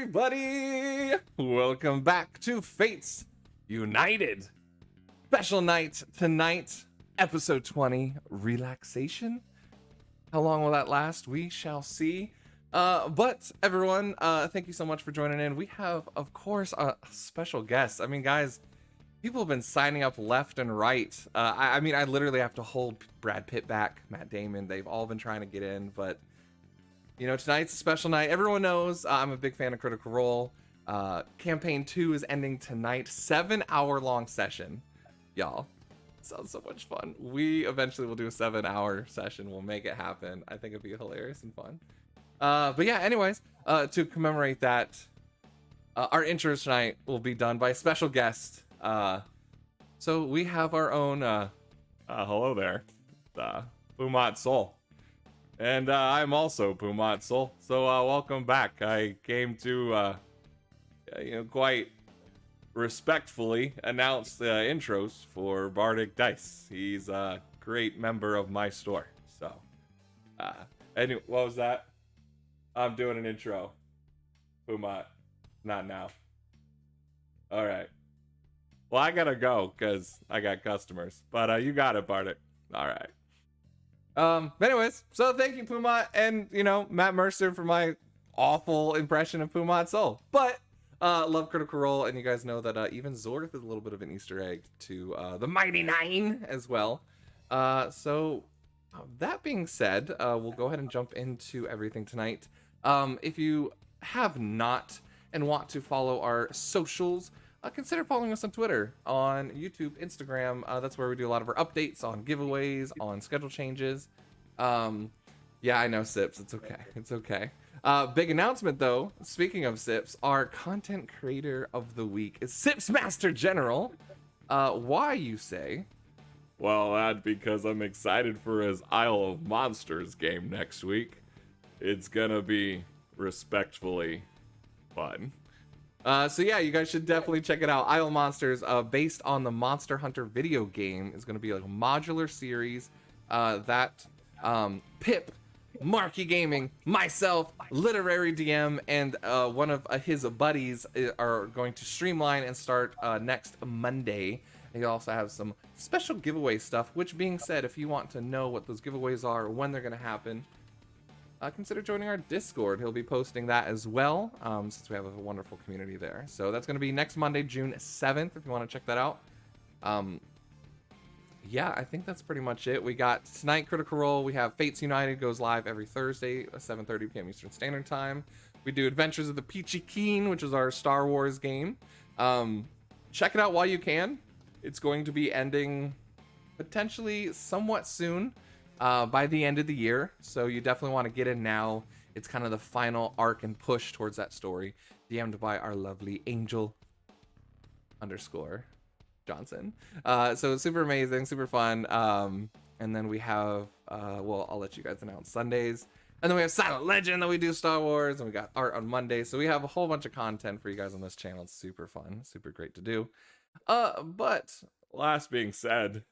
everybody! Welcome back to Fates United. Special night tonight, episode 20, Relaxation. How long will that last? We shall see. But everyone, thank you so much for joining in. We have, of course, a special guest. I mean, guys, people have been signing up left and right. I mean, I literally have to hold Brad Pitt back, Matt Damon. They've all been trying to get in, but you know, tonight's a special night. Everyone knows I'm a big fan of Critical Role. Campaign 2 is ending tonight. 7-hour long session. Y'all, sounds so much fun. We eventually will do a 7-hour session. We'll make it happen. I think it'd be hilarious and fun. But yeah, anyways, to commemorate that, our intros tonight will be done by a special guest. So we have our own, hello there, Pumat Soul. And I'm also Pumat Soul, so welcome back. I came to, quite respectfully announce the intros for Bardic Dice. He's a great member of my store. So, anyway, what was that? I'm doing an intro. Pumat, not now. All right. Well, I gotta go because I got customers, but you got it, Bardic. All right. Anyways, so thank you, Pumat, and, you know, Matt Mercer for my awful impression of Pumat Soul. But, love Critical Role, and you guys know that, even Zorth is a little bit of an Easter egg to, the Mighty Nine as well. So, that being said, we'll go ahead and jump into everything tonight. If you have not and want to follow our socials, consider following us on Twitter, on YouTube, Instagram. That's where we do a lot of our updates on giveaways, on schedule changes. Yeah, I know, Sips. It's okay. It's okay. Big announcement, though. Speaking of Sips, our content creator of the week is Sips Master General. Why, you say? Well, that's because I'm excited for his Isle of Monsters game next week. It's gonna be respectfully fun. So yeah, you guys should definitely check it out. Isle Monsters, based on the Monster Hunter video game, is going to be like a modular series that Pip, Marky Gaming, myself, Literary DM, and one of his buddies are going to streamline and start next Monday. And you also have some special giveaway stuff, which being said, if you want to know what those giveaways are, when they're going to happen, consider joining our Discord. He'll be posting that as well, since we have a wonderful community there. So that's going to be next Monday, June 7th, if you want to check that out. Yeah, I think that's pretty much it. We got tonight Critical Role. We have Fates United goes live every Thursday at 7:30 p.m. Eastern Standard Time. We do Adventures of the Peachy Keen, which is our Star Wars game. Check it out while you can. It's going to be ending potentially somewhat soon. By the end of the year, so you definitely want to get in now. It's kind of the final arc and push towards that story, DM'd by our lovely Angel _ Johnson. So it's super amazing, super fun. And then we have, well, I'll let you guys announce Sundays. And then we have Silent Legend that we do Star Wars, and we got art on Monday. So we have a whole bunch of content for you guys on this channel. It's super fun, super great to do. But last being said,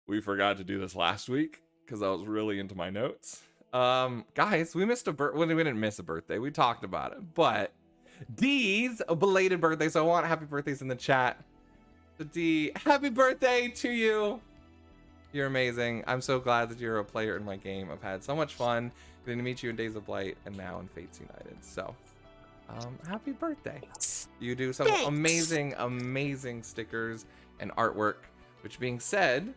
we forgot to do this last week because I was really into my notes. Guys, we missed well, we didn't miss a birthday. We talked about it, but D's a belated birthday, so I want happy birthdays in the chat. So D, happy birthday to you. You're amazing. I'm so glad that you're a player in my game. I've had so much fun getting to meet you in Days of Light and now in Fates United. So, happy birthday. You do some amazing, amazing stickers and artwork, which being said,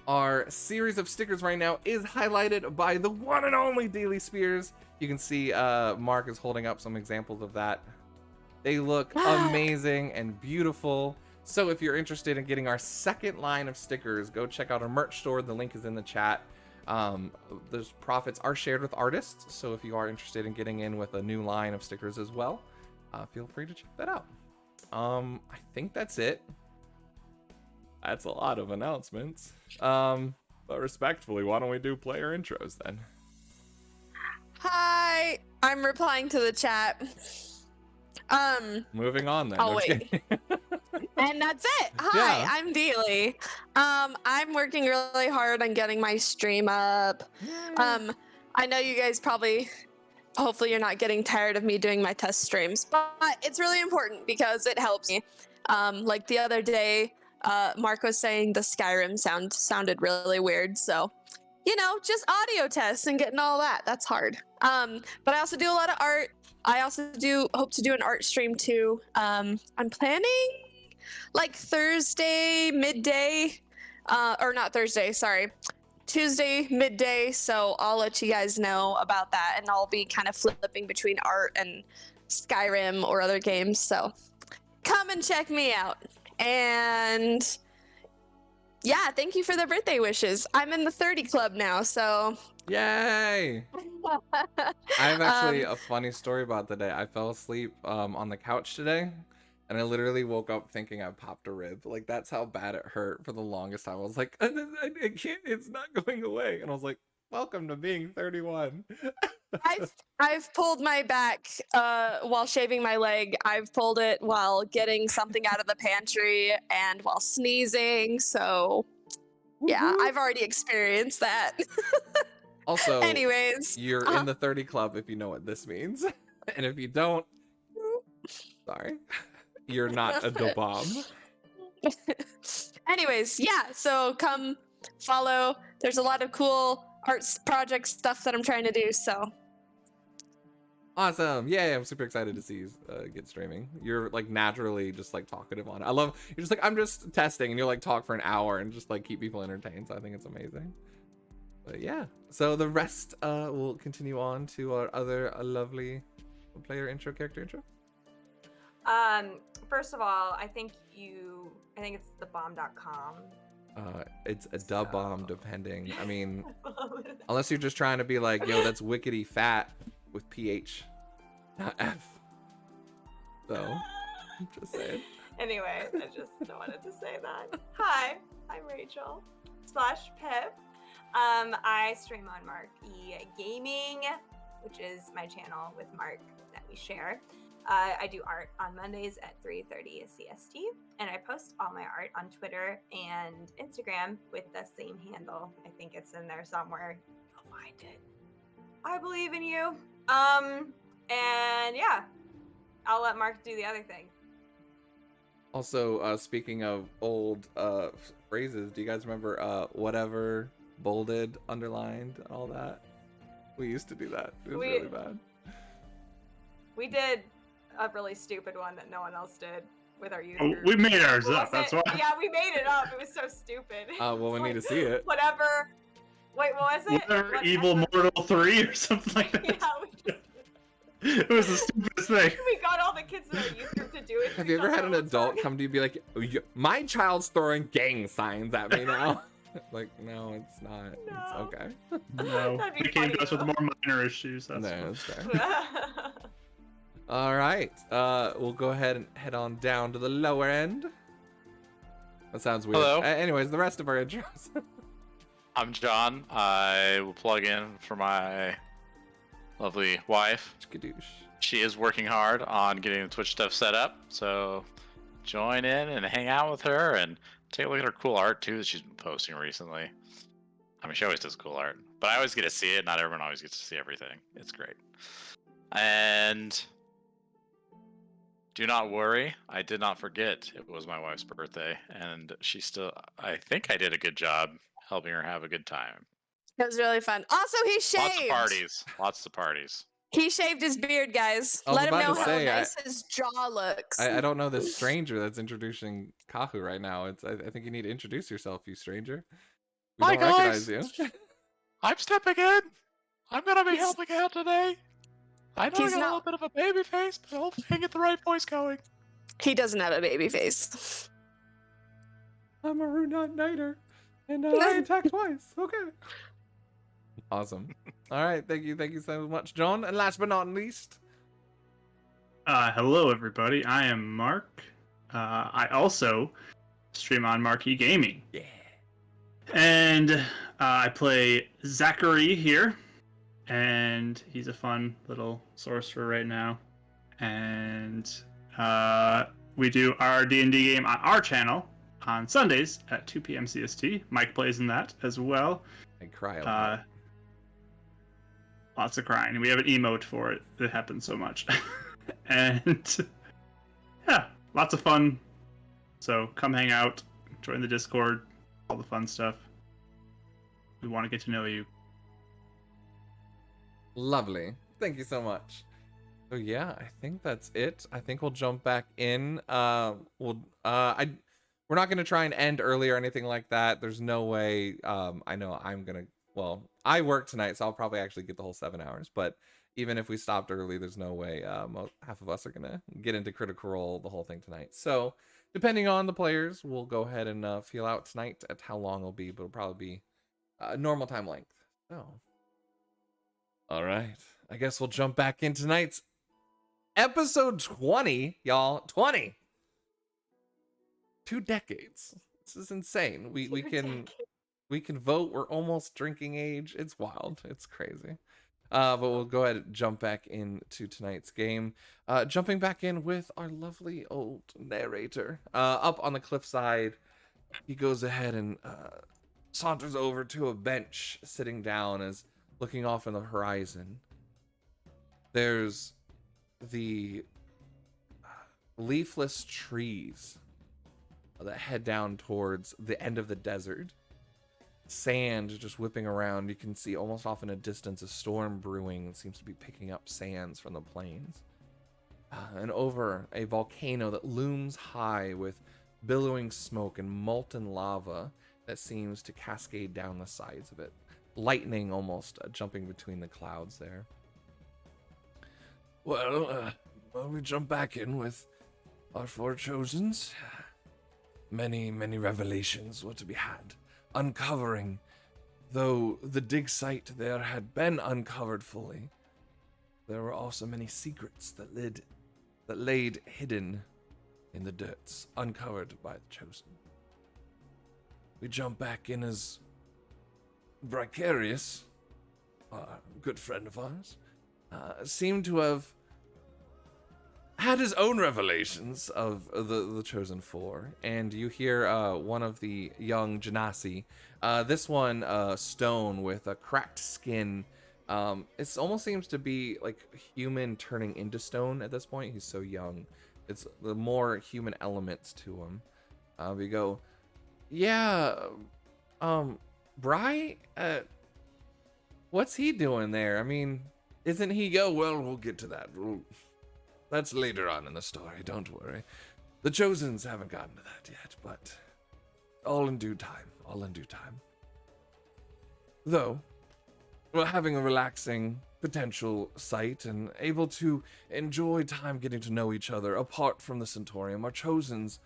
our series of stickers right now is highlighted by the one and only Daily Spears. You can see Mark is holding up some examples of that. They look amazing and beautiful. So if you're interested in getting our second line of stickers, go check out our merch store. The link is in the chat. Those profits are shared with artists. So if you are interested in getting in with a new line of stickers as well, feel free to check that out. I think that's it. That's a lot of announcements. But respectfully, why don't we do player intros then? Hi, I'm replying to the chat. Moving on then. Oh, wait. And that's it. Hi, yeah. I'm Dealey. I'm working really hard on getting my stream up. I know you guys probably hopefully you're not getting tired of me doing my test streams, but it's really important because it helps me. Like the other day, Mark was saying the Skyrim sounded really weird, so just audio tests and getting all that. That's hard. But I also do a lot of art. I also hope to do an art stream too. I'm planning like Thursday midday, or not Thursday, sorry. Tuesday midday, so I'll let you guys know about that, and I'll be kind of flipping between art and Skyrim or other games, so come and check me out. And yeah, thank you for the birthday wishes. I'm in the 30 club now, so yay! I have actually a funny story about the day. I fell asleep on the couch today, and I literally woke up thinking I popped a rib. Like, that's how bad it hurt for the longest time. I was like, I can't, it's not going away. And I was like, welcome to being 31. I've pulled my back while shaving my leg. I've pulled it while getting something out of the pantry and while sneezing. So yeah, I've already experienced that. Also, anyways, you're in the 30 club if you know what this means. And if you don't, sorry. You're not a dobomb. Anyways, yeah, so come follow. There's a lot of cool arts project stuff that I'm trying to do, so. Awesome. Yeah, I'm super excited to see you get streaming. You're like naturally just like talkative on it. You're just like, I'm just testing, and you'll like talk for an hour and just like keep people entertained. So I think it's amazing. But yeah, so the rest will continue on to our other lovely player intro, character intro. First of all, I think it's thebomb.com. It's a dub bomb, depending. I mean, unless you're just trying to be like, yo, that's wickety fat with PH, not F. So, just saying. Anyway, I just wanted to say that. Hi, I'm Rachel /Pip. I stream on Mark E Gaming, which is my channel with Mark that we share. I do art on Mondays at 3:30 CST, and I post all my art on Twitter and Instagram with the same handle. I think it's in there somewhere. You'll find it. I believe in you. And yeah, I'll let Mark do the other thing. Also, speaking of old phrases, do you guys remember whatever, bolded, underlined, all that? We used to do that. It was really bad. We did a really stupid one that no one else did with our users. We made ours up, that's why. Yeah, we made it up. It was so stupid. Well, we need to see it. Whatever. Wait, what was it? Whatever, Evil Mortal 3 or something like that. Yeah, it was the stupidest thing. We got all the kids in our youth group to do it. Have you ever had an adult come to you and be like, my child's throwing gang signs at me now? Like, no, it's not. No. It's okay. No, they came to us with more minor issues. That's fair. All right, we'll go ahead and head on down to the lower end. That sounds weird. Hello. Anyways, the rest of our intros. I'm John. I will plug in for my lovely wife. Skadoosh. She is working hard on getting the Twitch stuff set up, so join in and hang out with her and take a look at her cool art too that she's been posting recently. I mean, she always does cool art, but I always get to see it. Not everyone always gets to see everything. It's great. And do not worry, I did not forget it was my wife's birthday, and I think I did a good job helping her have a good time. It was really fun. Also, he shaved. Lots of parties. He shaved his beard, guys. Let him know how nice his jaw looks. I don't know this stranger that's introducing Kahu right now. I think you need to introduce yourself, you stranger. We don't recognize you. I'm stepping in. I'm gonna be helping out today. I know I got a little bit of a baby face, but hopefully I can get the right voice going. He doesn't have a baby face. I'm a Runat Nighter, and I attack twice. Okay. Awesome. All right, thank you so much, John. And last but not least, hello everybody. I am Mark. I also stream on Marquee Gaming. Yeah. And I play Zachary here, and he's a fun little sorcerer right now. And we do our D&D game on our channel on Sundays at 2 p.m. CST. Mike plays in that as well. I cry a lot. lots of crying. We have an emote for it. It happens so much. And yeah, lots of fun. So come hang out, join the Discord, all the fun stuff. We want to get to know you. Lovely. Thank you so much. So yeah, I think that's it. I think we'll jump back in. We're not gonna try and end early or anything like that. There's no way. I know I'm gonna. Well, I work tonight, so I'll probably actually get the whole 7 hours. But even if we stopped early, there's no way. Half of us are gonna get into Critical Role the whole thing tonight. So depending on the players, we'll go ahead and feel out tonight at how long it'll be. But it'll probably be normal time length. So. All right. I guess we'll jump back in tonight's episode 20, y'all. 20. 2 decades. This is insane. We can vote. We're almost drinking age. It's wild. It's crazy. But we'll go ahead and jump back into tonight's game. Jumping back in with our lovely old narrator. Up on the cliffside, he goes ahead and saunters over to a bench, sitting down as looking off in the horizon. There's the leafless trees that head down towards the end of the desert. Sand just whipping around. You can see almost off in a distance a storm brewing. It seems to be picking up sands from the plains. And over a volcano that looms high with billowing smoke and molten lava that seems to cascade down the sides of it. Lightning almost jumping between the clouds there. Well, we jump back in with our 4 chosens. Many revelations were to be had. Uncovering, though the dig site there had been uncovered fully, there were also many secrets that laid hidden in the depths, uncovered by the chosen. We jump back in as Vicarious, a good friend of ours, seemed to have had his own revelations of the Chosen Four, and you hear one of the young Genasi, this one stone with a cracked skin. It almost seems to be like human turning into stone at this point. He's so young. It's the more human elements to him. We go, yeah, Bry, what's he doing there? I mean, isn't he well, we'll get to that. That's later on in the story, don't worry. The Chosens haven't gotten to that yet, but all in due time, Though, we're having a relaxing potential sight and able to enjoy time getting to know each other apart from the Centaurium. Our Chosens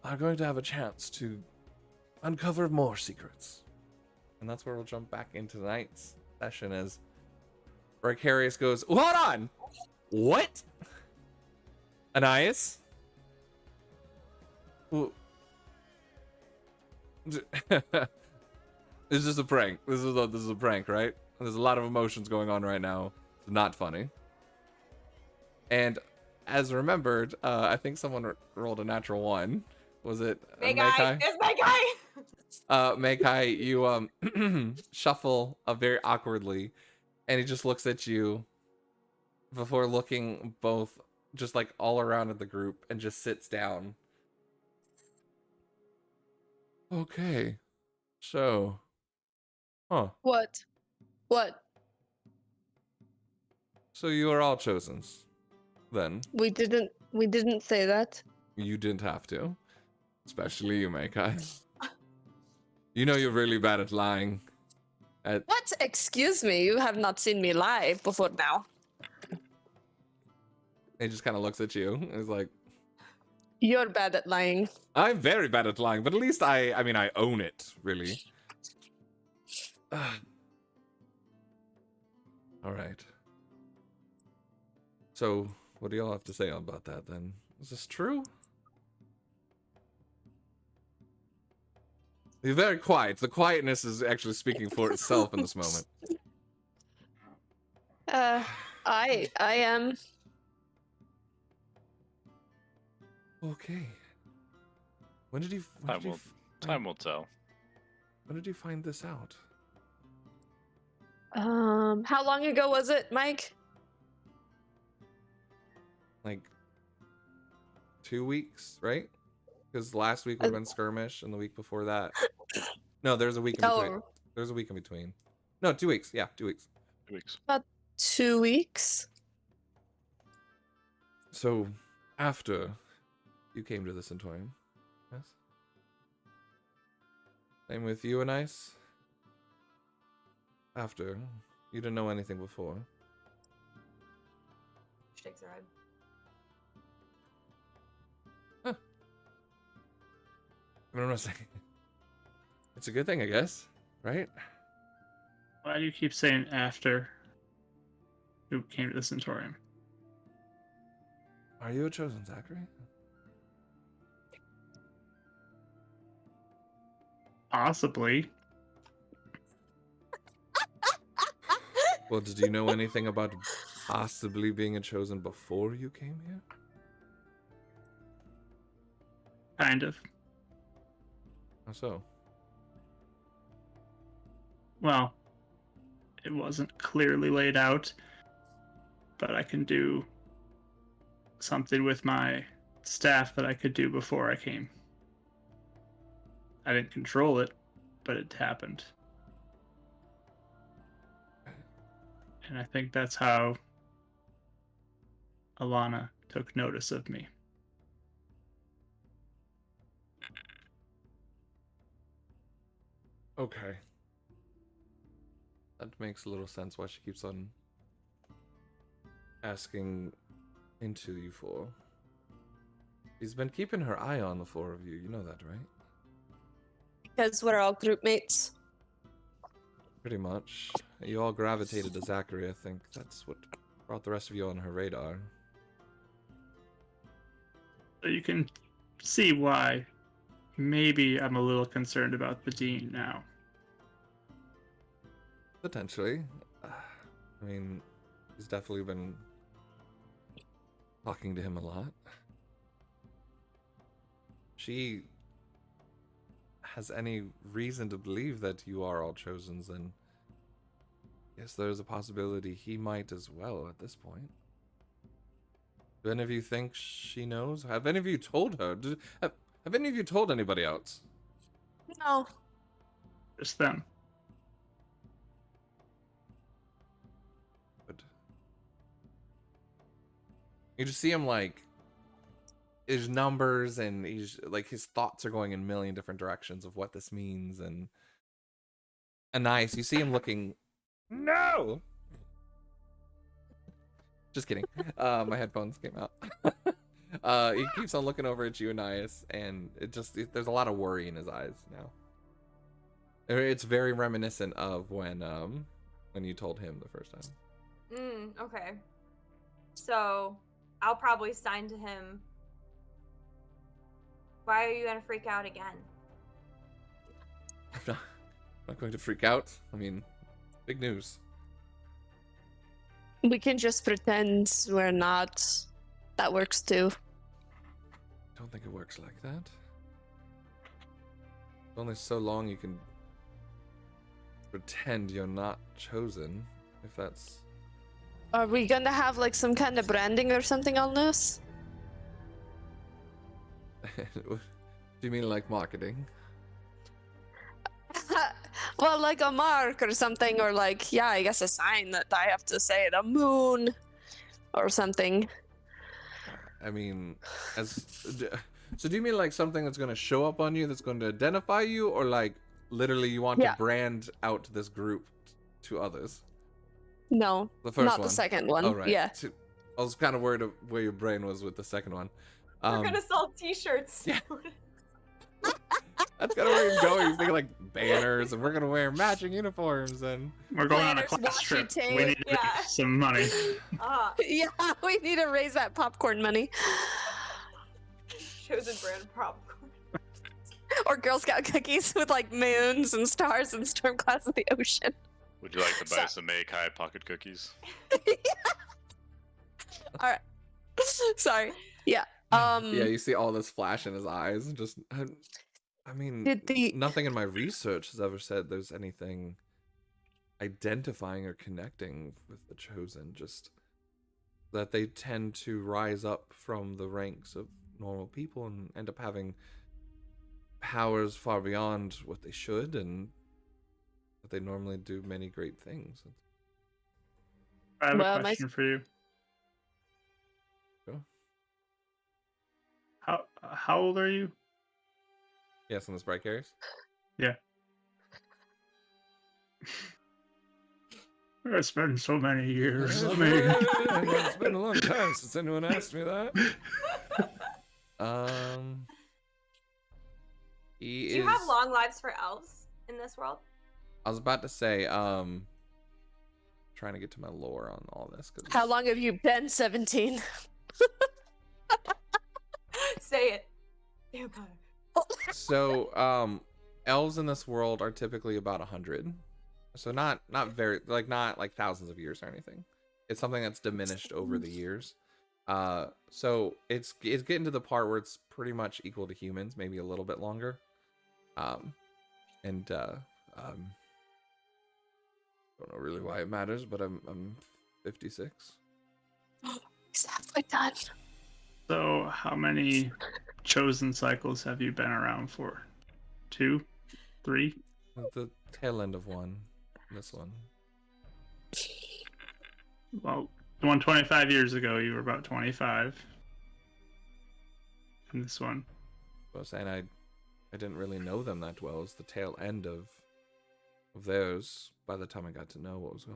are going to have a chance to uncover more secrets. And that's where we'll jump back into tonight's session as Vicarious goes, hold on! What? Anais? This is a prank. This is a prank, right? There's a lot of emotions going on right now. It's not funny. And as remembered, I think someone rolled a natural 1. Was it Megai? It's Megai! Mekai, you shuffle very awkwardly, and he just looks at you before looking both just like all around at the group and just sits down. Okay. So. Huh. What? So you are all Chosens, then. We didn't say that. You didn't have to. Especially you, Mekai. You know you're really bad at lying. What? Excuse me, you have not seen me lie before now. He just kind of looks at you and is like, You're bad at lying. I'm very bad at lying, but at least I own it, really. All right. So, what do y'all have to say about that then? Is this true? You're very quiet. The quietness is actually speaking for itself in this moment. I am. Okay. When did you? Time will tell. When did you find this out? How long ago was it, Mike? Like 2 weeks, right? Because last week would have been skirmish, and the week before that. No, there's a week in between. Oh, There's a week in between. No, 2 weeks. Yeah, 2 weeks. 2 weeks. about 2 weeks. So, after you came to the Centaurium, yes? Same with you and Ice? After. You didn't know anything before. Shakes her head. I don't know. It's a good thing, I guess, right? Why do you keep saying after you came to the Centaurium? Are you a chosen, Zachary? Possibly. Well, did you know anything about possibly being a chosen before you came here? Kind of. How so? Well, it wasn't clearly laid out, but I can do something with my staff that I could do before I came. I didn't control it, but it happened. And I think that's how Alana took notice of me. Okay. That makes a little sense why she keeps on asking into you for. She's been keeping her eye on the four of you. You know that, right? Because we're all group mates. Pretty much. You all gravitated to Zachary, I think. That's what brought the rest of you on her radar. So you can see why maybe I'm a little concerned about the Dean now. Potentially. I mean, he's definitely been talking to him a lot. She has any reason to believe that you are all chosens, then yes, there's a possibility he might as well at this point. Do any of you think she knows? Have any of you told her? Have any of you told anybody else? No. Just them. But you just see him like his numbers, and he's like his thoughts are going in a million different directions of what this means, and nice. You see him looking. No. Just kidding. My headphones came out. He keeps on looking over at you, Anais, and there's a lot of worry in his eyes now. It's very reminiscent of when you told him the first time. Okay. So, I'll probably sign to him. Why are you gonna freak out again? I'm not going to freak out. I mean, big news. We can just pretend we're not. That works too. I don't think it works like that. Only so long you can pretend you're not chosen, if that's... Are we gonna have like some kind of branding or something on this? Do you mean like marketing? Well, like a mark or something, or like, yeah, I guess a sign that I have to say the moon or something. I mean, so do you mean like something that's going to show up on you, that's going to identify you, or like literally you want to brand out this group to others? No, The first not one. the second one. Oh, right. Yeah. I was kind of worried of where your brain was with the second one. We're gonna sell t-shirts. Yeah. That's kind of where he's going. He's thinking like banners, and we're gonna wear matching uniforms, and We're going on a Planners, class washi trip. tape, We need to yeah. make some money. Yeah, we need to raise that popcorn money. Chosen brand popcorn. Or Girl Scout cookies with like moons and stars and storm clouds in the ocean. Would you like to buy So- some Make-High pocket cookies? All right. Sorry. Yeah. yeah, you see all this flash in his eyes, and just I mean, Did the nothing in my research has ever said there's anything identifying or connecting with the chosen, just that they tend to rise up from the ranks of normal people and end up having powers far beyond what they should, and that they normally do many great things. I have Well, a question for you. Sure. How old are you? Yes, in the sprite carries. Yeah. It's been so many years. Let me. It's been a long time since anyone asked me that. He Do you is. have long lives for elves in this world? I was about to say, trying to get to my lore on all this. How long have you been 17? Say it. Vampire. So, elves in this world are typically about 100. So not very not like thousands of years or anything. It's something that's diminished over the years. So it's getting to the part where it's pretty much equal to humans, maybe a little bit longer. And don't know really why it matters, but I'm 56. He's halfway done. So, how many chosen cycles have you been around for? 2, 3? At the tail end of one. This one. Well, the one 25 years ago, you were about 25. And this one. I was saying I didn't really know them that well. It was the tail end of theirs by the time I got to know what was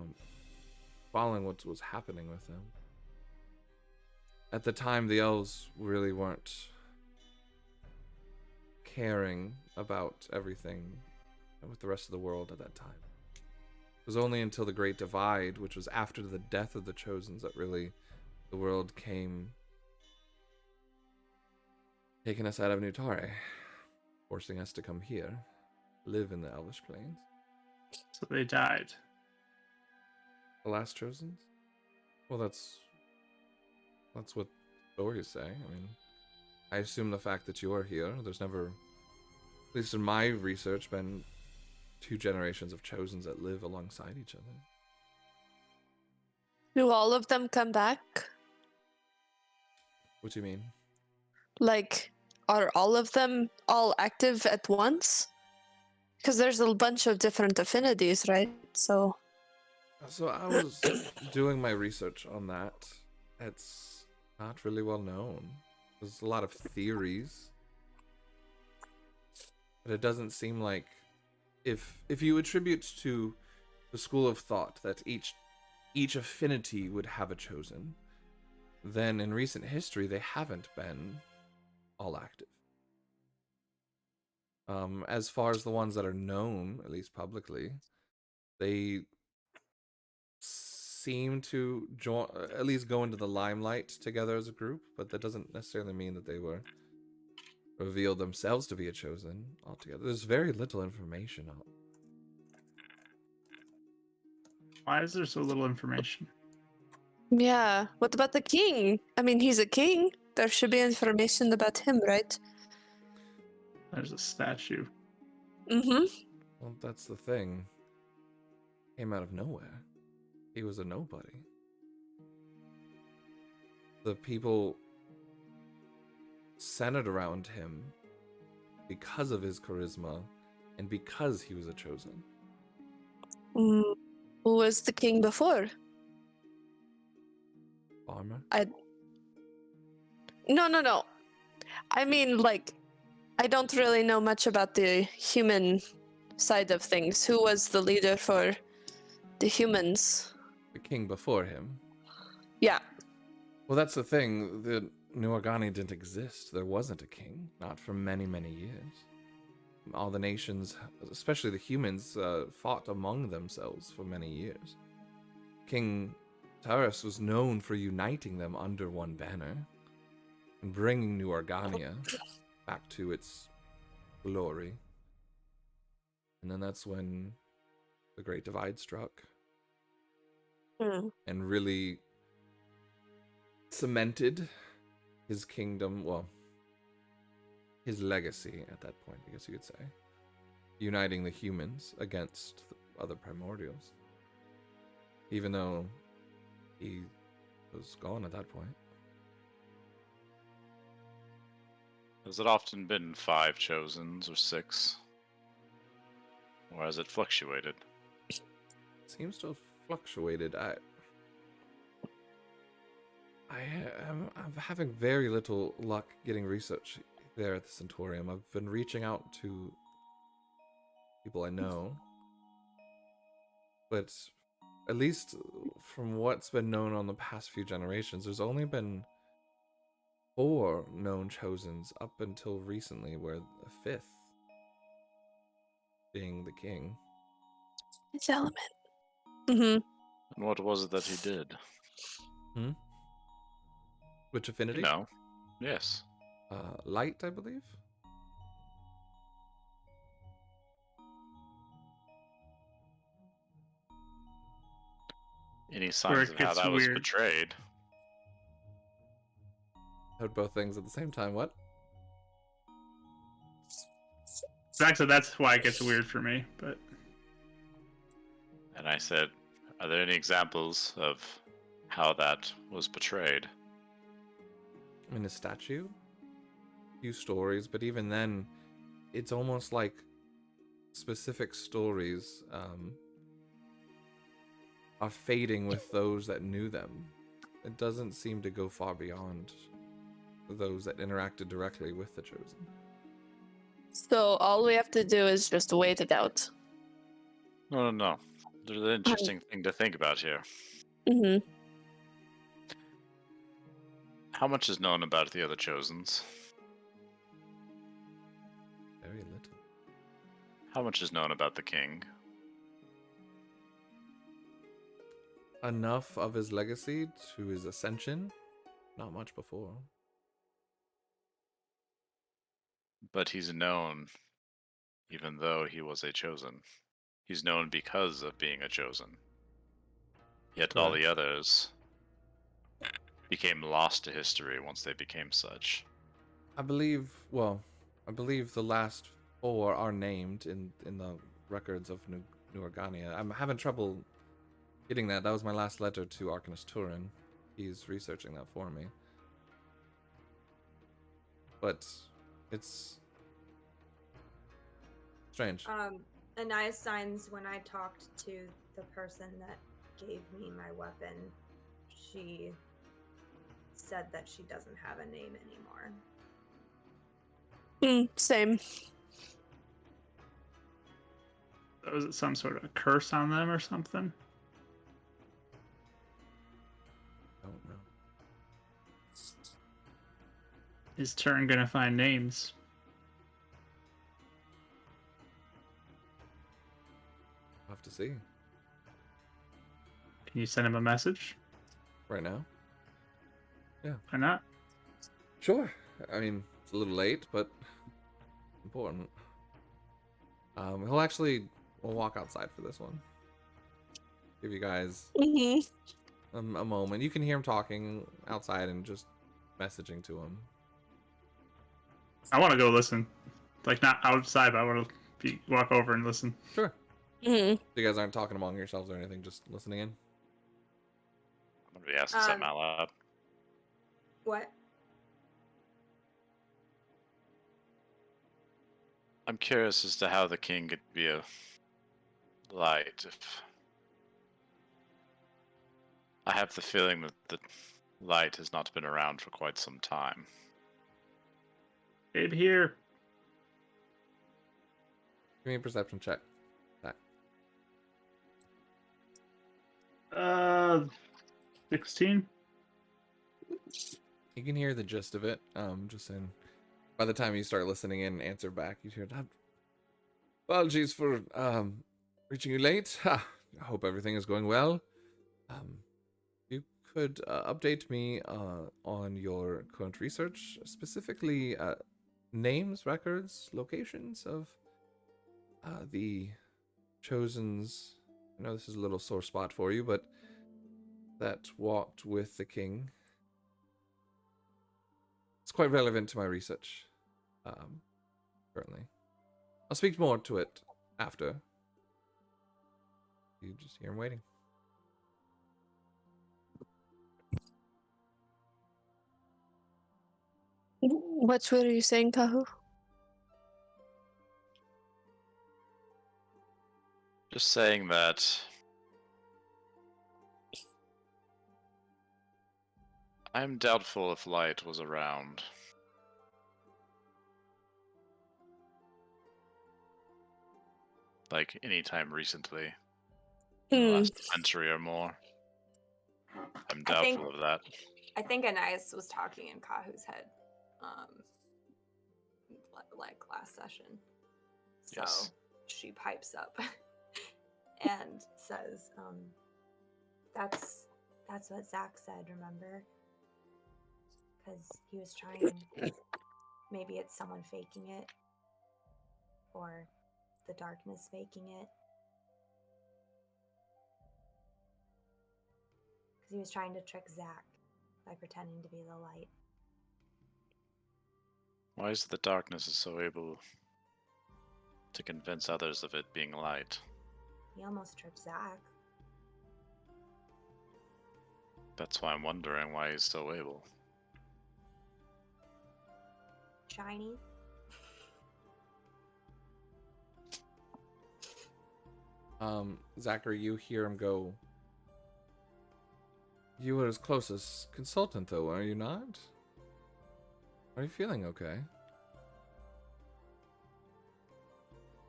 following what was happening with them. At the time, the elves really weren't caring about everything with the rest of the world at that time. It was only until the Great Divide, which was after the death of the Chosens, that really the world came taking us out of Nutare, forcing us to come here, live in the Elvish Plains. So they died. The last Chosens? Well, that's what stories say. I mean, I assume the fact that you're here, there's never, at least in my research, been 2 generations of Chosens that live alongside each other. Do all of them come back? What do you mean? Like, are all of them all active at once? Because there's a bunch of different affinities, right? So I was doing my research on that. It's not really well known. There's a lot of theories, but it doesn't seem like if you attribute to the school of thought that each affinity would have a chosen, then in recent history they haven't been all active. As far as the ones that are known, at least publicly, they seem to join, at least go into the limelight together as a group, but that doesn't necessarily mean that they were revealed themselves to be a chosen altogether. There's very little information on. Why is there so little information? yeah, what about the king? I mean, he's a king. There should be information about him, right? There's a statue. Mm-hmm. Well, that's the thing. Came out of nowhere. He was a nobody. The people centered around him because of his charisma and because he was a chosen. Who was the king before? Farmer? No. I mean, like, I don't really know much about the human side of things. Who was the leader for the humans? The king before him. Yeah. Well, that's the thing. The New Organi didn't exist. There wasn't a king. Not for many, many years. All the nations, especially the humans, fought among themselves for many years. King Taurus was known for uniting them under one banner and bringing New Organia back to its glory. And then that's when the Great Divide struck and really cemented his kingdom, well, his legacy at that point, I guess you could say, uniting the humans against the other primordials. even though he was gone at that point. Has it often been 5 chosens or 6? Or has it fluctuated? Seems to have fluctuated. I'm having very little luck getting research there at the Centaurium. I've been reaching out to people I know, but at least from what's been known on the past few generations, there's only been 4 known chosens up until recently, where the 5th being the king. His element. Mm-hmm. And what was it that he did? Which affinity? You know. Yes. Light, I believe. Any Where signs it of how gets that was weird. betrayed? Heard both things at the same time. What? Actually, that's why it gets weird for me. But And I said, are there any examples of how that was portrayed? In a statue? Few stories, but even then, it's almost like specific stories are fading with those that knew them. It doesn't seem to go far beyond those that interacted directly with the Chosen. So all we have to do is just wait it out. No. There's an interesting thing to think about here. Mm-hmm. How much is known about the other Chosens? Very little. How much is known about the king? Enough of his legacy to his ascension, not much before. But he's known even though he was a chosen. He's known because of being a chosen. Yet all the Correct. others became lost to history once they became such. I believe the last 4 are named in the records of New Organia. I'm having trouble getting that. That was my last letter to Arcanist Turin. He's researching that for me. But it's strange. Anais signs when I talked to the person that gave me my weapon, she said that she doesn't have a name anymore. Same. was it some sort of curse on them or something? Don't know. Is Turin gonna find names? I'll have to see. Can you send him a message? Right now? Why not? Sure. I mean, it's a little late, but important. We'll walk outside for this one. Give you guys Mm-hmm. a moment. You can hear him talking outside and just messaging to him. I want to go listen. Like, not outside, but I want to walk over and listen. Sure. Mm-hmm. You guys aren't talking among yourselves or anything, just listening in? I'm gonna be asking something out loud. What? I'm curious as to how the king could be a light if I have the feeling that the light has not been around for quite some time. Babe here. Give me a perception check. That. 16. You can hear the gist of it. Just in by the time you start listening in and answer back, you hear that. Apologies for reaching you late. I hope everything is going well. You could update me on your current research, specifically names, records, locations of the Chosen's. I know this is a little sore spot for you, but that walked with the king. It's quite relevant to my research, currently. I'll speak more to it after. You just hear him waiting. What were you saying, Kahu? Just saying that I'm doubtful if light was around. Like anytime recently, in the Hmm. last century or more. I'm I think- doubtful of that. I think Anais was talking in Kahu's head, like last session. So Yes. she pipes up and says, "That's what Zach said. Remember? Because he was trying. Maybe it's someone faking it, or the darkness faking it. Because he was trying to trick Zach by pretending to be the light." Why is it the darkness is so able to convince others of it being light? He almost tricked Zach. That's why I'm wondering why he's so able. Shiny. Zachary, you hear him go. You were his closest consultant, though, are you not? Are you feeling okay?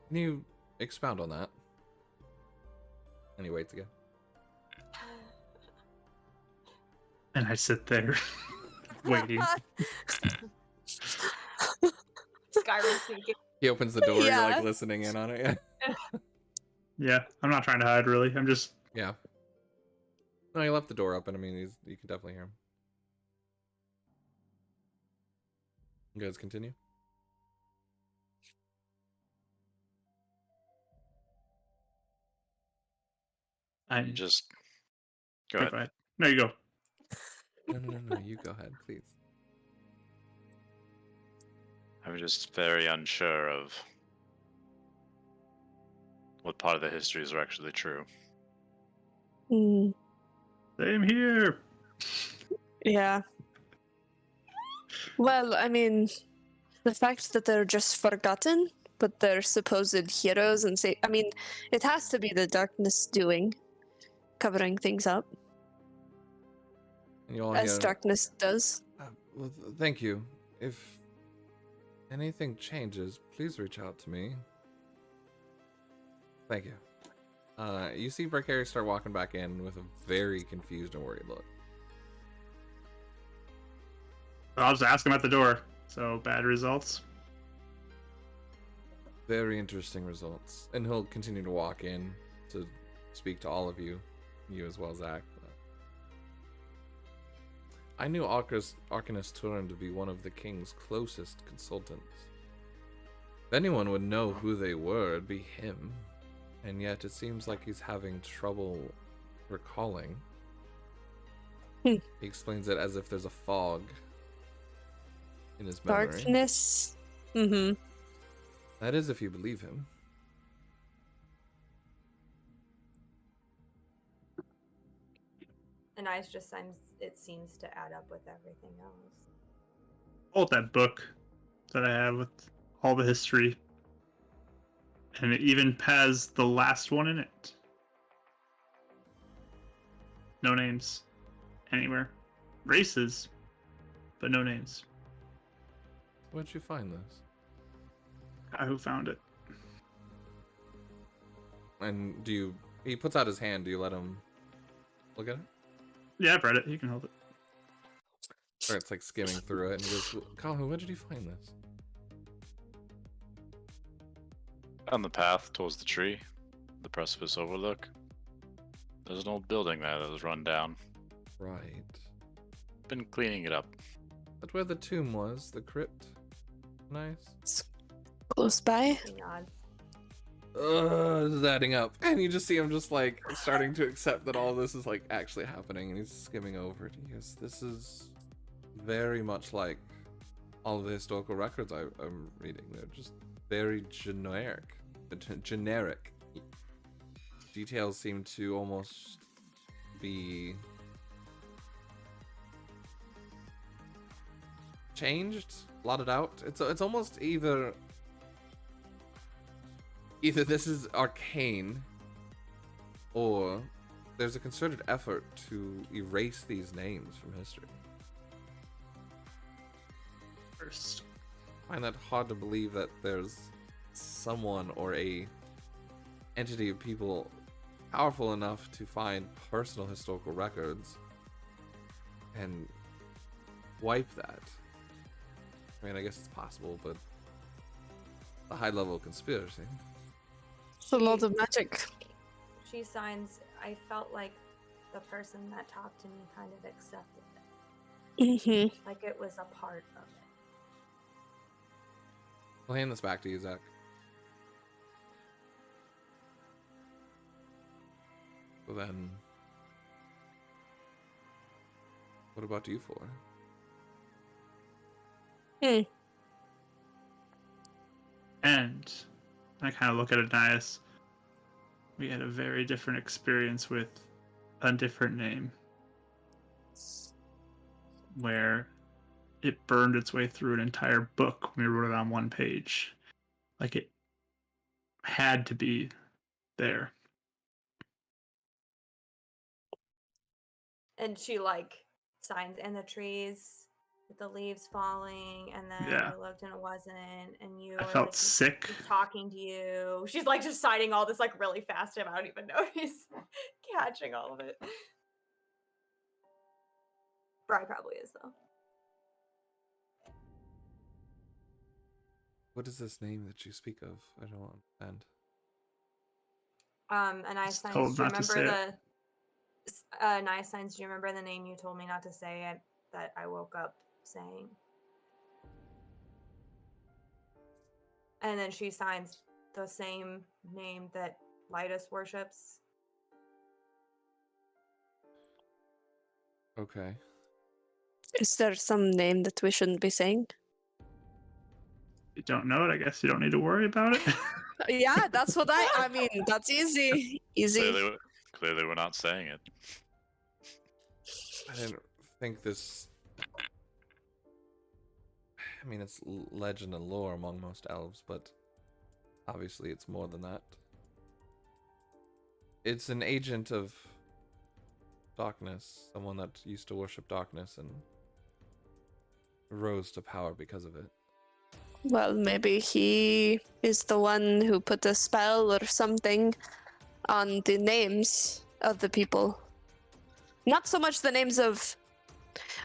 Can you expound on that? And he waits again. And I sit there waiting. Skyrim sneaking. He opens the door, you're Yeah. like listening in on it. Yeah, I'm not trying to hide really. I'm just Yeah. No, he left the door open. I mean, you can definitely hear him. You guys continue? Just go Go ahead. ahead. No, you go. No. You go ahead, please. I'm just very unsure of what part of the histories are actually true. Hmm. Same here. Yeah. Well, I mean, the fact that they're just forgotten, but they're supposed heroes and say, I mean, it has to be the darkness doing, covering things up, And you all as hear. darkness does. Well, thank you. If anything changes, please reach out to me. Thank you. You see Bracari start walking back in with a very confused and worried look. I'll just ask him at the door. So bad results. Very interesting results. And he'll continue to walk in to speak to all of you. You as well, Zach. I knew Arcanus Turin to be one of the king's closest consultants. If anyone would know who they were, it'd be him. And yet it seems like he's having trouble recalling. Hmm. He explains it as if there's a fog in his memory. Darkness. Mm-hmm. That is if you believe him. Anais just seems to add up with everything else. Pull out that book that I have with all the history. And it even has the last one in it. No names. Anywhere. Races. But no names. Where'd you find this? Guy who found it. And he puts out his hand, do you let him look at it? Yeah, I've read it. You can hold it. Or it's like skimming through it and he goes, Kahu, where did you find this? On the path towards the tree, the precipice overlook, there's an old building there that was run down. Right. Been cleaning it up. That's where the tomb was, the crypt. Nice. It's close by. He nods. This is adding up. And you just see him just like starting to accept that all this is like actually happening, and he's skimming over it. He goes, this is very much like all of the historical records I'm reading. They're just very generic. Details seem to almost be changed, blotted out. It's almost either this is arcane, or there's a concerted effort to erase these names from history. First. I find that hard to believe that there's someone or a entity of people powerful enough to find personal historical records and wipe that. I mean, I guess it's possible, but a high level conspiracy. It's a lot of magic. She signs, I felt like the person that talked to me kind of accepted it. Mm-hmm. Like it was a part of it. I'll hand this back to you, Zach. So then, what about you four? And I kind of look at Anais. We had a very different experience with a different name, where it burned its way through an entire book when we wrote it on one page. Like it had to be there. And she like signs in the trees with the leaves falling, and then Yeah. we looked and it wasn't, and you I were, felt like, sick. she's talking to you. She's like just signing all this like really fast, and I don't even know he's catching all of it. Bri probably is though. What is this name that you speak of? I don't understand. And I Just signs, told do you not to remember say the nice signs, do you remember the name you told me not to say it that I woke up saying? And then she signs the same name that Lightus worships. Okay. Is there some name that we shouldn't be saying? You don't know it, I guess you don't need to worry about it. Yeah, that's what I mean, that's easy. Easy. Clearly, we're not saying it. I didn't think this. I mean, it's legend and lore among most elves, but obviously it's more than that. It's an agent of darkness, someone that used to worship darkness and rose to power because of it. Well, maybe he is the one who put a spell or something on the names of the people. Not so much the names of...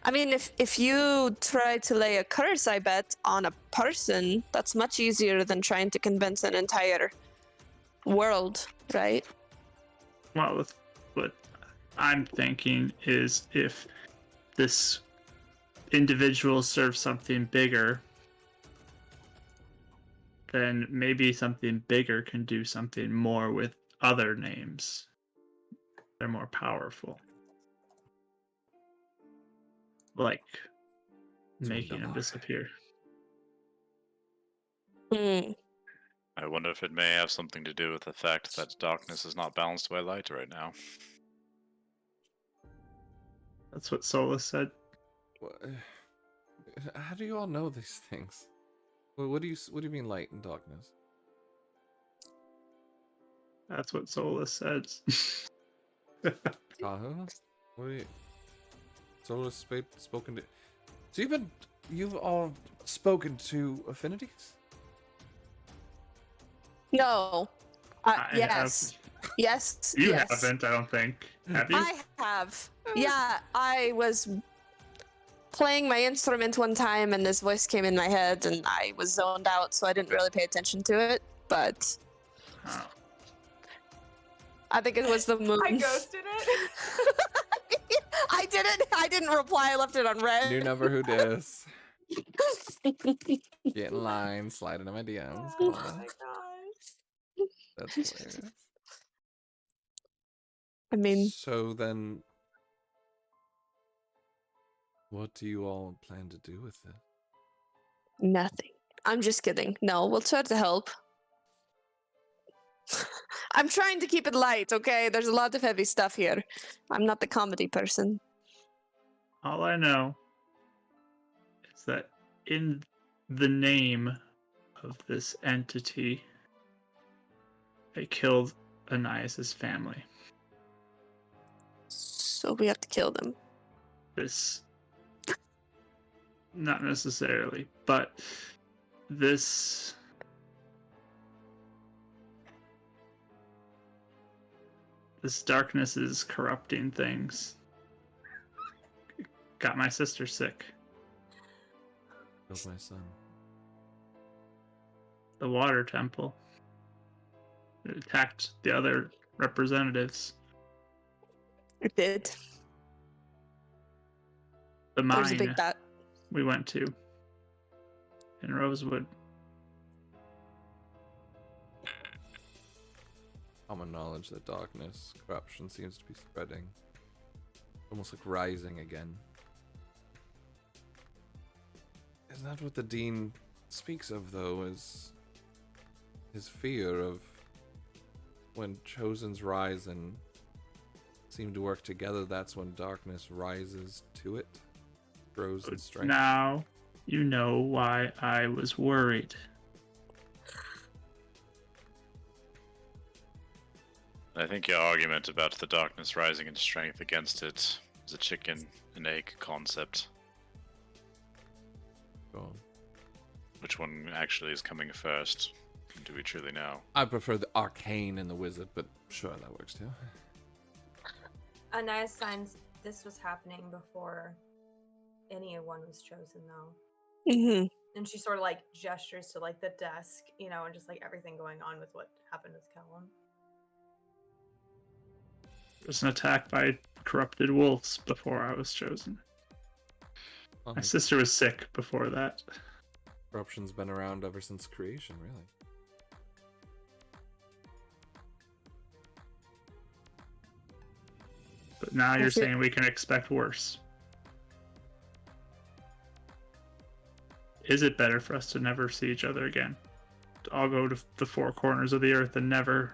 I mean, if you try to lay a curse, I bet, on a person, that's much easier than trying to convince an entire world, right? Well, what I'm thinking is if this individual serves something bigger, then maybe something bigger can do something more with other names. They're more powerful. Like making them Zundamar. disappear. Hmm. I wonder if it may have something to do with the fact that darkness is not balanced by light right now. That's what Solus said. How do you all know these things? What do you mean light and darkness? That's what Solus says. Tahoe? What are you... Solus spoken to... So you've all spoken to affinities? No. I Yes. Yes. You yes. haven't, I don't think. Have you? I have. Yeah, I was playing my instrument one time and this voice came in my head and I was zoned out, so I didn't really pay attention to it, but Oh. I think it was the moon. I ghosted it. I didn't reply, I left it on red. New number, who dis? Get in line, slide into my DMs. Come Oh on. my gosh. That's hilarious. I mean, So then, what do you all plan to do with it? nothing. I'm just kidding. No, we'll try to help. I'm trying to keep it light, okay? There's a lot of heavy stuff here. I'm not the comedy person. All I know is that in the name of this entity that killed Ananias's family. So we have to kill them. This, not necessarily, but this darkness is corrupting things. Got my sister sick. Killed my son. The water temple. It attacked the other representatives. It did. The There's a mine big bet. we went to in Rosewood. Common knowledge that darkness, corruption seems to be spreading. Almost like rising again. Isn't that what the Dean speaks of, though, is his fear of when Chosens rise and seem to work together, that's when darkness rises to it, grows in strength. Now you know why I was worried. I think your argument about the darkness rising in strength against it is a chicken and egg concept. Go on. Which one actually is coming first? Do we truly know? I prefer the arcane and the wizard, but sure, that works too. Anais signs this was happening before anyone was chosen, though. Mm-hmm. And she sort of like gestures to like the desk, you know, and just like everything going on with what happened with Kellum. There was an attack by corrupted wolves before I was chosen. Well, My sister was sick before that. corruption's been around ever since creation, really. But now you're Is it- saying we can expect worse. Is it better for us to never see each other again? To all go to the four corners of the earth and never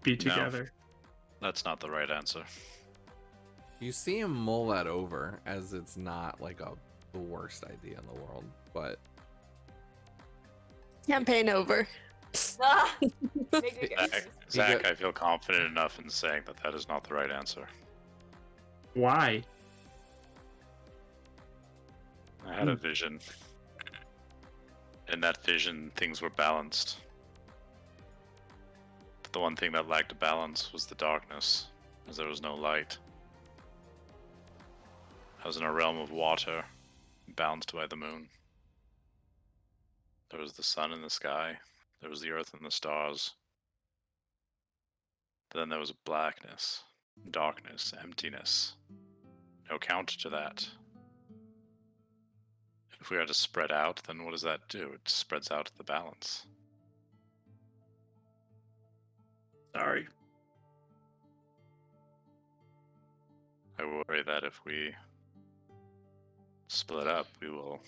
be No. together? That's not the right answer. You see him mull that over as it's not like the worst idea in the world, but Campaign over. Make it Zach, good. Zach, I feel confident enough in saying that that is not the right answer. Why? I had a vision. In that vision, things were balanced. But the one thing that lacked balance was the darkness, as there was no light. I was in a realm of water, balanced by the moon. There was the sun in the sky, there was the earth and the stars. But then there was blackness, darkness, emptiness. No counter to that. If we are to spread out, then what does that do? It spreads out the balance. Sorry. I worry that if we split up, we will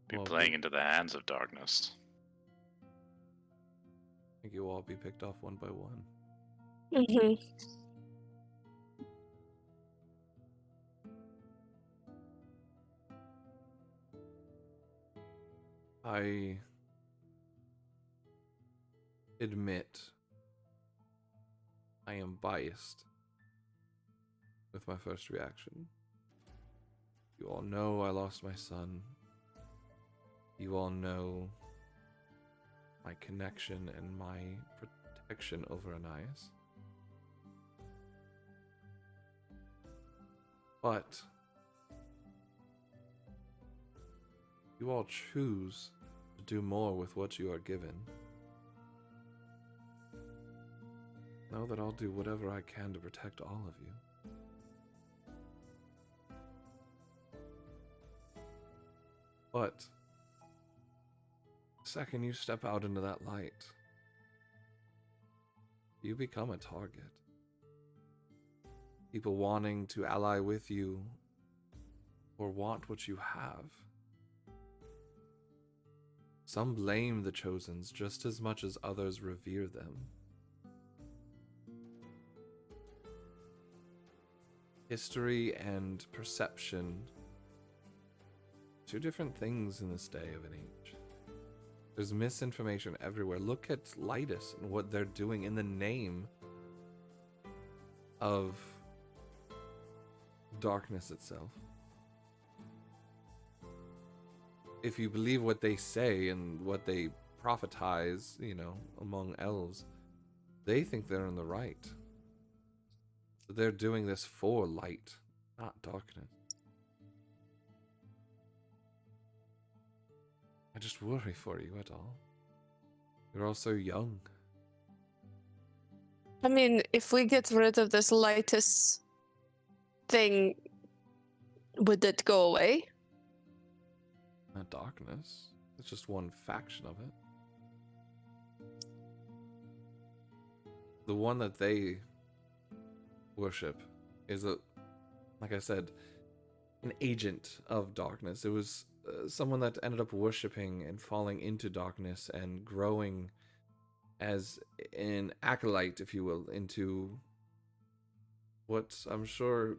be Well, playing into the hands of darkness. I think you'll all be picked off one by one. Mm-hmm. I admit I am biased with my first reaction. You all know I lost my son. You all know my connection and my protection over Anais. But you all choose to do more with what you are given. Know that I'll do whatever I can to protect all of you. But the second you step out into that light, you become a target. People wanting to ally with you or want what you have. Some blame the Chosens just as much as others revere them. History and perception two different things in this day of an age. There's misinformation everywhere. Look at Lightus and what they're doing in the name of darkness itself. If you believe what they say and what they prophetize, among elves, they think they're in the right. So they're doing this for light, not darkness. I just worry for you at all. You're all so young. I mean, if we get rid of this Lightus thing, would it go away? Not darkness. It's just one faction of it. The one that they worship is like I said, an agent of darkness. It was someone that ended up worshiping and falling into darkness and growing as an acolyte, if you will, into what I'm sure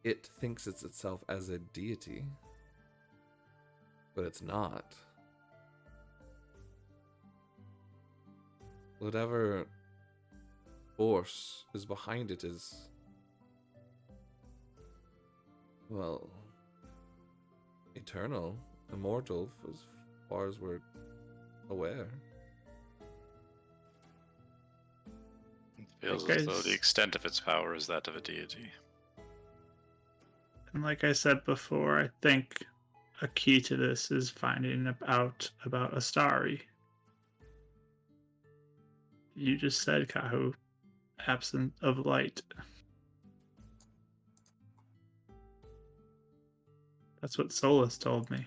it thinks it's itself as a deity. But it's not. Whatever force is behind it is, well, eternal, immortal, as far as we're aware. It feels as though the extent of its power is that of a deity. And like I said before, I think a key to this is finding out about Astari. You just said, Kahu, absent of light. That's what Solus told me.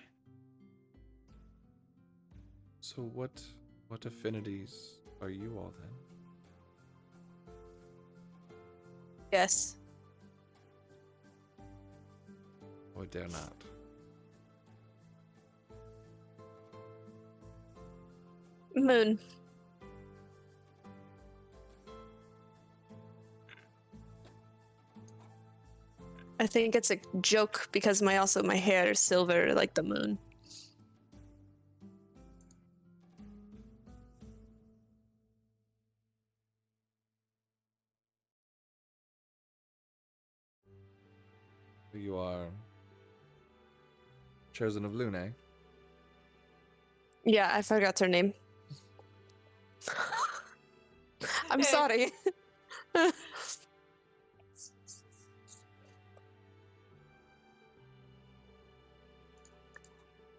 So what affinities are you all then? Yes. Or dare not? Moon. I think it's a joke because my hair is silver like the moon. You are chosen of Lune. Yeah, I forgot her name. I'm sorry.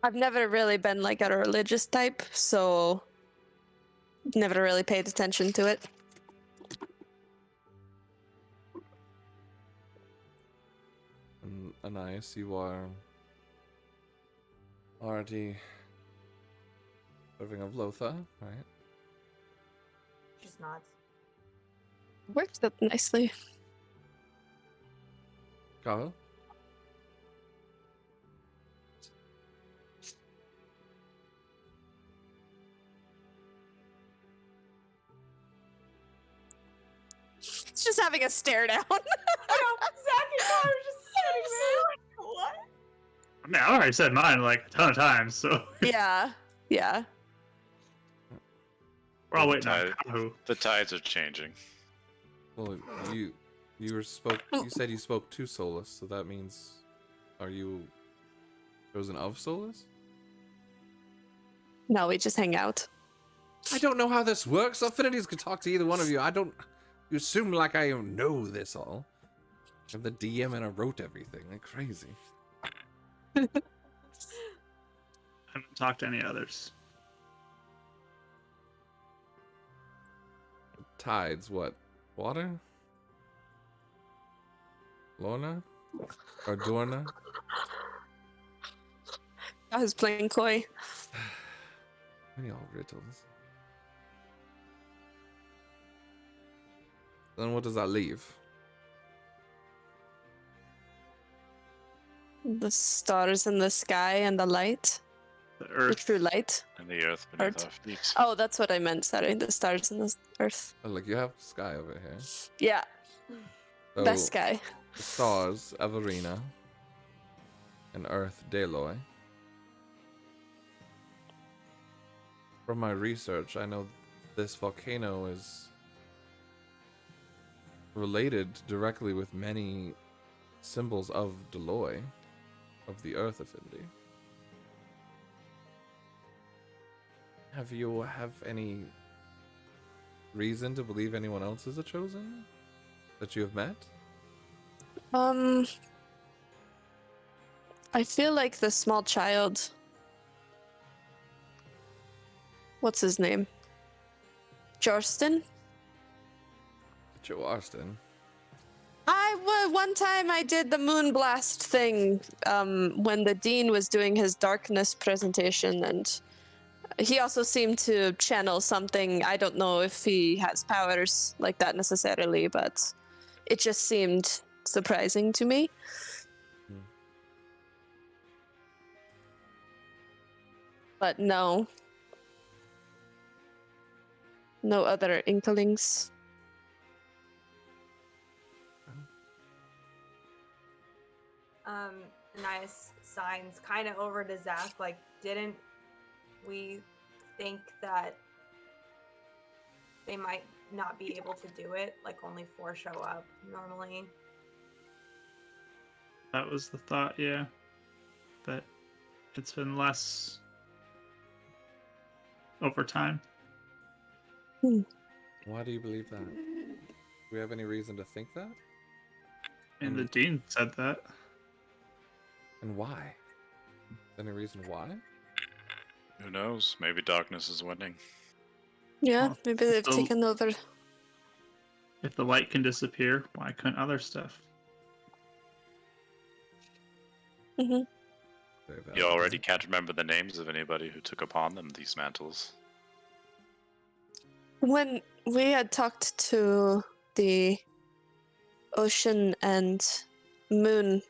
I've never really been like a religious type, so never really paid attention to it. Anais, you are already serving of Lotha, right? Just nods. Worked up nicely. Kyle? It's just having a stare down. I know, Zach and Connor are just sitting there like, what? I mean, I already said mine like a ton of times, so Yeah. we're all waiting on Kahu. The tides are changing. Well, you said you spoke to Solus, so that means, are you chosen of Solus? No, we just hang out. I don't know how this works. Affinities could talk to either one of you. You assume like I know this all. I'm the DM and I wrote everything. Like crazy. I haven't talked to any others. Tides, what? Water? Lorna? Or Dorna? I was playing coy. Many all riddles. Then what does that leave? The stars in the sky and the light. The The Earth. true light. And the earth beneath Earth. our feet. Oh, that's what I meant. Sorry, the stars and the earth. Oh, look, you have sky over here. Yeah, So, best sky. the stars, Everina. And earth, Deloy. From my research, I know this volcano is related directly with many symbols of Deloy, of the Earth Affinity. Have you any reason to believe anyone else is a chosen that you have met? I feel like the small child. What's his name? Jorston? Joe Austin. One time I did the moonblast thing when the dean was doing his darkness presentation, and he also seemed to channel something. I don't know if he has powers like that necessarily, but it just seemed surprising to me. But no. No other inklings. Nice signs kind of over to Zach. Like, didn't we think that they might not be able to do it? Like, only 4 show up normally. That was the thought, yeah. But it's been less over time. Why do you believe that? Do we have any reason to think that? And the dean said that. And why? Any reason why? Who knows? Maybe darkness is winning. Yeah, Well, maybe they've so- taken over. If the light can disappear, why couldn't other stuff? Hmm. Very valid. You already can't remember the names of anybody who took upon them these mantles. When we had talked to the ocean and moon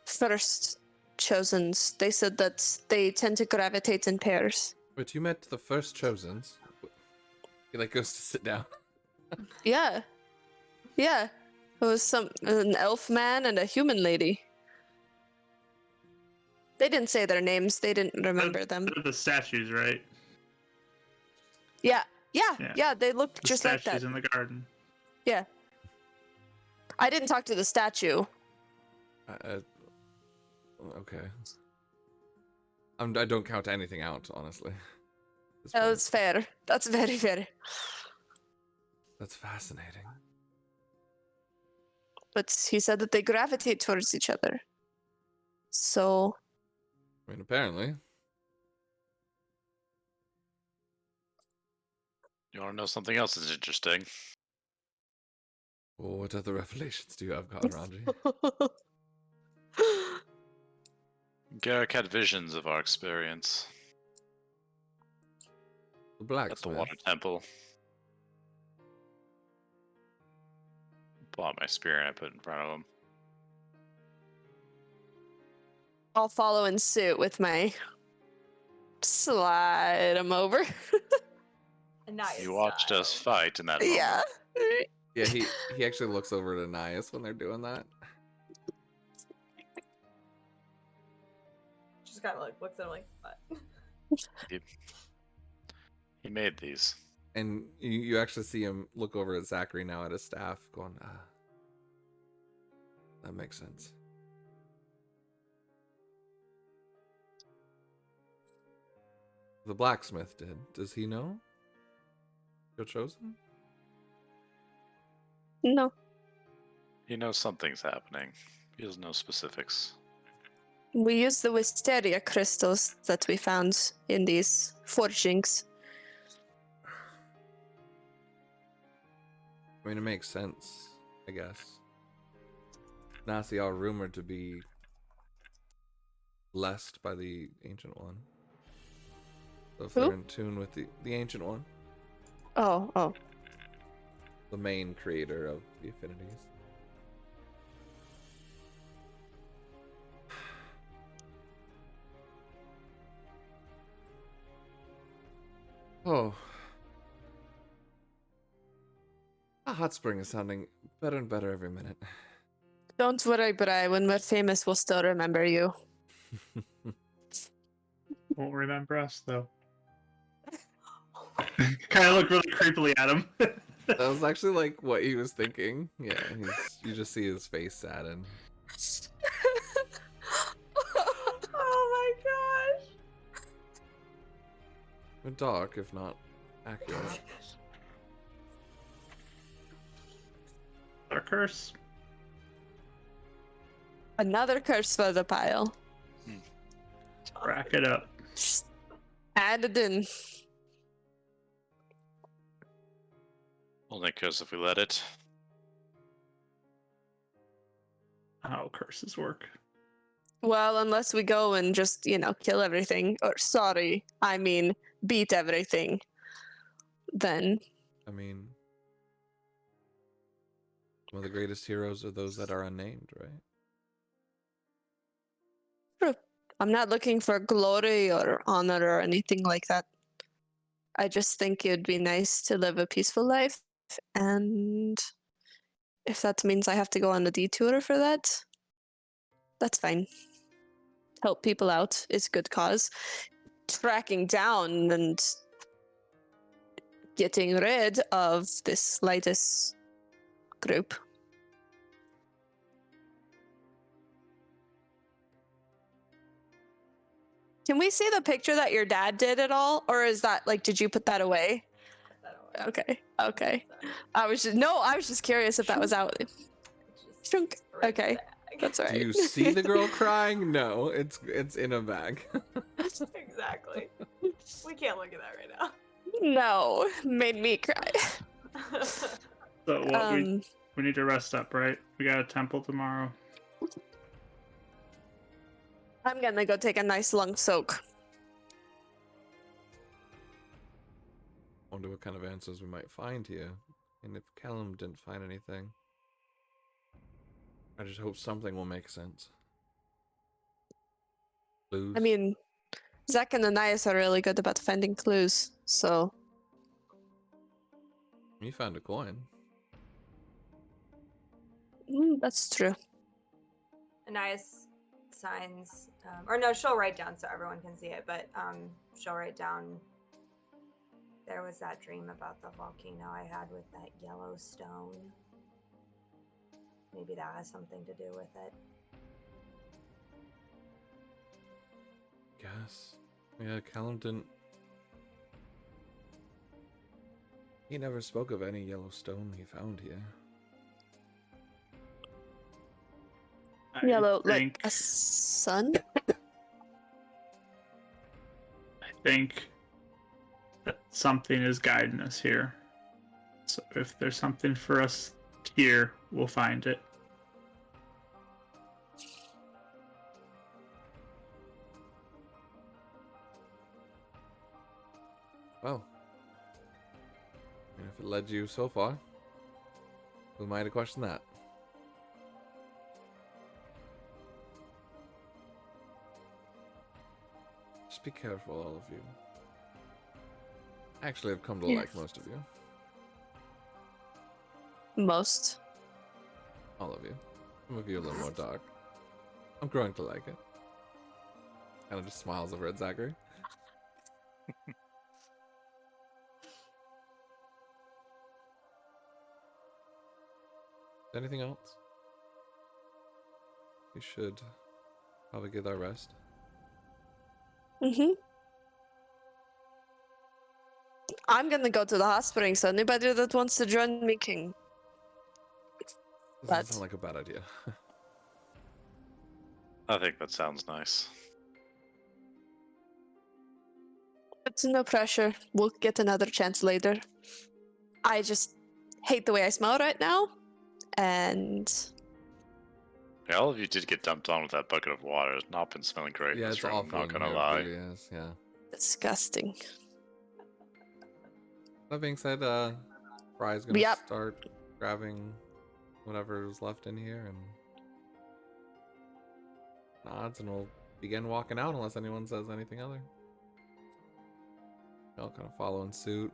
first chosens, they said that they tend to gravitate in pairs. But you met the first chosens. He like goes to sit down. Yeah. Yeah. It was an elf man and a human lady. They didn't say their names. They didn't remember them. They're the statues, right? Yeah. Yeah. Yeah. Yeah. They looked The just like statues that. in the garden. Yeah. I didn't talk to the statue. Okay. I don't count anything out, honestly. This That point. was fair. That's very fair. That's fascinating. But he said that they gravitate towards each other. So, I mean, apparently. You want to know something else that's interesting? Well, what other revelations do you have, Galaranji? Garrick had visions of our experience The at the blacksmith. Water Temple. Pull out my spear and I put it in front of him. I'll follow in suit with my slide him over. Nice. You watched us fight in that moment. Yeah. Yeah, he actually looks over at Anais when they're doing that. Just kind of like looks at him like, what? He made these. And you actually see him look over at Zachary now at his staff, going, that makes sense. The blacksmith did. Does he know? You're chosen? No. He knows something's happening. He doesn't know specifics. We use the wisteria crystals that we found in these forgings. I mean, it makes sense, I guess. Nasi are rumored to be blessed by the Ancient One. So if Who? they're in tune with the Ancient One, Oh. the main creator of the affinities. Oh. A hot spring is sounding better and better every minute. Don't worry, Bri. When we're famous, we'll still remember you. Won't remember us though. kind of look really creepily at him. That was actually like what he was thinking. Yeah, you just see his face sadden. Oh my gosh. But dark, if not accurate. A curse. Another curse for the pile. Rack it up. Just add it in. Only curse if we let it. How curses work. Well, unless we go and just, kill everything. Or, sorry, I mean, beat everything. Then. I mean, some of the greatest heroes are those that are unnamed, right? I'm not looking for glory or honor or anything like that. I just think it'd be nice to live a peaceful life. And if that means I have to go on a detour for that, that's fine. Help people out is a good cause. Tracking down and getting rid of this latest group. Can we see the picture that your dad did at all? Or is that did you put that away? Okay. I was just curious if that was out. Shrunk. Okay. That's all right. Do you see the girl crying? No, it's in a bag. Exactly. We can't look at that right now. No, made me cry. So what we need to rest up, right? We got a temple tomorrow. I'm gonna go take a nice long soak. Wonder what kind of answers we might find here. And if Callum didn't find anything, I just hope something will make sense. Clues? I mean, Zach and Anais are really good about finding clues, so. You found a coin. That's true. Anais signs, or no, she'll write down so everyone can see it, but she'll write down, there was that dream about the volcano I had with that yellow stone. Maybe that has something to do with it. Guess. Yeah, Callum didn't. He never spoke of any yellow stone he found here. Yellow, like a sun? I think that something is guiding us here. So if there's something for us here, we'll find it. Well, and if it led you so far, who am I to question that? Just be careful, all of you. Actually, I've come to like most of you. Most. All of you. Some of you a little more dark. I'm growing to like it. Kind of just smiles over at Zachary. Anything else? We should probably get our rest. I'm gonna go to the hot spring, so anybody that wants to join me can. Doesn't sound like a bad idea. I think that sounds nice. It's no pressure. We'll get another chance later. I just hate the way I smell right now, and Yeah, all of you did get dumped on with that bucket of water. It's not been smelling great in Yeah, this it's room, awful. not gonna in here, lie. it really is, yeah. disgusting. That being said, Fry's gonna Yep. start grabbing whatever is left in here and nods, and we'll begin walking out unless anyone says anything other. I'll kind of follow in suit,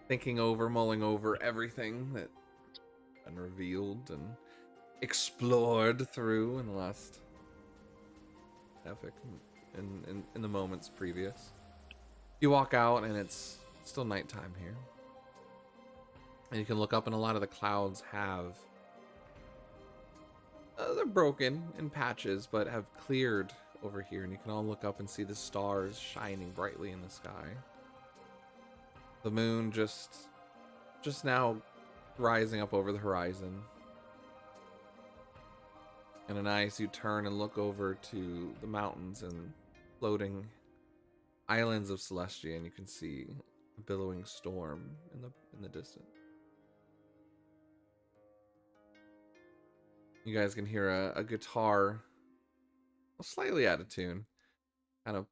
mulling over everything that been revealed and explored through in the last epic in the moments previous. You walk out and it's still nighttime here. And you can look up, and a lot of the clouds have they're broken in patches, but have cleared over here, and you can all look up and see the stars shining brightly in the sky. The moon just now rising up over the horizon. And Anais, you turn and look over to the mountains and floating islands of Celestia, and you can see a billowing storm in the distance. You guys can hear a guitar, slightly out of tune, kind of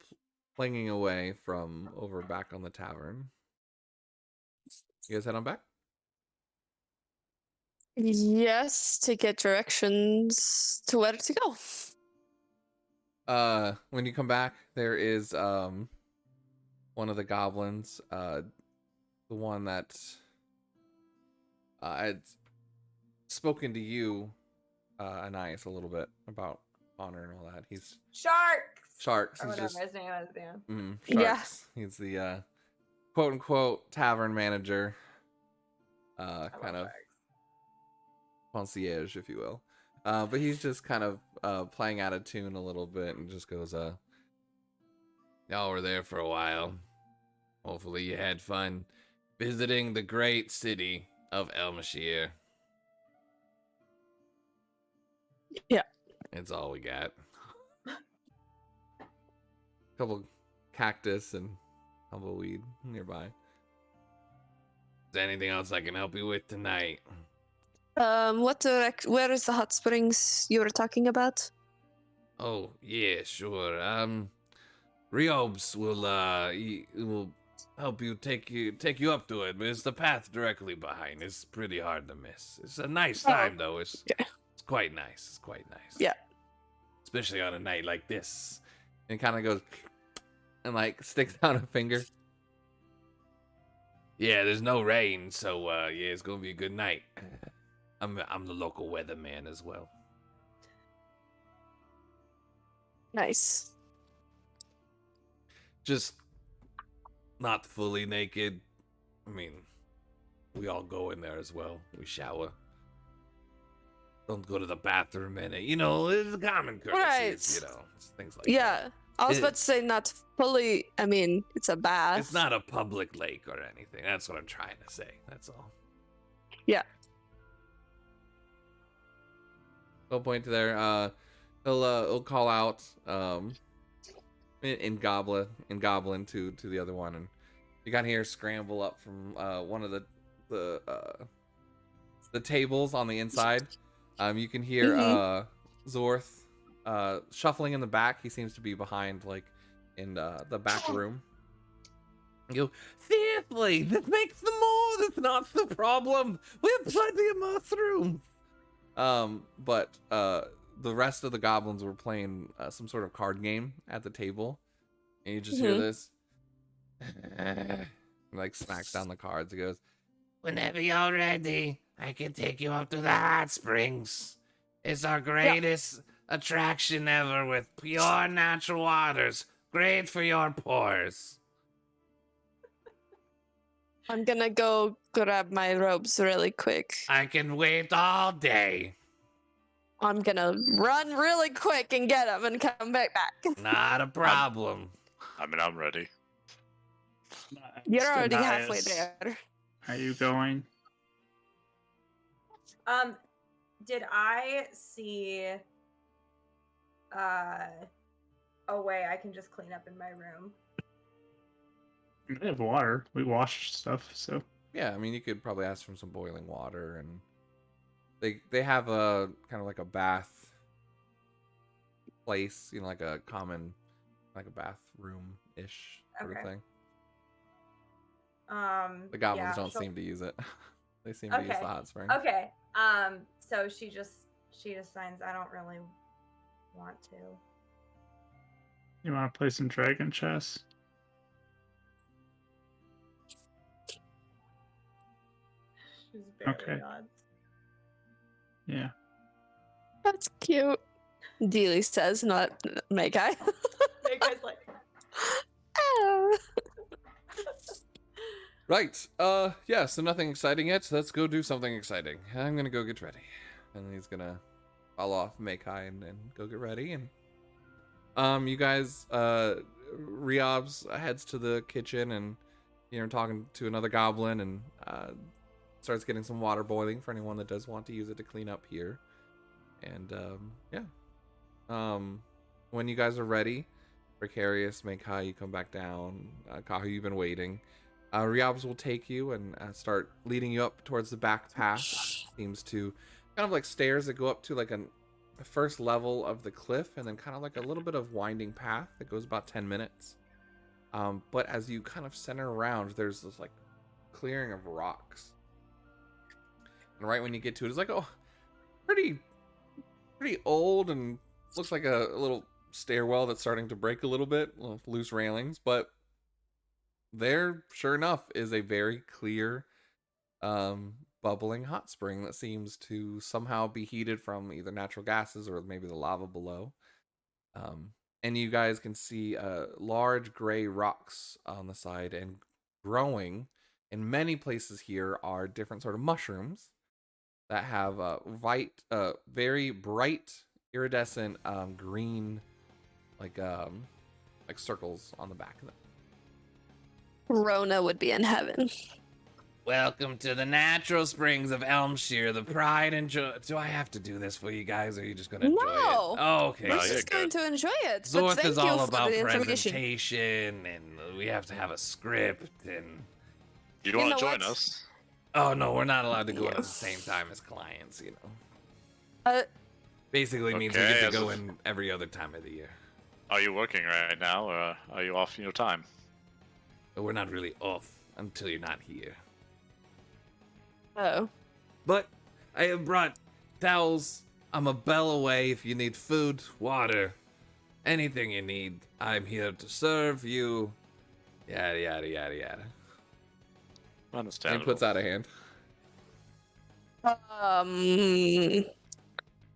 plinging away from over back on the tavern. You guys head on back? Yes, to get directions to where to go. When you come back, there is one of the goblins, the one that had spoken to you, Anais, a little bit about honor and all that. He's Sharks. Or He's whatever just his name is, yeah. Sharks. Yeah. He's the quote unquote tavern manager, I kind love of concierge, if you will. But he's just kind of playing out of tune a little bit and just goes, y'all were there for a while. Hopefully you had fun visiting the great city of Elmashir. Yeah. It's all we got. Couple cactus and tumbleweed nearby. Is there anything else I can help you with tonight? Where is the hot springs you were talking about? Oh, yeah, sure. Riobs will help you take you up to it, but it's the path directly behind. It's pretty hard to miss. It's a nice time though. It's quite nice. It's quite nice. Yeah. Especially on a night like this. And kind of goes and like sticks out a finger. Yeah, there's no rain, so yeah, it's gonna be a good night. I'm the local weatherman as well. Nice. Just not fully naked. I mean, we all go in there as well. We shower. Don't go to the bathroom in it. You know, it's a common courtesy. Right. You know, it's things like Yeah. that. I was about to say not fully. I mean, it's a bath. It's not a public lake or anything. That's what I'm trying to say. That's all. Yeah. He'll point to there. He'll call out in goblin to the other one, and you got here scramble up from one of the tables on the inside. You can hear Zorth shuffling in the back. He seems to be behind, like in the back room. You go, seriously, this makes the more. That's not the problem. We have plenty of mushrooms. But the rest of the goblins were playing some sort of card game at the table, and you just hear this. Like smacks down the cards. He goes, "Whenever you're ready, I can take you up to the hot springs. It's our greatest attraction ever, with pure natural waters, great for your pores." I'm gonna go grab my robes really quick. I can wait all day. I'm gonna run really quick and get them and come back. Not a problem. I mean, I'm ready. You're already Stendias, halfway there. Are you going? Did I see a way I can just clean up in my room? We have water. We wash stuff, so. Yeah, I mean, you could probably ask for some boiling water, and they have a kind of like a bath place, you know, like a common, like a bathroom ish sort of Okay. thing. The goblins don't seem to use it. They seem to use the hot spring. Okay. So she just signs, I don't really want to. You want to play some dragon chess? She's barely Okay. nods. Yeah. That's cute. Dealey says, not Megai. That guy's like, Oh. Right. Yeah, so nothing exciting yet. So let's go do something exciting. I'm gonna go get ready. And he's gonna fall off Makai and go get ready. And you guys, Riobs heads to the kitchen and talking to another goblin and starts getting some water boiling for anyone that does want to use it to clean up here. And yeah. When you guys are ready, Precarious, Makai, you come back down. Kahu, you've been waiting. Riobs will take you and start leading you up towards the back path. Seems to kind of like stairs that go up to like the first level of the cliff, and then kind of like a little bit of winding path that goes about 10 minutes. But as you kind of center around, there's this like clearing of rocks. And right when you get to it, it's like, oh, pretty old, and looks like a little stairwell that's starting to break a little bit, loose railings, but there, sure enough, is a very clear, bubbling hot spring that seems to somehow be heated from either natural gases or maybe the lava below. And you guys can see large gray rocks on the side, and growing in many places here are different sort of mushrooms that have very bright, iridescent green, like circles on the back of them. Rona would be in heaven. Welcome to the natural springs of Elmshire, the pride and joy. Do I have to do this for you guys, or are you just going to enjoy it? Oh, okay. No, We're you're just going good. to enjoy it. Zorth But thank is all you for about the information. presentation, and we have to have a script, and... You don't You want to know join what? us? Oh, no, we're not allowed to go in Yeah. at the same time as clients, you know. Basically means we Okay, get to as go if- in every other time of the year. Are you working right now, or are you off your time? But we're not really off until you're not here. Oh. But I have brought towels. I'm a bell away if you need food, water, anything you need. I'm here to serve you. Yada, yada, yada, yada. And he Understandable. puts out a hand.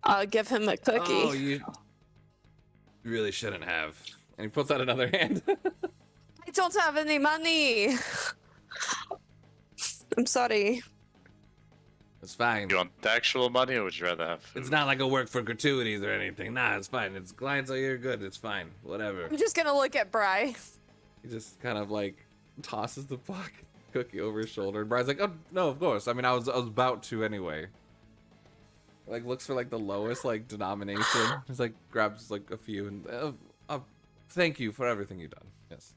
I'll give him a cookie. Oh, you really shouldn't have. And he puts out another hand. I don't have any money. I'm sorry. It's fine. You want the actual money, or would you rather have food? It's not like I work for gratuities or anything. Nah, it's fine. It's clients are here, good. It's fine. Whatever. I'm just gonna look at Bry. He just kind of like tosses the cookie over his shoulder. And Brian's like, oh no, of course. I mean, I was about to anyway. Like looks for like the lowest like denomination. He's like grabs like a few and thank you for everything you've done. Yes.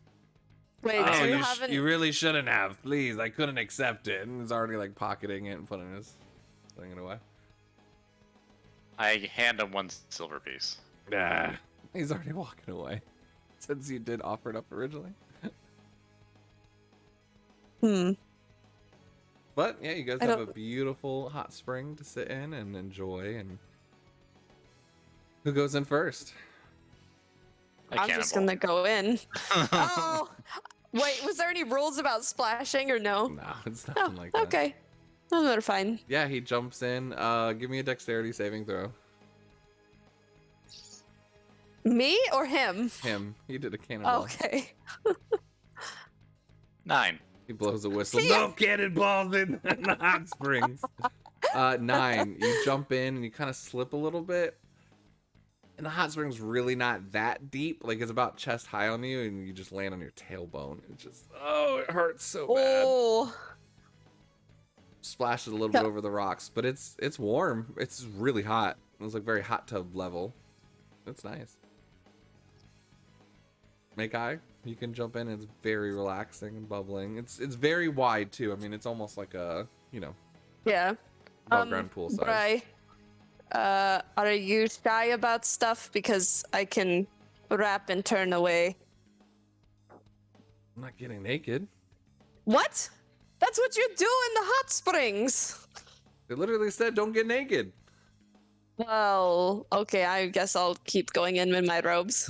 Wait, Oh, so you you, haven't? you really shouldn't have. Please, I couldn't accept it. And he's already like pocketing it and putting it away. I hand him one silver piece. Nah, he's already walking away. Since you did offer it up originally. But yeah, you guys I have don't- a beautiful hot spring to sit in and enjoy. And who goes in first? I'm just gonna go in. Oh, wait. Was there any rules about splashing or no? No, it's Oh, nothing like that. okay. No, they're fine. Yeah, he jumps in. Give me a dexterity saving throw. Me or him? Him. He did a cannonball. Okay. 9. He blows a whistle. See? No cannonballs in the hot springs. 9. You jump in and you kind of slip a little bit. And the hot spring's really not that deep. Like it's about chest high on you, and you just land on your tailbone. It just it hurts so bad. Oh. Splashes a little bit over the rocks, but it's warm. It's really hot. It was like very hot tub level. It's nice. Makai, you can jump in. It's very relaxing and bubbling. It's very wide too. I mean, it's almost like a Yeah. above ground pool size. Bry, are you shy about stuff? Because I can wrap and turn away. I'm not getting naked. What? That's what you do in the hot springs. They literally said don't get naked. Well, okay, I guess I'll keep going in my robes.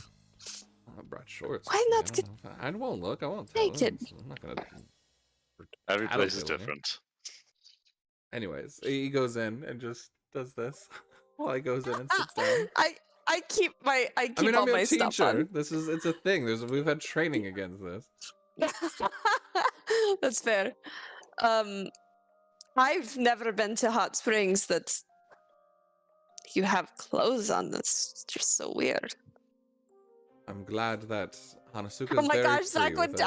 I brought shorts. Why with not me. I won't look. I won't tell. Naked. I'm not gonna. Every I don't place is feel it. different. Anyways, he goes in and just does this while he goes in and sits down. I keep I mean, all I'm your my stuff teacher. on. It's a thing. We've had training against this. That's fair. I've never been to hot springs that you have clothes on. That's just so weird. I'm glad that Hanasuka Oh is my very gosh, free Zach would with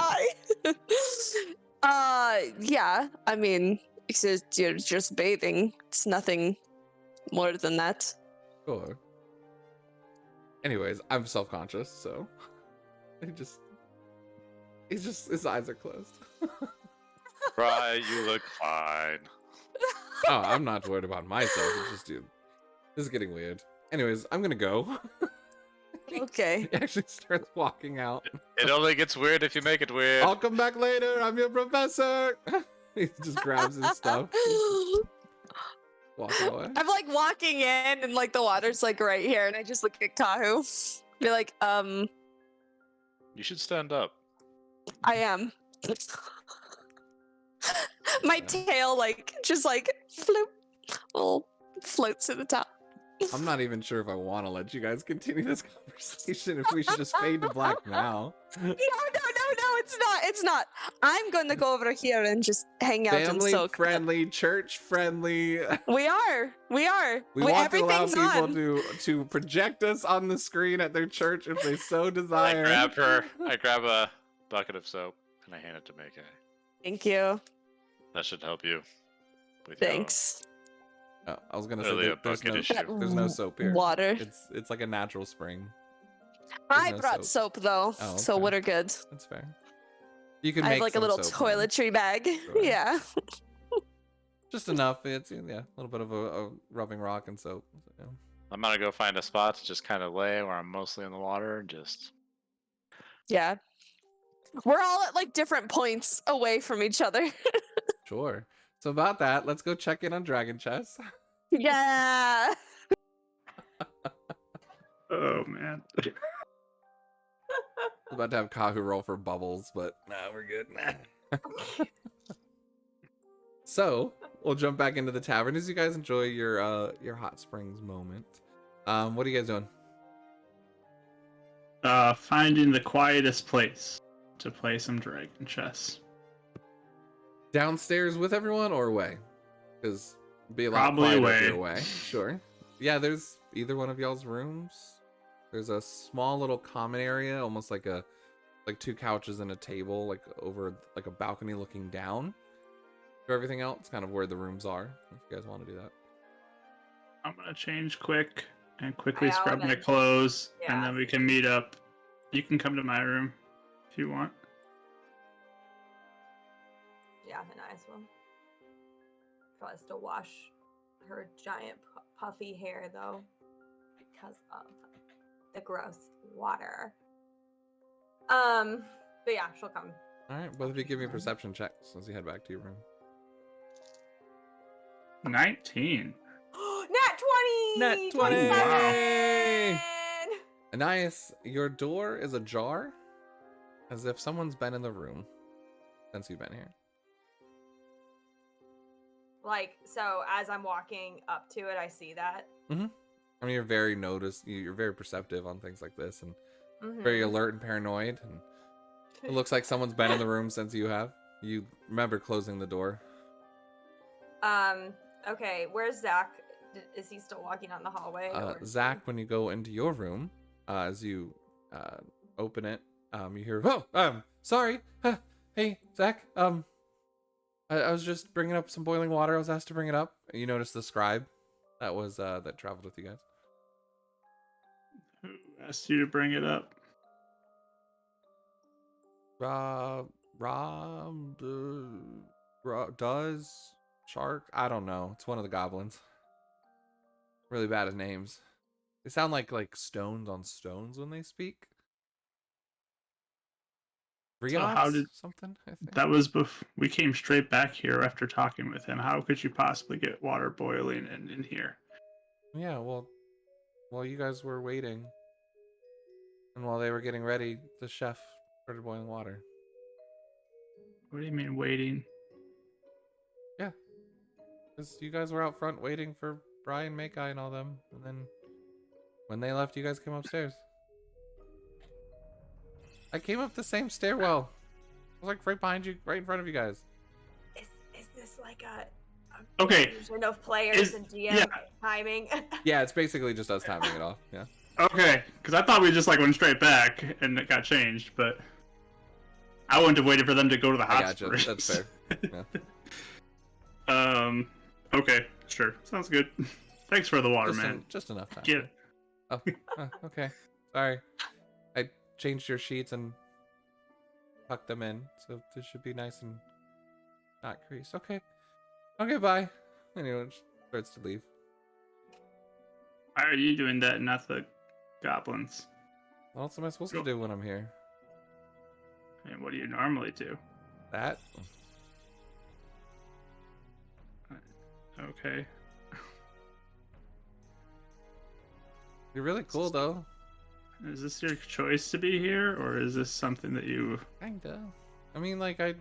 it. die. Yeah. I mean, it's just, you're just bathing. It's nothing more than that. Sure. Anyways, I'm self-conscious, so his eyes are closed. Right, you look fine. Oh, I'm not worried about myself. It's just, dude, this is getting weird. Anyways, I'm gonna go. Okay. He actually starts walking out. It only gets weird if you make it weird. I'll come back later. I'm your professor. He just grabs his stuff, walking away. I'm like walking in and like the water's like right here and I just look at Kahu. Be like, You should stand up. I am. My tail like just like floop, little floats to the top. I'm not even sure if I want to let you guys continue this conversation. If we should just fade to black now. No, it's not. I'm going to go over here and just hang out and Family soak. friendly, church friendly. We are. We want to allow Everything's people on. to project us on the screen at their church if they so I desire. grab a bucket of soap and I hand it to Meike. Thank you. That should help you. With your- Thanks. Oh, I was gonna Really say a there's bucket no, issue. there's no soap here. Water. It's like a natural spring. I no brought soap though, Oh, so okay. we're good. That's fair. You can I make have like a some little soap, man. toiletry bag. Sure. Yeah. Just enough. It's yeah, a little bit of a rubbing rock and soap. So, yeah. I'm gonna go find a spot to just kind of lay where I'm mostly in the water and just. Yeah. We're all at like different points away from each other. Sure. So about that, let's go check in on Dragon Chess. Yeah. Oh man. I was about to have Kahu roll for bubbles, but nah, we're good. So we'll jump back into the tavern as you guys enjoy your hot springs moment. What are you guys doing? Finding the quietest place to play some dragon chess. Downstairs with everyone or away? Because it'd be a lot Probably quieter if you're away. away. Sure. Yeah, there's either one of y'all's rooms. There's a small little common area, almost like two couches and a table, like over like a balcony looking down. For everything else, kind of where the rooms are. If you guys want to do that. I'm gonna change quick and quickly By all scrub my means. clothes, Yeah. and then we can meet up. You can come to my room if you want. Yeah, and I as well. Probably still wash her giant puffy hair though, because of the gross water. But yeah, she'll come. All right, both of you give me perception checks as you head back to your room. 19. Nat 20! Nat 20! 27! Anais, your door is ajar, as if someone's been in the room since you've been here. Like, so as I'm walking up to it, I see that. I mean, you're very you're very perceptive on things like this, and Mhm. very alert and paranoid. And it looks like someone's been in the room since you have. You remember closing the door. Okay, where's Zach? Is he still walking on the hallway? or- Zach, when you go into your room, as you open it, you hear, sorry. Hey, Zach, I was just bringing up some boiling water. I was asked to bring it up. You notice the scribe that was that traveled with you guys. Who asked you to bring it up? Does Shark? I don't know. It's one of the goblins. Really bad at names. They sound like stones on stones when they speak. So how Riots? did- Something? I think. That was we came straight back here after talking with him. How could you possibly get water boiling in here? Yeah, well, while you guys were waiting, and while they were getting ready, the chef started boiling water. What do you mean waiting? Because you guys were out front waiting for Brian, Makai, and all them, and then when they left, you guys came upstairs. I came up the same stairwell. was like right behind you, right in front of you guys. Is this like a Okay. confusion of players Is- and DM yeah. timing? Yeah, it's basically just us timing it off. Yeah. Okay, because I thought we just like went straight back and it got changed, but I wouldn't have waited for them to go to the I hots gotcha. first. That's fair. Okay, sure, sounds good. Thanks for the water, man. Just enough time. Yeah. Oh, okay. Sorry. I changed your sheets and tucked them in, so this should be nice and not creased. Okay. Okay, bye. Anyway, it starts to leave. Why are you doing that, not the goblins? What else am I supposed to do when I'm here? And what do you normally do? That? Okay. You're really cool, though. Is this your choice to be here, or is this something that you... Kinda. I mean, like, I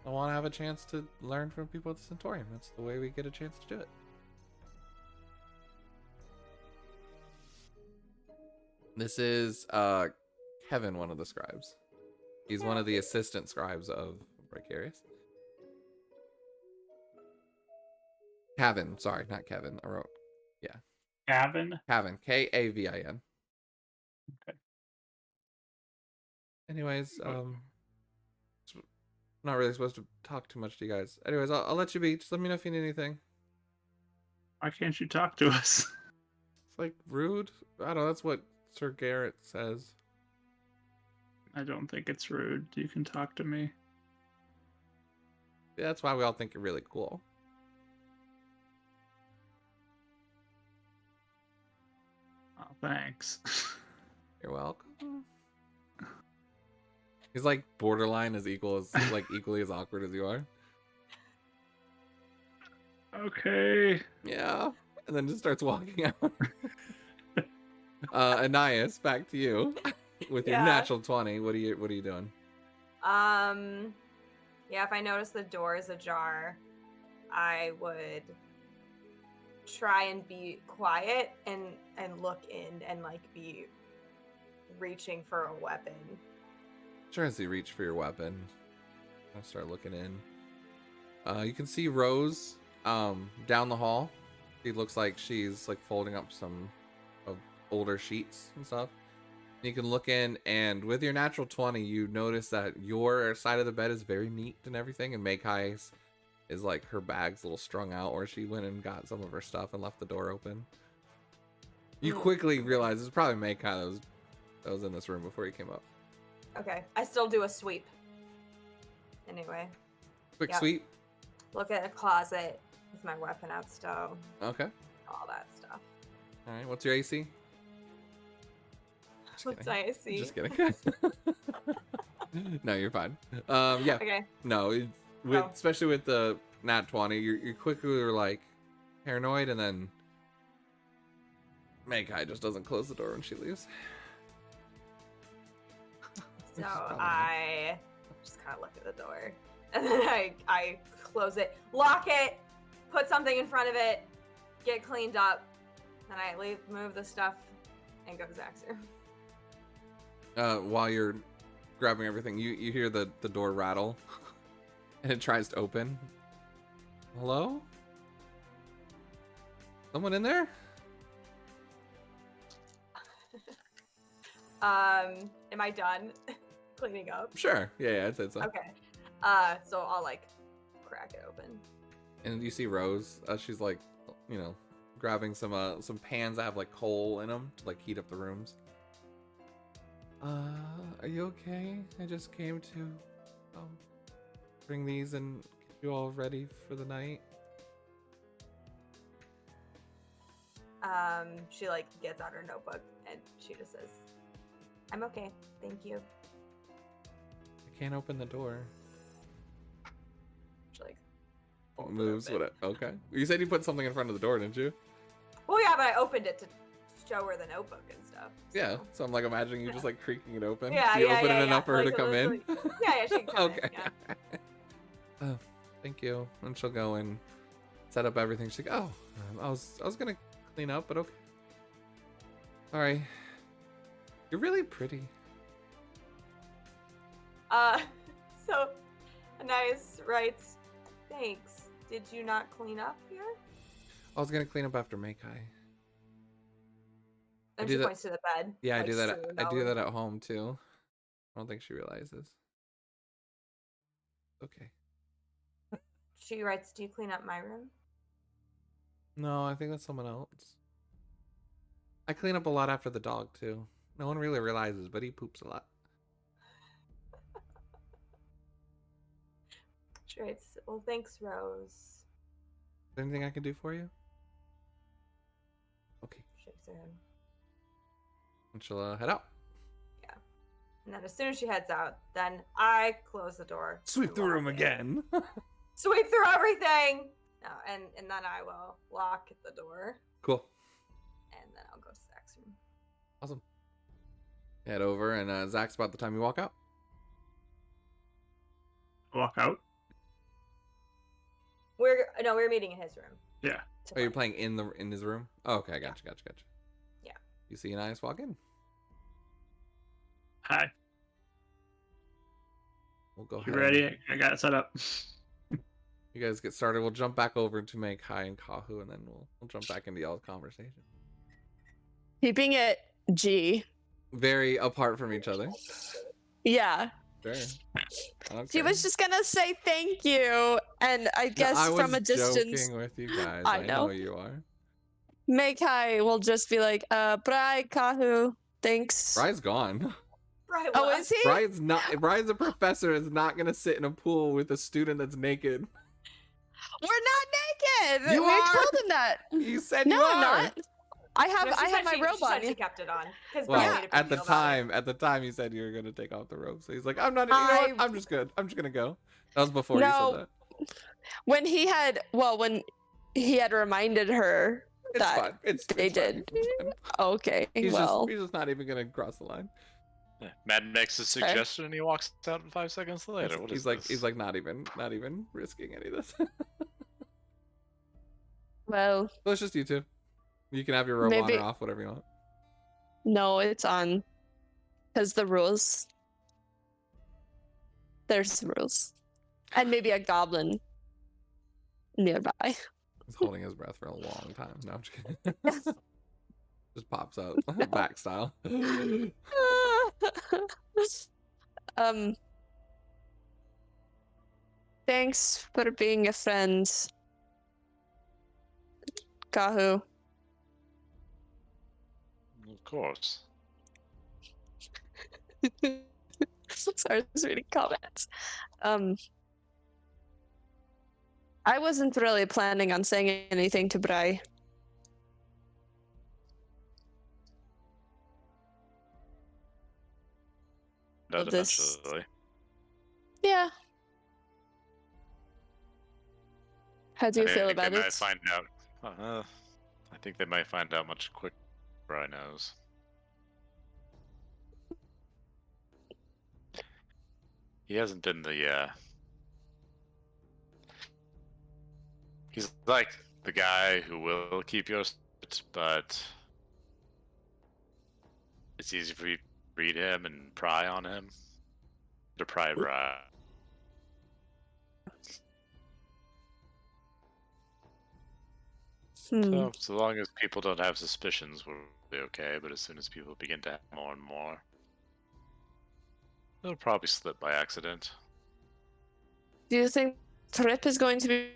want to have a chance to learn from people at the Centaurium. That's the way we get a chance to do it. This is Kevin, one of the scribes. He's one of the assistant scribes of Precarious. Kavin, sorry, not Kevin. I wrote, Gavin? Kavin, Kavin. Okay. Anyways, not really supposed to talk too much to you guys. Anyways, I'll let you be. Just let me know if you need anything. Why can't you talk to us? It's like rude. I don't know. That's what Sir Garrett says. I don't think it's rude. You can talk to me. Yeah, that's why we all think you're really cool. Oh, thanks. You're welcome. He's like borderline as equally as awkward as you are. Okay. Yeah. And then just starts walking out. Anais, back to you. With your Yeah. natural 20, what are you doing? Yeah, if I notice the door is ajar, I would try and be quiet and look in and like be reaching for a weapon. Sure, as you reach for your weapon, I'll start looking in. You can see Rose down the hall. She looks like she's like folding up some of older sheets and stuff. You can look in, and with your natural 20, you notice that your side of the bed is very neat and everything, and Makai's is like her bag's a little strung out, or she went and got some of her stuff and left the door open. You quickly realize it's probably Makai that was in this room before you came up. Okay, I still do a sweep. Anyway, Quick Yep. sweep. look at a closet with my weapon out stowed, Okay. all that stuff. All right. What's your AC? Just What's kidding. my AC? Just kidding. No, you're fine. Yeah. Okay. No, especially with the nat 20, you quickly were like paranoid, and then Makai just doesn't close the door when she leaves. So Which is probably I just kind of look at the door, and then I close it, lock it, put something in front of it, get cleaned up, then I move the stuff, and go to Zach's room. While you're grabbing everything, you hear the door rattle, and it tries to open. Hello? Someone in there? Am I done cleaning up? Sure. Yeah, I'd say so. Okay. So I'll like crack it open. And you see Rose. She's like, grabbing some pans that have like coal in them to like heat up the rooms. Are you okay? I just came to bring these and get you all ready for the night. She like gets out her notebook and she just says, "I'm okay, thank you." I can't open the door. She like It moves. open. Okay. You said you put something in front of the door, didn't you? Well, yeah, but I opened it to show her the notebook and stuff. Yeah. So I'm like imagining you just like creaking it open. Yeah, You yeah, open yeah, it enough yeah. for her to Like, come in. yeah, she can come Okay. in. Yeah. Oh, thank you. And she'll go and set up everything. She's like, oh, I was gonna clean up, but okay. Sorry. You're really pretty. So Anais writes, "Thanks. Did you not clean up here?" I was gonna clean up after Makai. And do she that- points to the bed. Yeah, I like, do that. strewn I all do over. that at home too. I don't think she realizes. Okay. She writes, "Do you clean up my room?" No, I think that's someone else. I clean up a lot after the dog too. No one really realizes, but he poops a lot. She writes, "Well, thanks, Rose." Is there anything I can do for you? Okay. Shakes her head. And she'll head out. And then as soon as she heads out, then I close the door. Sweep and the lock room it. again. Sweep through everything. No, and then I will lock the door, Cool. and then I'll go to Zach's room. Awesome. Head over, and Zach's about the time you walk out. Walk out. We're meeting in his room. Yeah. to Oh, you're play. playing in his room? Oh, okay, gotcha. Yeah. You see Anais walk in. Hi. We'll go You ahead. ready? I got it set up. You guys get started. We'll jump back over to Makai and Kahu, and then we'll jump back into y'all's conversation. Keeping it G. Very apart from each other. Yeah. Sure. I don't She care. was just gonna say thank you, and I guess I was from a distance, joking with you guys. I I know know. you are. Mekai will just be like, Bri, Kahu, thanks. Brian's gone. Right, Oh, well, is he? Brian's not. Brian's a professor. Is not gonna sit in a pool with a student that's naked. We're not naked. You we are! told him that. You said No, you I'm are. not. I have no, she I said have my she- robe she said on. she kept it on. Because Well, Brian made a at big the deal about it. time, you said you were gonna take off the robe. So he's like, I'm not. You know what? I- I'm just good. I'm just gonna go. That was before No. you said that. When he had reminded her It's that fine. It's they it's fine. did. It's fine. Okay, He's well, just not even gonna cross the line. Yeah, Matt makes a suggestion and he walks out 5 seconds later. What is this? He's like not even risking any of this. well, So it's just you two. You can have your robe on Maybe- or off, whatever you want. no, it's on. Because the rules. There's rules. And maybe a goblin nearby. He's holding his breath for a long time. No, I'm just kidding. Just pops out back style. Thanks for being a friend, Kahu. Of course. Sorry, I was reading comments. I wasn't really planning on saying anything to Bri. That This- eventually. Yeah. How do you feel about They might it? find out. I think they might find out much quicker. Brian knows. He hasn't been the. He's like the guy who will keep your secret, but it's easy for you to read him and pry on him. To pry. So long as people don't have suspicions, we'll be okay. But as soon as people begin to have more and more, it'll probably slip by accident. Do you think trip is going to be?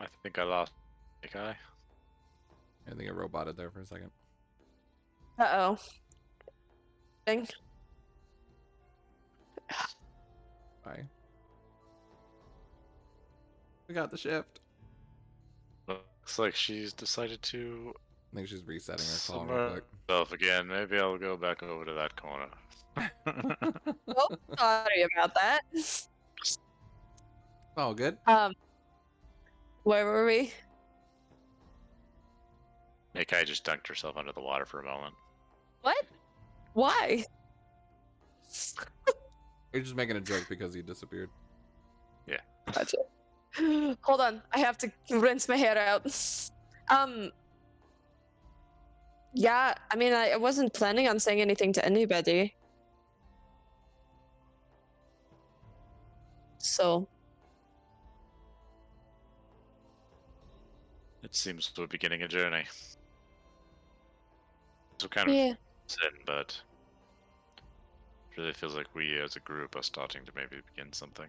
I think I lost the guy. I think I roboted there for a second. Uh-oh. Thing. Bye. We got the shift. Looks like she's decided to I think she's resetting her call real simmer quick. herself again. Maybe I'll go back over to that corner. Oh, sorry about that. Oh, good. Where were we? Nikai just dunked herself under the water for a moment. What? Why? You're just making a joke because he disappeared. Gotcha. Hold on, I have to rinse my hair out. Yeah, I mean, I wasn't planning on saying anything to anybody. So, It seems we're beginning a journey. So kind of yeah. sin, but it really feels like we as a group are starting to maybe begin something.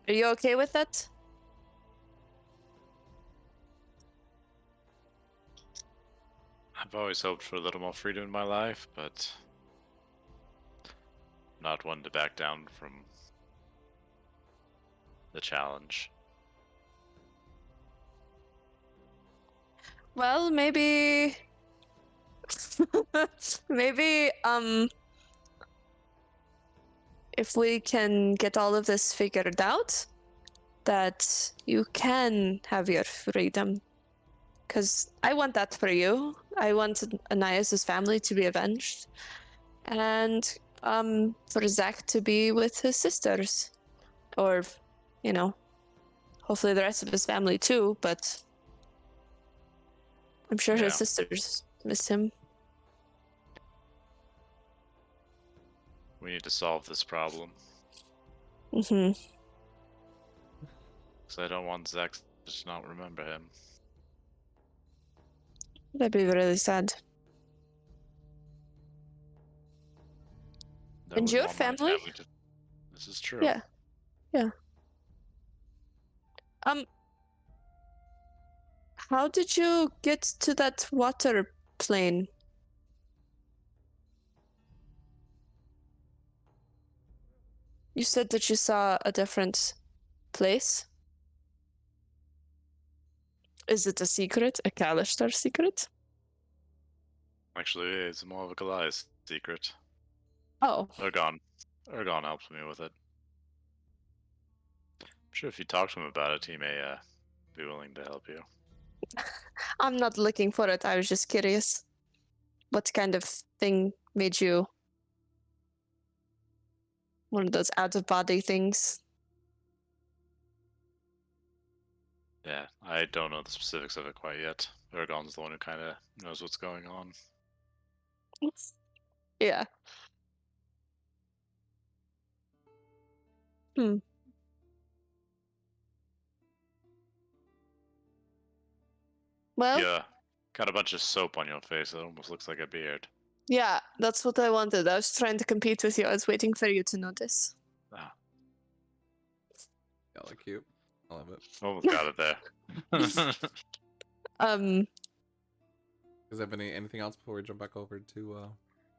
Are you okay with that? I've always hoped for a little more freedom in my life, but not one to back down from the challenge. Well, maybe maybe if we can get all of this figured out, that you can have your freedom. Because I want that for you. I want Anaias' family to be avenged. And for Zach to be with his sisters. Or, you know, hopefully the rest of his family too, but I'm sure Yeah. his sisters miss him. We need to solve this problem. Mm-hmm. Because I don't want Zach to just not remember him. That'd be really sad. I And wouldn't your want my family? to... This is true. Yeah. Yeah. How did you get to that water plane? You said that you saw a different place. Is it a secret? A Kalistar secret? Actually, it's more of a Goliath secret. Oh, Ergon helps me with it. I'm sure if you talk to him about it, he may be willing to help you. I'm not looking for it. I was just curious. What kind of thing made you one of those out of body things? Yeah, I don't know the specifics of it quite yet. Ergon's the one who kind of knows what's going on. Yeah. Hmm. Well, Yeah, got a bunch of soap on your face. It almost looks like a beard. yeah, that's what I wanted. I was trying to compete with you. I was waiting for you to notice. Ah, Hella cute. I love it. almost got it there. Um, Does have anything else before we jump back over to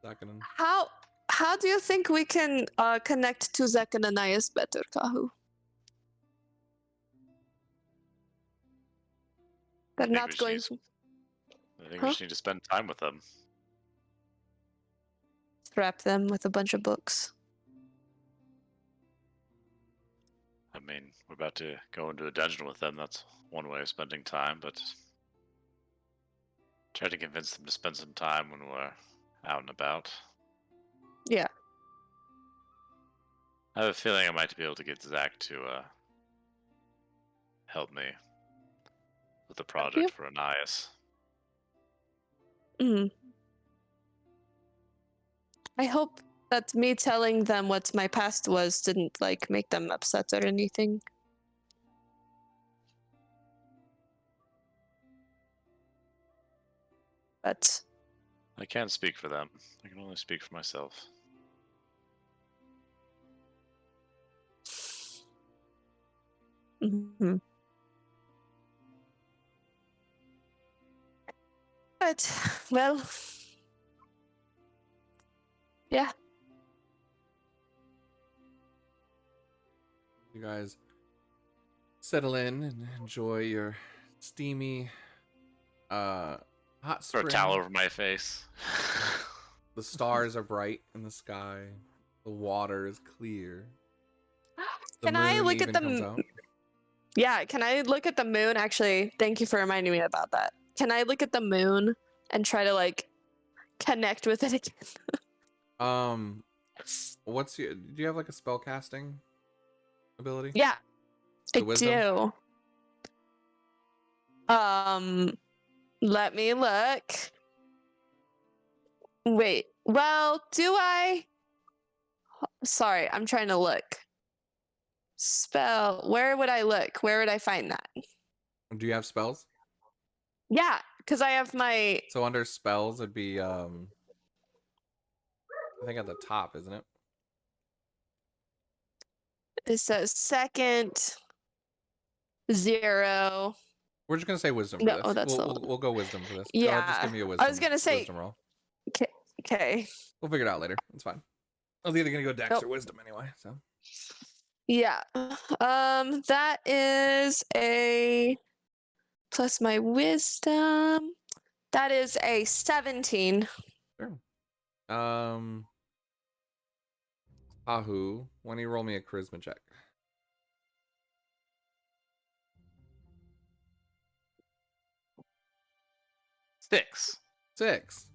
Zakanin? how do you think we can connect to Zach and Ananias better, Kahu? They're think we not just going. need I think Huh? we just need to spend time with them. Wrap them with a bunch of books. I mean, we're about to go into a dungeon with them. That's one way of spending time, but try to convince them to spend some time when we're out and about. Yeah. I have a feeling I might be able to get Zach to help me with the you? project for Anais. Mm. I hope that me telling them what my past was didn't like make them upset or anything. But I can't speak for them. I can only speak for myself. mhm. But well, yeah. You guys settle in and enjoy your steamy hot Throw a spring. towel over my face. The stars are bright in the sky. The water is clear. The Can I moon look at even comes the out. Yeah, can I look at the moon? Actually, thank you for reminding me about that. Can I look at the moon and try to like connect with it again? What's your? Do you have like a spell casting ability? Yeah, The I wisdom? do. Let me look. Wait. Well, do I? Sorry, I'm trying to look. Spell. Where would I look? Where would I find that? Do you have spells? Yeah, because I have my. So under spells, it'd be I think at the top, isn't it? It says second 0. We're just gonna say wisdom for No, this. that's We'll go wisdom for this. Go ahead, just Yeah, give me a I was gonna say. wisdom roll. Okay. We'll figure it out later. It's fine. I was either gonna go dex Nope. or wisdom anyway. So Yeah. That is a plus my wisdom. That is a 17. sure. Ahu, why don't you roll me a charisma check? Six. 6.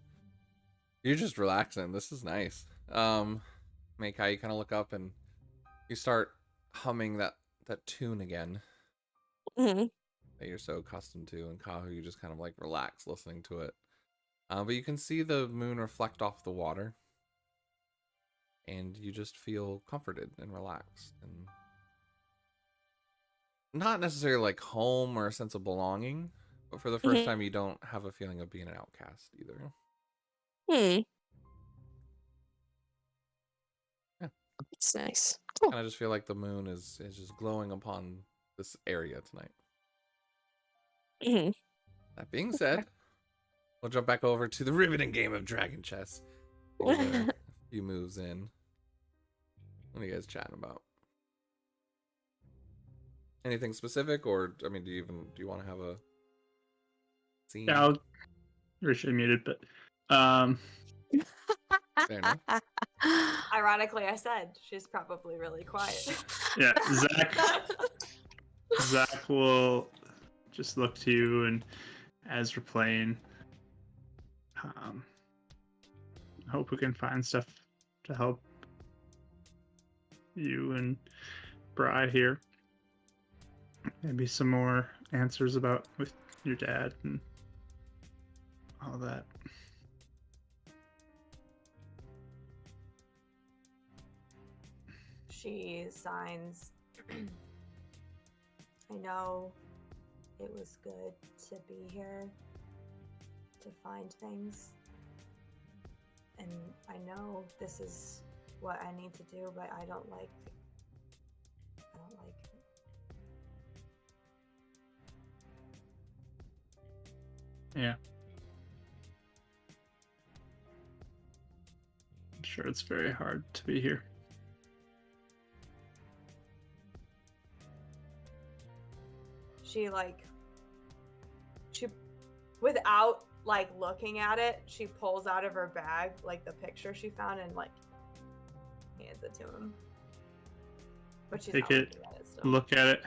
You're just relaxing. This is nice. Makai, you kind of look up and you start humming that tune again Hmm. that you're so accustomed to, and Kahu, you just kind of like relax listening to it. But you can see the moon reflect off the water, and you just feel comforted and relaxed, and not necessarily like home or a sense of belonging, but for the first time, you don't have a feeling of being an outcast either. Hmm. Yeah. It's nice. Cool. And I just feel like the moon is just glowing upon this area tonight. Hmm. That being said, we'll jump back over to the riveting game of Dragon Chess. You guys are a few moves in. What are you guys chatting about? Anything specific, or I mean, do you want to have a scene? Yeah, I'll Richard muted, but Fair enough. Ironically, I said she's probably really quiet. yeah, Zach will just look to you, and as we're playing, I hope we can find stuff to help you and Bri here. Maybe some more answers about with your dad and all that. She signs. I know it was good to be here to find things. And I know this is what I need to do, but I don't like it. Yeah. I'm sure it's very hard to be here. She without like looking at it, she pulls out of her bag like the picture she found and like hands it to him. But she's Take not it, looking at it still. look at it.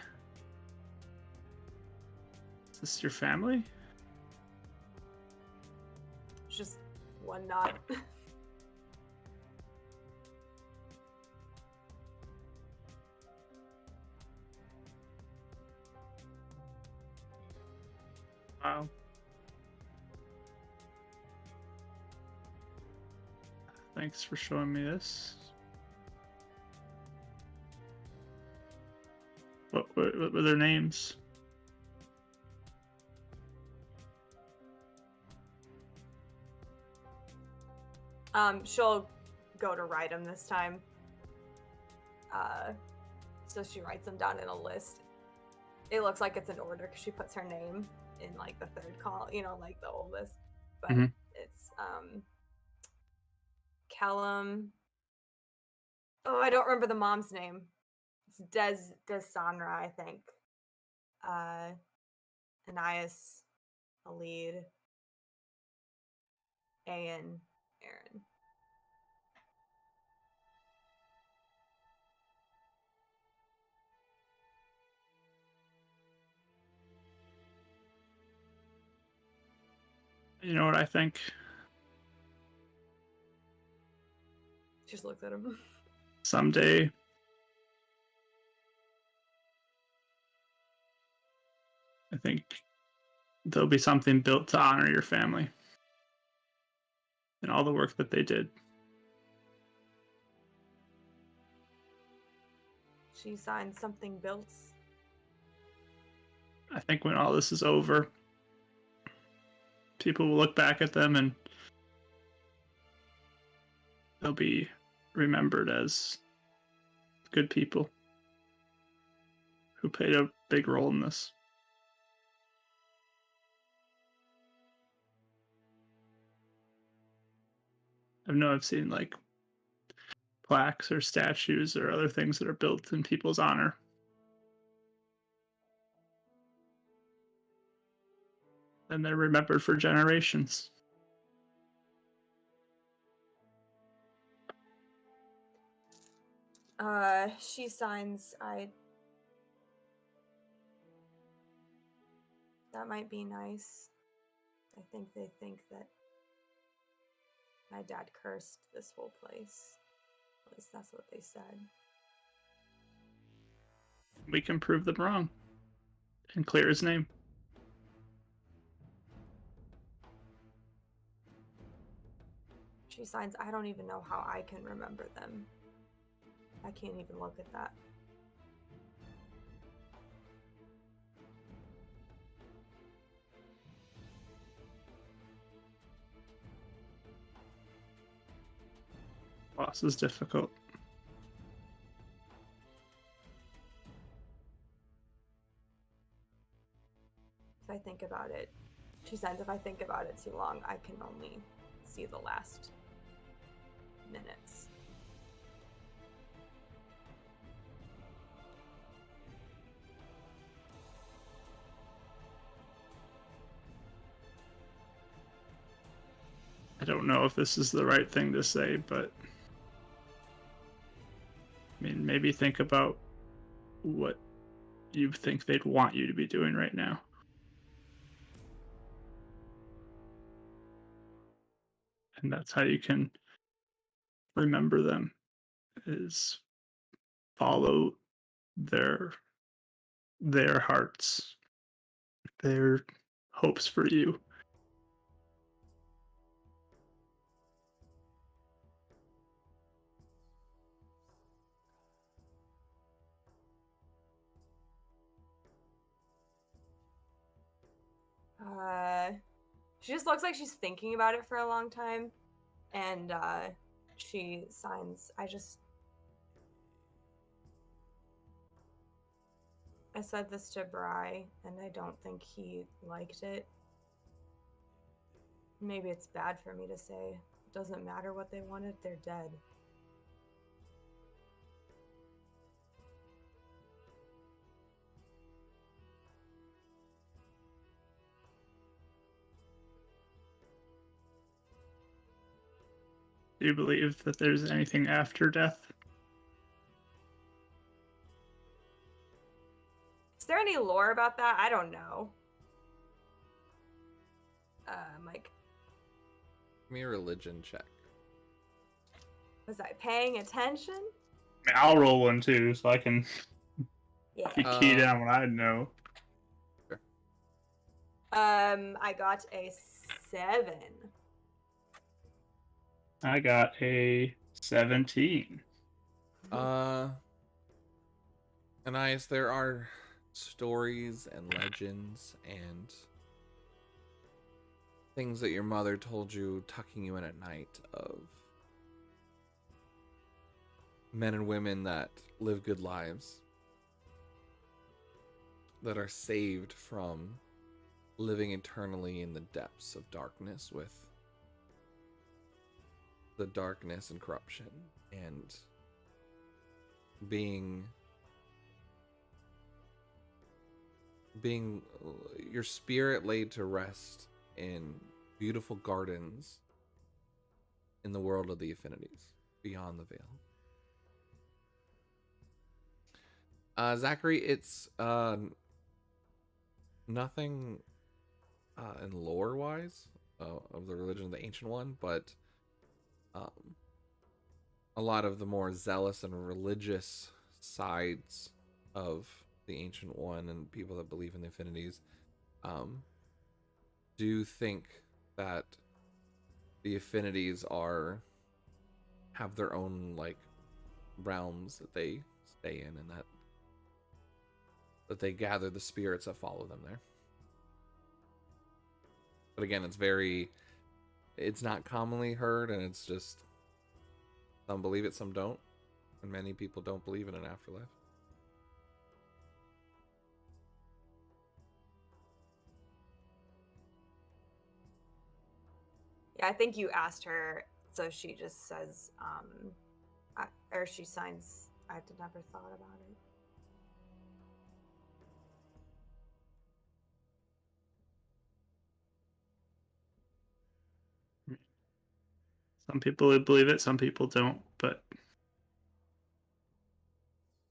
Is this your family? It's just one nod. Wow. Thanks for showing me this. What were their names? She'll go to write them this time. So she writes them down in a list. It looks like it's in order because she puts her name in like the third call, like the oldest. But it's Kellum. Oh, I don't remember the mom's name. It's Desandra, I think. Anais, Alid, and Aaron. You know what I think? Just looks at him. Someday, I think there'll be something built to honor your family and all the work that they did. She signs something built. I think when all this is over, people will look back at them and they'll be remembered as good people who played a big role in this. I've seen like plaques or statues or other things that are built in people's honor. And they're remembered for generations. She signs. That might be nice. I think they think that my dad cursed this whole place. At least that's what they said. We can prove them wrong and clear his name. She signs. I don't even know how I can remember them. I can't even look at that. Loss is difficult. If I think about it, she signs. If I think about it too long, I can only see the last minutes. I don't know if this is the right thing to say, but I mean, maybe think about what you think they'd want you to be doing right now. And that's how you can remember them, is follow their hearts, their hopes for you. She just looks like she's thinking about it for a long time, and she signs. I said this to Bry, and I don't think he liked it. Maybe it's bad for me to say. It doesn't matter what they wanted, they're dead. Do you believe that there's anything after death? Is there any lore about that? I don't know. Mike, Give me a religion check. was I paying attention? I mean, I'll roll one too, so I can Yeah. key down what I know. Sure. I got a 7. I got a 17. Anais, there are stories and legends and things that your mother told you tucking you in at night of men and women that live good lives, that are saved from living eternally in the depths of darkness with the darkness and corruption and being your spirit laid to rest in beautiful gardens in the world of the affinities beyond the veil. Zachary, it's nothing in lore wise of the religion of the Ancient One, but a lot of the more zealous and religious sides of the Ancient One and people that believe in the affinities do you think that the affinities have their own like realms that they stay in, and that they gather the spirits that follow them there? But again, it's not commonly heard, and it's just some believe it, some don't, and many people don't believe in an afterlife. Yeah, I think you asked her, so she just says, or she signs, I had never thought about it. Some people believe it, some people don't. But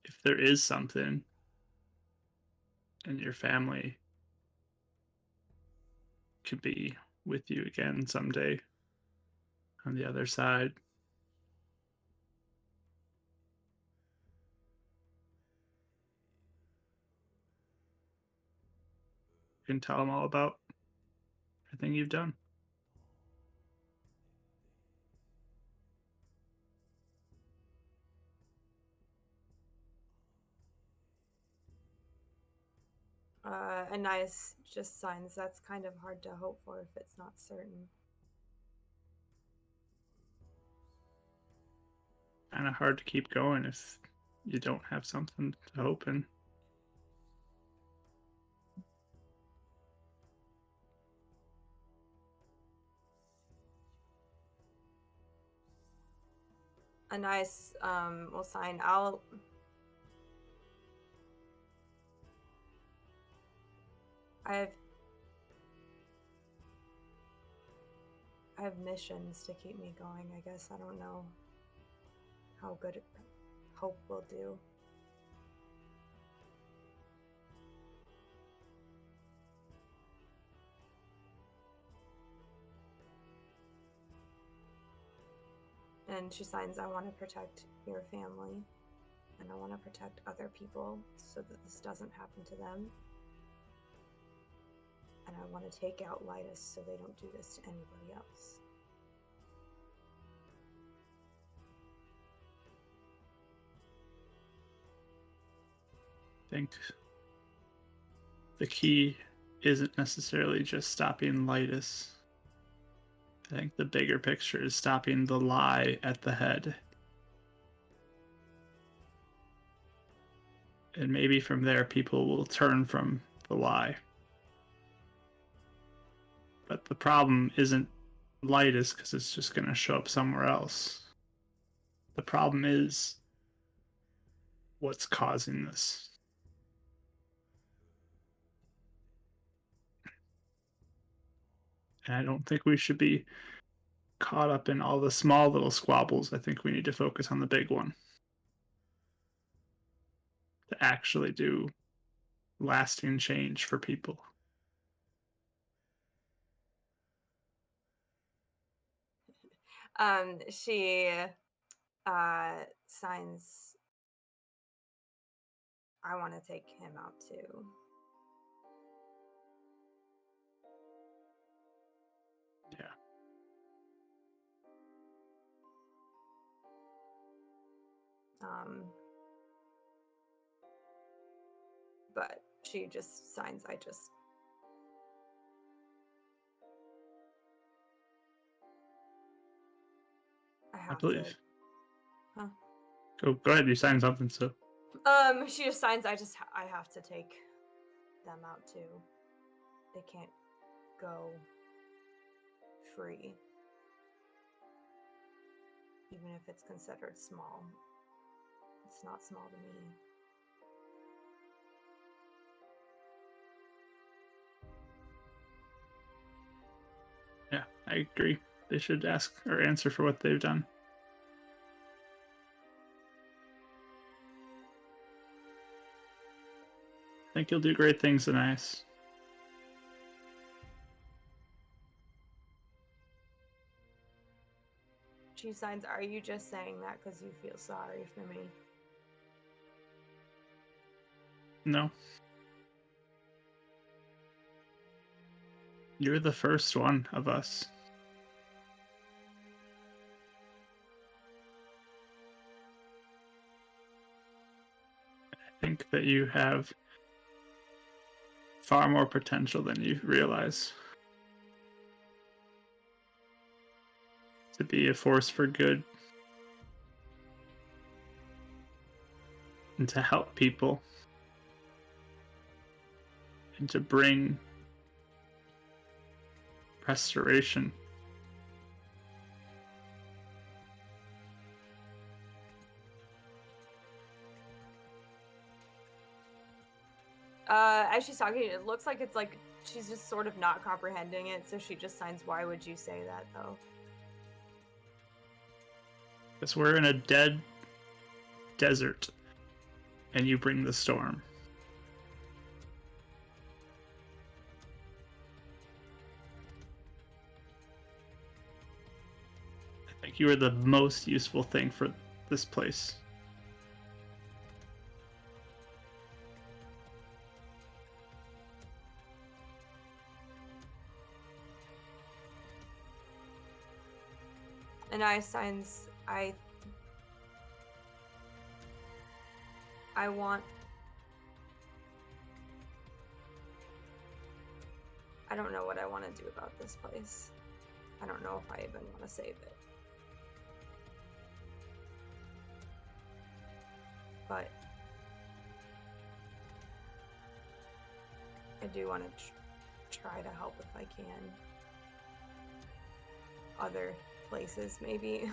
if there is something and your family could be with you again someday on the other side, you can tell them all about everything you've done. Anais just signs, that's kind of hard to hope for if it's not certain. Kind of hard to keep going if you don't have something to hope in. Anais will sign, I have missions to keep me going, I guess. I don't know how good hope will do. And she signs, I want to protect your family, and I want to protect other people so that this doesn't happen to them. And I want to take out Lightus so they don't do this to anybody else. I think the key isn't necessarily just stopping Lightus. I think the bigger picture is stopping the lie at the head. And maybe from there, people will turn from the lie. But the problem isn't Lightus, because it's just going to show up somewhere else. The problem is what's causing this. And I don't think we should be caught up in all the small little squabbles. I think we need to focus on the big one to actually do lasting change for people. She signs, I want to take him out too. Yeah. But she just signs, I have believe. to. Huh? Go ahead. You signed something, so. She just signs, I have to take them out too. They can't go free. Even if it's considered small. It's not small to me. Yeah, I agree. They should ask or answer for what they've done. I think you'll do great things, Anais. She signs, are you just saying that because you feel sorry for me? No. You're the first one of us. I think that you have far more potential than you realize to be a force for good and to help people and to bring restoration. As she's talking, it looks like it's like she's just sort of not comprehending it, so she just signs, "Why would you say that, though?" Because we're in a dead desert and you bring the storm. I think you are the most useful thing for this place. And I signs, I want. I don't know what I want to do about this place. I don't know if I even want to save it. But I do want to try to help if I can. Other places, maybe.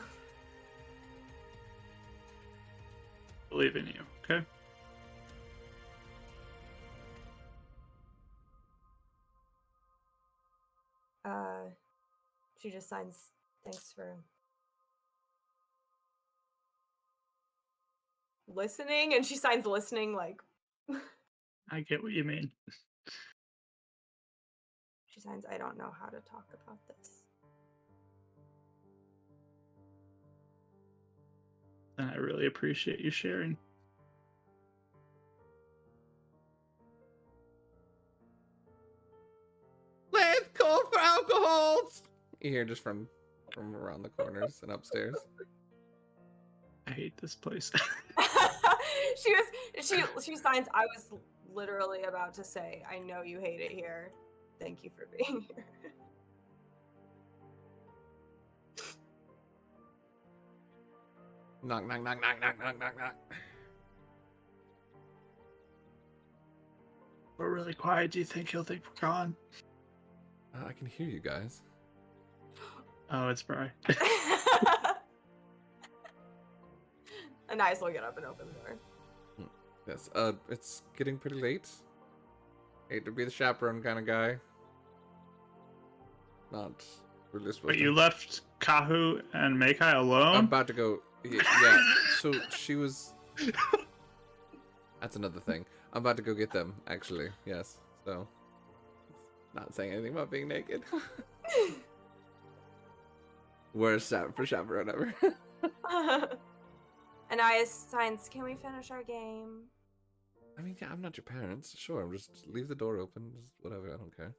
Believe in you, okay? She just signs, "Thanks for listening," and she signs listening like I get what you mean. she signs, "I don't know how to talk about this." And I really appreciate you sharing. Let's call for alcohol. You hear just from around the corners and upstairs. I hate this place. she signs, "I was literally about to say, I know you hate it here. Thank you for being here." Knock, knock, knock, knock, knock, knock, knock, knock. We're really quiet. Do you think he'll think we're gone? I can hear you guys. Oh, it's Bri. Anais will get up and open the door. Yes. It's getting pretty late. Hate to be the chaperone kind of guy. Not really supposed But to. you left Kahu and Meikai alone? I'm about to go. Yeah. So she was. That's another thing. I'm about to go get them. Actually, yes. So, not saying anything about being naked. Worst for chaperone ever. Anais signs, "Can we finish our game?" I mean, yeah, I'm not your parents. Sure, I'm just leave the door open. Just whatever. I don't care.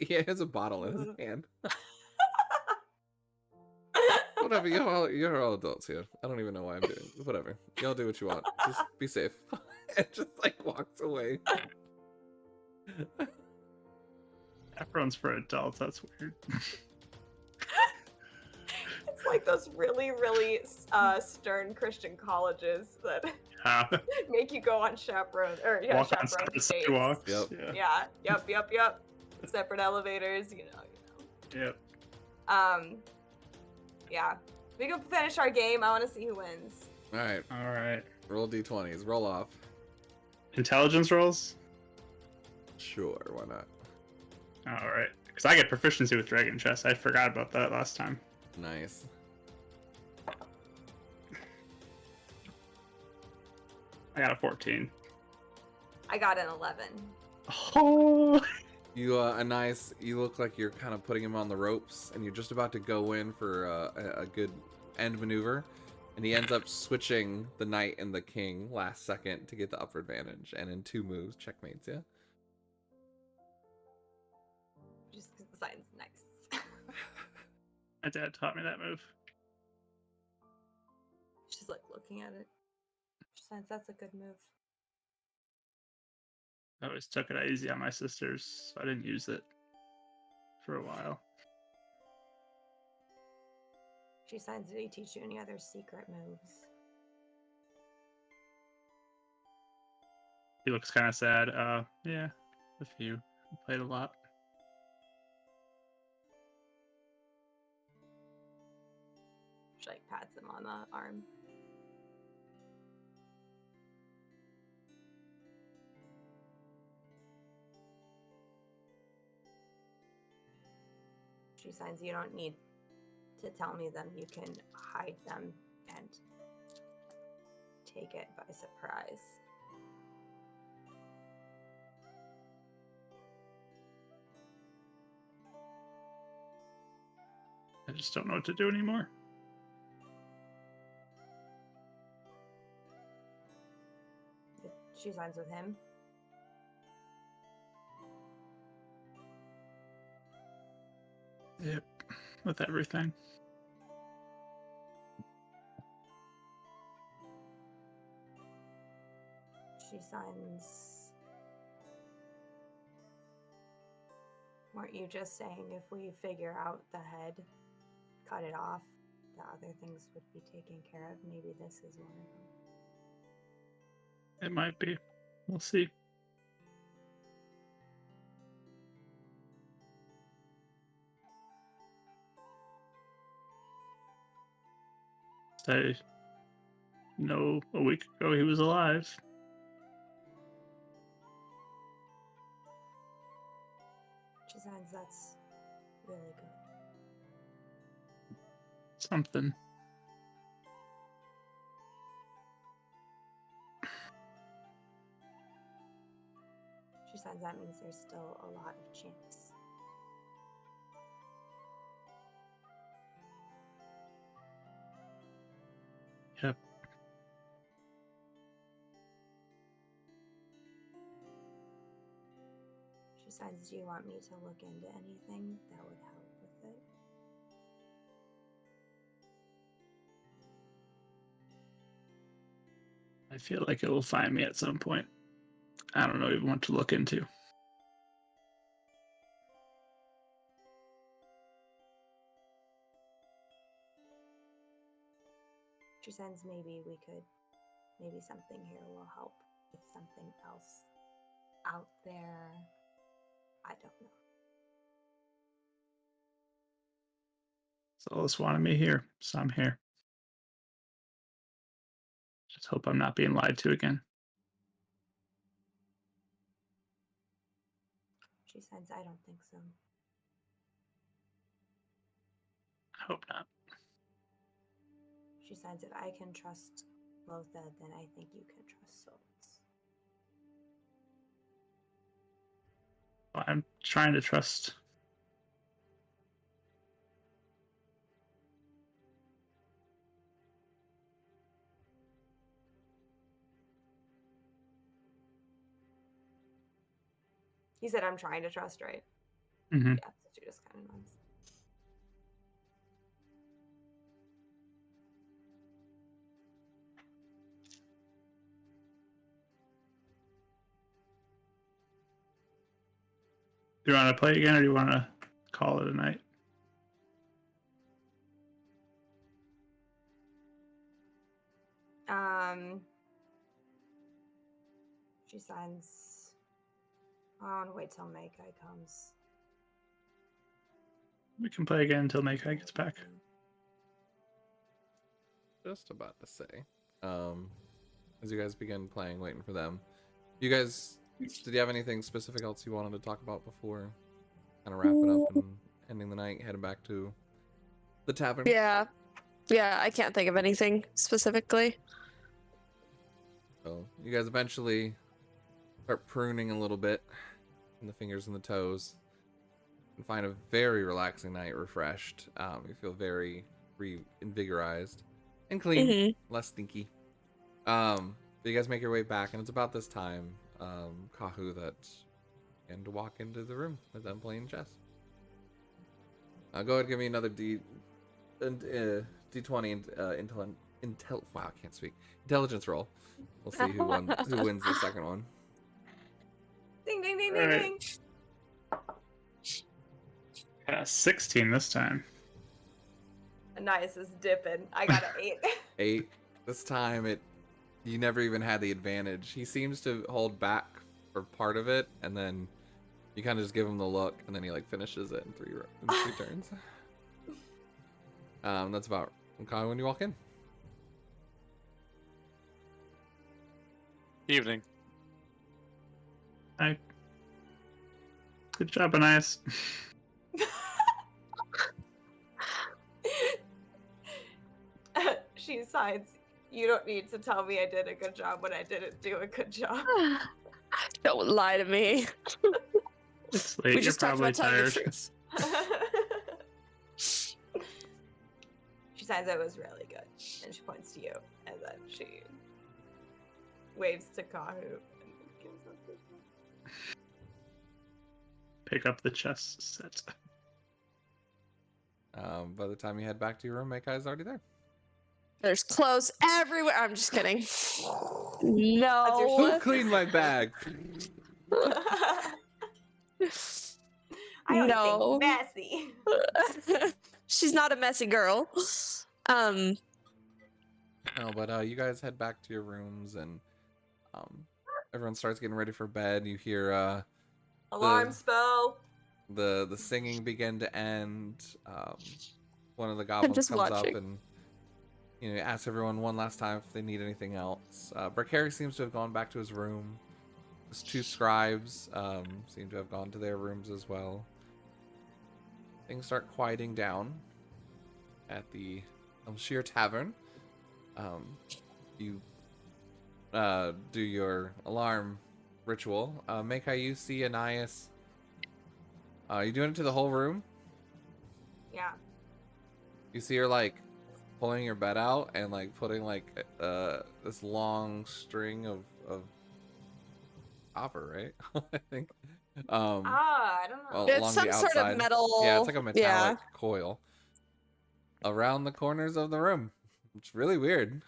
He has a bottle in his hand. Whatever. You're all adults here. I don't even know why I'm doing. Whatever. Y'all do what you want. Just be safe. And just like walks away. Chaperones for adults. That's weird. It's like those really, really stern Christian colleges that Yeah. make you go on chaperone Walk on chaperone separate dates. sidewalks. Yep. Yeah. Yeah. Yep. Separate elevators, you know. Yep. Yeah. We can finish our game. I want to see who wins. All right. All right. Roll d20s. Roll off. Intelligence rolls? Sure. Why not? All right. Because I get proficiency with Dragon Chess. I forgot about that last time. Nice. I got a 14. I got an 11. Oh. You you look like you're kind of putting him on the ropes, and you're just about to go in for a good end maneuver, and he ends up switching the knight and the king last second to get the upper advantage, and in 2 moves checkmates. Yeah. Just because the sign's nice. My dad taught me that move. She's like looking at it. She says that's a good move. I always took it easy on my sisters, so I didn't use it for a while. She signs, did he teach you any other secret moves? He looks kind of sad. Yeah, a few. I played a lot. She like pats him on the arm. She signs, you don't need to tell me them. You can hide them and take it by surprise. I just don't know what to do anymore. She signs with him. Yep, with everything. She signs. Weren't you just saying if we figure out the head, cut it off, the other things would be taken care of? Maybe this is one of them. It might be. We'll see. I know a week ago he was alive. She signs, that's really good. Something. She signs, that means there's still a lot of chance. Yep. She signs, do you want me to look into anything that would help with it? I feel like it will find me at some point. I don't know even what to look into. She signs, maybe something here will help with something else out there. I don't know. Solis wanted me here, so I'm here. Just hope I'm not being lied to again. She signs, I don't think so. I hope not. She signs, if I can trust Lotha, then I think you can trust Solus. I'm trying to trust. He said, I'm trying to trust, right? Mm-hmm. Yeah, so she just kind of nods. Do you want to play again, or do you want to call it a night? She signs, I want to wait till Meikai comes. We can play again until Meikai gets back. Just about to say. As you guys begin playing, waiting for them. You guys, did you have anything specific else you wanted to talk about before kind of wrapping up and ending the night, heading back to the tavern? Yeah. Yeah, I can't think of anything specifically. So you guys eventually start pruning a little bit in the fingers and the toes and find a very relaxing night, refreshed. You feel very reinvigorized and clean, Mm-hmm. less stinky. But you guys make your way back, and it's about this time, Kahu, that begin to walk into the room with them playing chess. Go ahead and give me another D20 and wow, I can't speak. Intelligence roll. We'll see who wins the second one. Ding ding ding Right. ding ding. 16 this time. Nice is dipping. I got an 8. 8. This time you never even had the advantage. He seems to hold back for part of it, and then you kind of just give him the look, and then he like finishes it in three turns. That's about kind of when you walk in. Evening. Hi. Good job, Anais. She signs. You don't need to tell me I did a good job when I didn't do a good job. Don't lie to me. It's late. We You're just talked probably about telling the tired. truth. She signs it was really good, and she points to you, and then she waves to Kahu and gives us this one. Pick up the chess set. By the time you head back to your room, Makai's already there. There's clothes everywhere. I'm just kidding. Who No. cleaned my bag? I don't No. think messy. She's not a messy girl. No, but you guys head back to your rooms, and everyone starts getting ready for bed. You hear Alarm spell. the singing begin to end. One of the goblins just comes watching. up and asks everyone one last time if they need anything else. Brakari seems to have gone back to his room. His 2 scribes seem to have gone to their rooms as well. Things start quieting down at the Elshir Tavern. You do your alarm ritual. Makai, you see Anais. You doing it to the whole room? Yeah. You see her like pulling your bed out and like putting like this long string of copper, right? I think. I don't know. It's along some the sort outside. of metal. Yeah, it's like a metallic Yeah. coil around the corners of the room. It's really weird.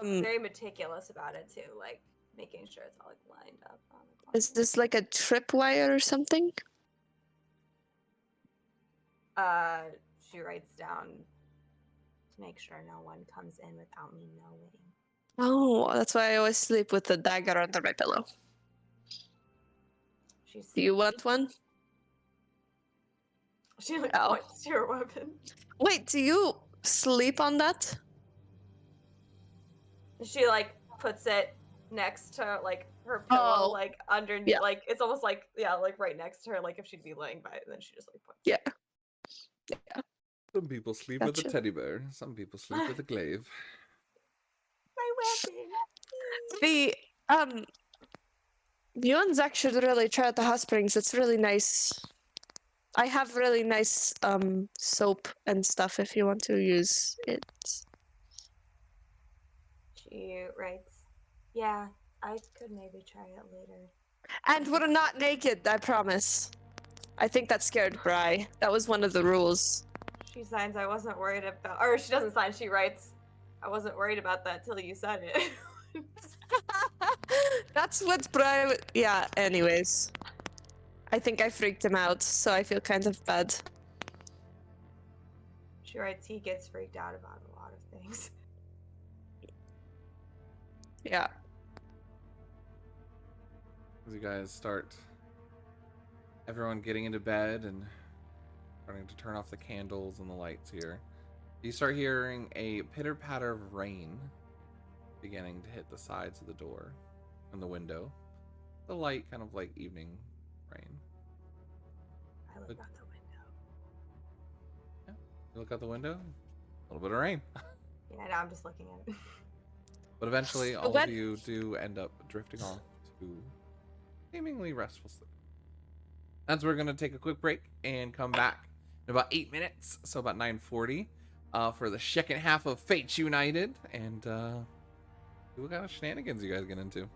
Very meticulous about it too, like making sure it's all like lined up on the clock. Is this like a tripwire or something? She writes down to make sure no one comes in without me knowing. Oh, that's why I always sleep with the dagger under my pillow. She's Do you want one? she like Oh. points to her weapon. Wait, do you sleep on that? She like puts it next to like her pillow, Oh. like underneath, Yeah. like it's almost like like right next to her, like if she'd be laying by it, and then she just like points. Yeah. Some people sleep with a Gotcha. teddy bear. Some people sleep with a glaive. My weapon. You and Zach should really try out the hot springs. It's really nice. I have really nice soap and stuff if you want to use it. She writes, yeah, I could maybe try it later. And we're not naked, I promise. I think that scared Bri. That was one of the rules. She signs, I wasn't worried about, or she doesn't sign, she writes, I wasn't worried about that till you said it. That's what Bri. Yeah, anyways. I think I freaked him out, so I feel kind of bad. She writes, he gets freaked out about a lot of things. Yeah. As you guys start, everyone getting into bed and starting to turn off the candles and the lights here, you start hearing a pitter patter of rain beginning to hit the sides of the door and the window. The light, kind of like evening rain. I look But- out the window. You look out the window, a little bit of rain. Yeah, no, I'm just looking at it. But eventually, all when- of you do end up drifting off to seemingly restful sleep. As we're going to take a quick break and come back in about 8 minutes, so about 9:40, for the second half of Fates United, and see what kind of shenanigans you guys get into.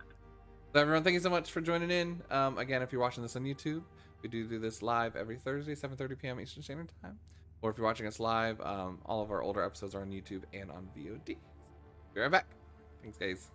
So everyone, thank you so much for joining in. Again, if you're watching this on YouTube, We do this live every Thursday, 7:30 p.m. Eastern Standard Time. Or if you're watching us live, all of our older episodes are on YouTube and on VOD. Be right back. Thanks, guys.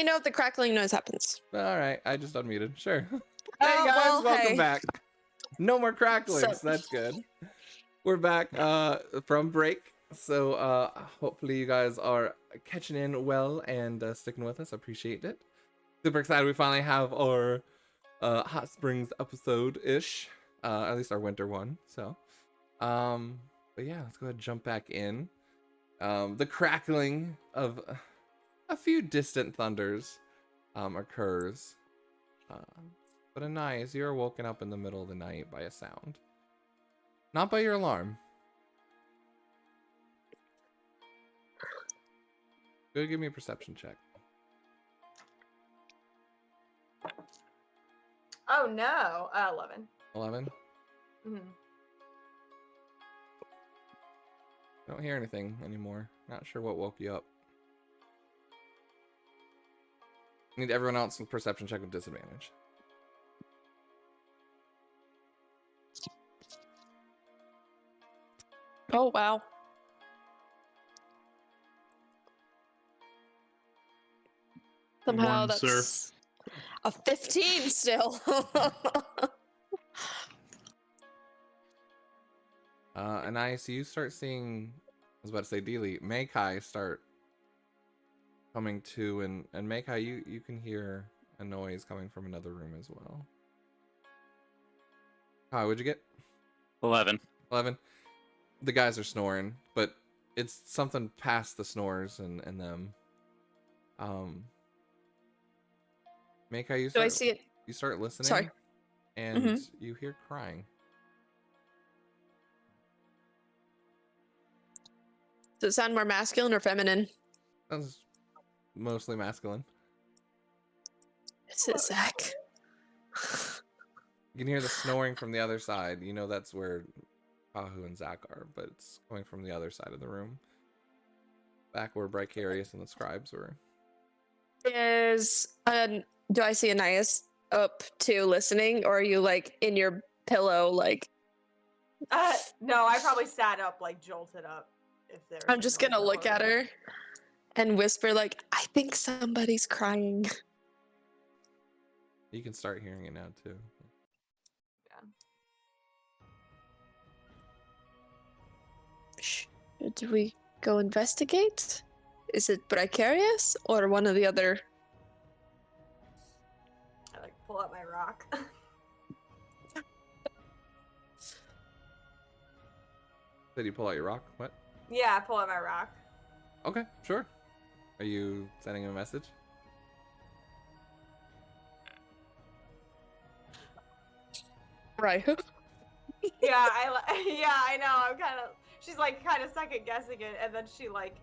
me know if the crackling noise happens. All right, I just unmuted. Sure. Hey Oh, guys, well, welcome hey. back. No more cracklings. So- That's good. We're back from break. So hopefully you guys are catching in well and sticking with us. I appreciate it. Super excited we finally have our Hot Springs episode-ish. At least our winter one. So but yeah, let's go ahead and jump back in. The crackling of a few distant thunders occurs. But Anais, you're woken up in the middle of the night by a sound. Not by your alarm. Go give me a perception check. Oh no, 11. 11? Mhm. I don't hear anything anymore. Not sure what woke you up. Need everyone else with perception check with disadvantage. Oh, wow. Somehow One, sir. that's a 15 still. Anais, you start seeing, I was about to say Dealey, Makai start coming to, and Makai, you can hear a noise coming from another room as well. Hi, what'd you get? 11. 11. The guys are snoring, but it's something past the snores and them. Makai, Do I see it? you start listening. Sorry. And you hear crying. Does it sound more masculine or feminine? Sounds mostly masculine. It's it, Zach. You can hear the snoring from the other side. You know that's where Kahu and Zach are, but it's coming from the other side of the room. Back where Bricarius and the scribes were. Do I see Anais up to listening, or are you like in your pillow like No, I probably sat up, like jolted up. If there. I'm just gonna look at her and whisper like, I think somebody's crying. You can start hearing it now too. Do we go investigate? Is it Bricarius or one of the other? I like pull out my rock. Did you pull out your rock? What? Yeah, I pull out my rock. Okay, sure. Are you sending him a message? Right. Yeah, I know. I'm kind of. She's like kind of second guessing it, and then she like.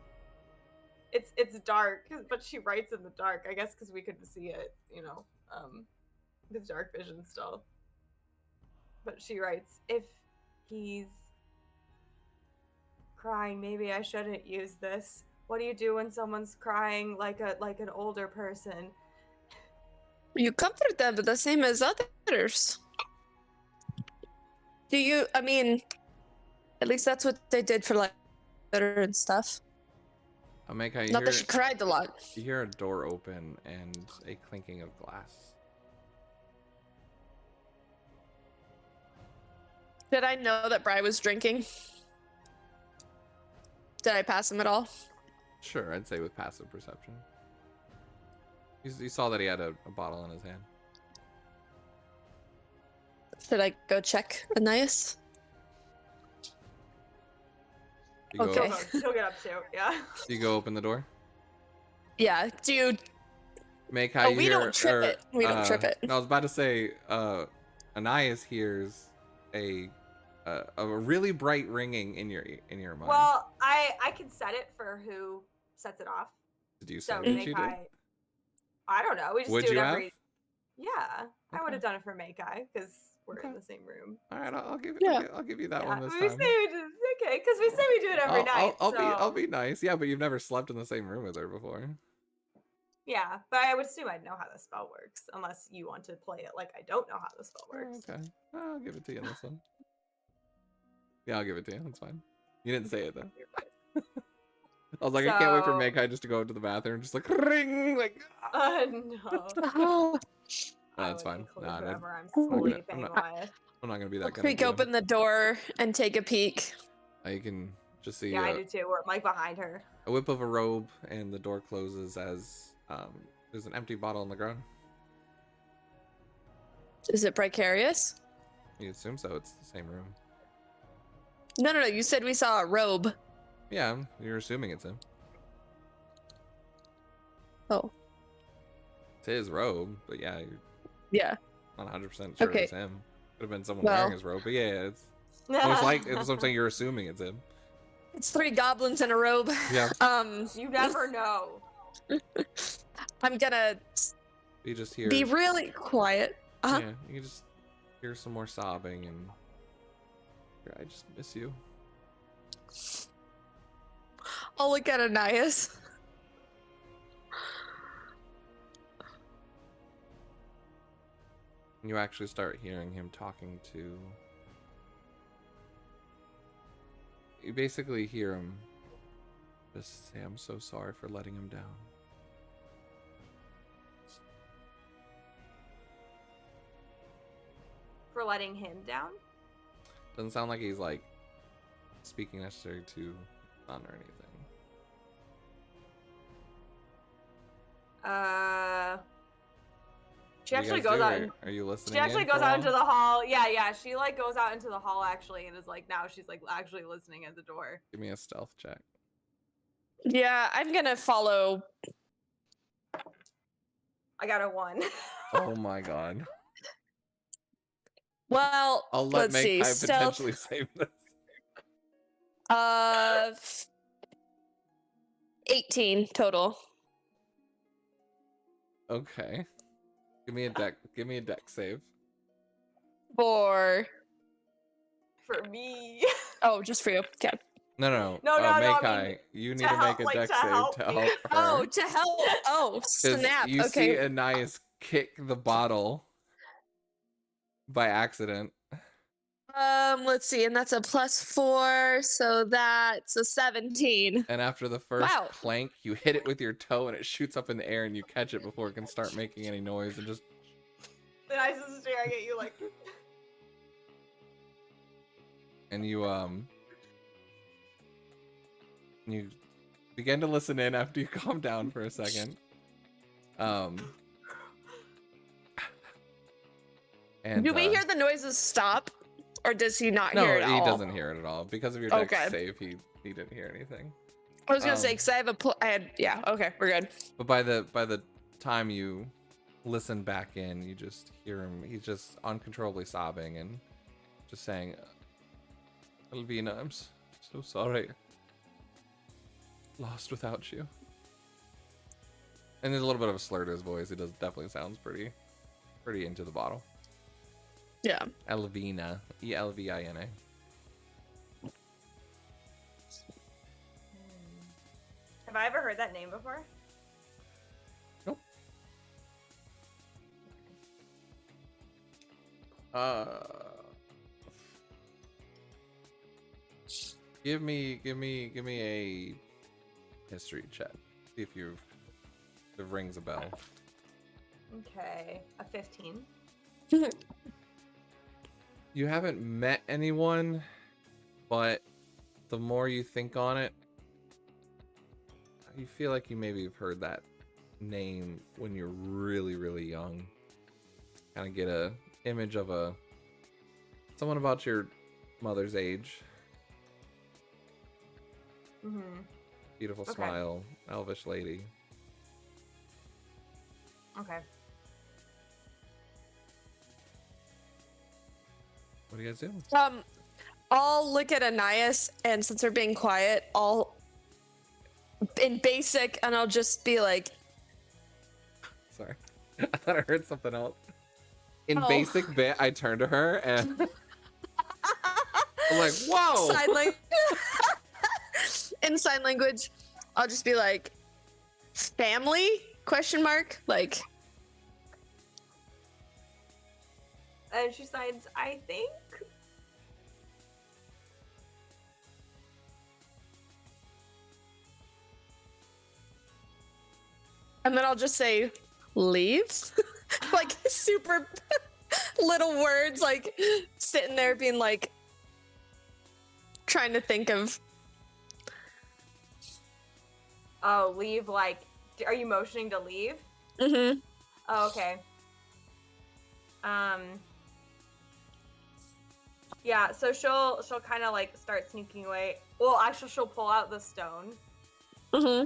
It's dark, but she writes in the dark. I guess because we couldn't see it, you know, with dark vision still. But she writes, if he's crying, maybe I shouldn't use this. What do you do when someone's crying like an older person? You comfort them the same as others. Do you? I mean, at least that's what they did for like better and stuff. I'll make how you Not hear that she cried a lot. You hear a door open and a clinking of glass. Did I know that Bri was drinking? Did I pass him at all? Sure, I'd say with passive perception. You saw that he had a bottle in his hand. Should I go check Anais? You go, Okay. She'll get up too. Yeah. You go open the door. Yeah, dude. Make how Oh, you we hear, don't trip it. We don't trip it. I was about to say, Anais hears a really bright ringing in your mind. Well, I can set it for who sets it off. Did you So say what you did? Makai. I don't know. We just Would do it you every. have? Yeah, I would Okay. have done it for Makai because we're Okay. in the same room. All right, I'll give it. Yeah. I'll give you that Yeah, one this we time. say we do okay because we say we do it every night. I'll so. be nice. Yeah, but you've never slept in the same room with her before. Yeah, but I would assume I'd know how the spell works unless you want to play it like I don't know how the spell Oh, works. okay, I'll give it to you in this one. Yeah, I'll give it to you. That's fine. You didn't say it though. I was like, I can't wait for So- Makai just to go into the bathroom, just like ring, like. No. Oh, I That's would fine. include Nah, whoever I'm not gonna- sleeping I'm not- with. I'm not gonna be that kind creak of open the door and take a peek. You can just see Yeah, I do too. We're like behind her. a whip of a robe, and the door closes as there's an empty bottle on the ground. Is it precarious? You assume so. It's the same room. No. You said we saw a robe. Yeah, you're assuming it's him. Oh, It's his robe, but yeah, you're yeah. not 100% sure Okay. it's him. Could have been someone Well. wearing his robe, but yeah, it's most like it's something you're assuming it's him. It's 3 goblins in a robe. Yeah. You never know. I'm gonna You just hear. be really quiet. Uh-huh. Yeah, you just hear some more sobbing, and I just miss you. I'll look at Anais. And you actually start hearing him talking to. You basically hear him just say, "I'm so sorry for letting him down." For letting him down? Doesn't sound like he's like speaking necessarily to Sun or anything. She What do you actually guys goes do? out and Are you listening? she actually in for goes a out while? into the hall. Yeah. She like goes out into the hall actually and is like now she's like actually listening at the door. Give me a stealth check. Yeah, I'm gonna follow. I got a 1. Oh my god. Well, I'll let let's see. Makai Stealth. potentially save this. 18 total. Okay. Give me a deck save. For Me. oh, just for you. Okay. No. No, I Makai, mean, you need to to make help- a like, deck to save help to me. help her. Oh, to help. Oh, 'Cause snap. you see Okay. Anais kick the bottle by accident. Let's see, and that's a +4, so that's a 17. And after the first Wow. clank, you hit it with your toe and it shoots up in the air and you catch it before it can start making any noise and just Then I just staring at you like and you begin to listen in after you calm down for a second. And Do we hear the noises stop? Or does he not no, hear it at he all? doesn't hear it at all. Because of your deck Okay. save, he didn't hear anything. I was gonna say, Um, because I have yeah, okay, we're good. But by the time you listen back in, you just hear him. He's just uncontrollably sobbing and just saying, "Elvina, I'm so sorry. Lost without you." And there's a little bit of a slur to his voice. He definitely sounds pretty into the bottle. Yeah. Elvina, Elvina. Have I ever heard that name before? Nope. Give me a history check. See if it rings a bell. Okay. A 15. You haven't met anyone, but the more you think on it, you feel like you maybe have heard that name when you're really, really young. Kind of get a image of someone about your mother's age. Mm-hmm. Beautiful Okay. smile, elvish lady. Okay. What do you guys do? I'll look at Anais, and since we're being quiet, I'll in basic, and I'll just be like, Sorry. I thought I heard something else. In Oh. basic bit, I turn to her and I'm like, whoa! sign language. In sign language, I'll just be like, family? Question mark? Like, And she signs, I think. and then I'll just say, leave? Like super little words, like sitting there being like trying to think of. Oh, leave, like, are you motioning to leave? Mm-hmm. Oh, okay. Yeah, so she'll kind of like start sneaking away. Well, actually, she'll pull out the stone Mm-hmm.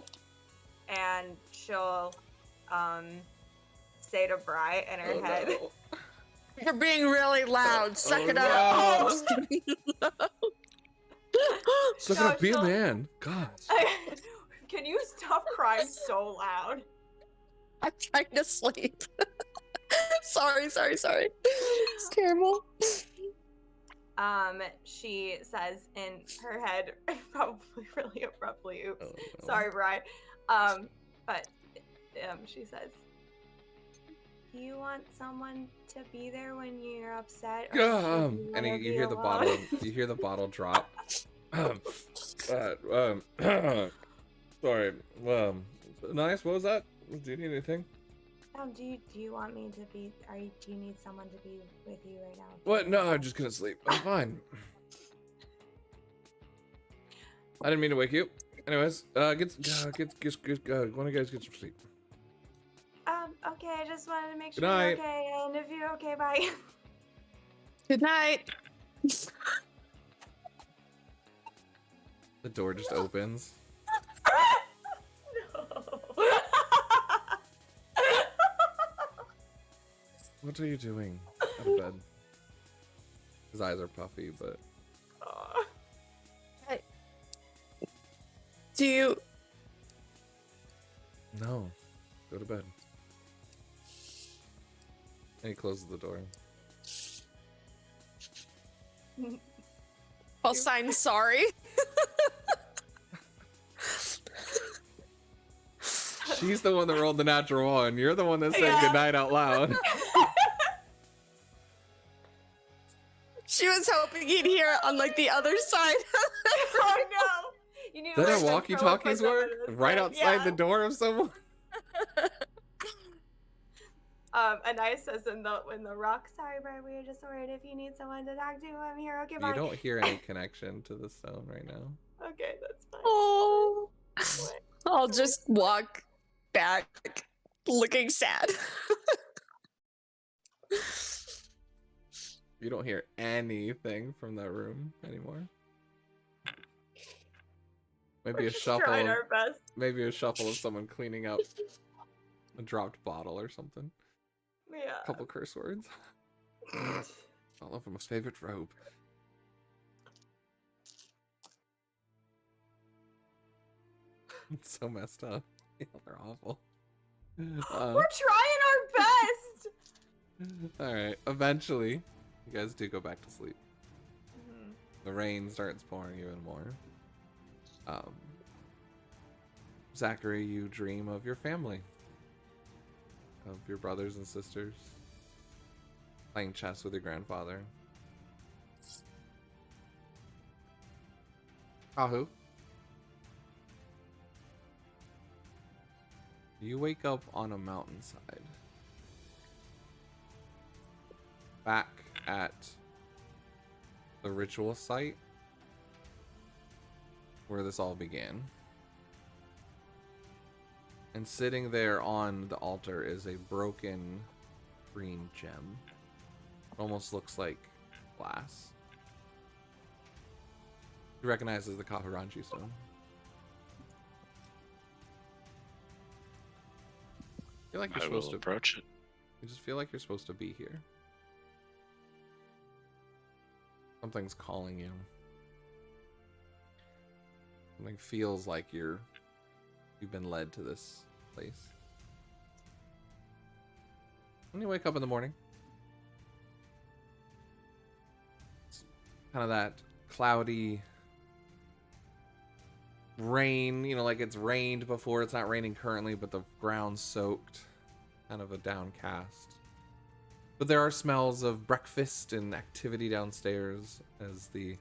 and she'll say to Bri in her head. No. You're being really loud. Suck it no. up. So No, gonna be a she'll- man. God. Can you stop crying so loud? I'm trying to sleep. Sorry. It's terrible. She says in her head, probably really abruptly, oops, Oh, no. sorry, Bri. But she says, do you want someone to be there when you're upset? Or do you And wanna you be hear the alone?" bottle. You hear the bottle drop. Sorry. Nice. What was that? Do you need anything? Do you want me to be? Do you need someone to be with you right now? What? No, I'm just gonna sleep. I'm fine. I didn't mean to wake you. Anyways, one of you guys get some sleep. Okay. I just wanted to make Good sure night. you're okay, and if you're okay, bye. Good night. The door just opens. No. What are you doing? Out of bed. His eyes are puffy, but Do you? no. Go to bed. And he closes the door. I'll sign sorry. She's the one that rolled the natural one. You're the one that said Yeah. goodnight out loud. She was hoping he'd hear it on like the other side. Oh no! You need Is to that like, how throw up walkie-talkies or work? something. Right outside Yeah. the door of someone? Anais says in the rock, sorry, Brian, we were just worried if you need someone to talk to. I'm here. Okay, bye. You don't hear any connection to the stone right now. Okay, that's fine. Oh, What? I'll just walk back, looking sad. You don't hear anything from that room anymore. Maybe We're a just shuffle. trying our best. Maybe a shuffle of someone cleaning up a dropped bottle or something. Yeah. A couple curse words. All of his favorite robe. It's so messed up. Yeah, they're awful. We're trying our best. All right. Eventually, you guys do go back to sleep. Mhm. The rain starts pouring even more. Zachary, you dream of your family, of your brothers and sisters, playing chess with your grandfather. Ahu, you wake up on a mountainside, back at the ritual site where this all began. And sitting there on the altar is a broken green gem. Almost looks like glass. You recognize as the Kahuranji stone. I feel like you're I supposed will to approach it. You just feel like you're supposed to be here. Something's calling you. Something feels like you've been led to this place. When you wake up in the morning, it's kind of that cloudy rain, like it's rained before. It's not raining currently, but the ground's soaked. Kind of a downcast. But there are smells of breakfast and activity downstairs as the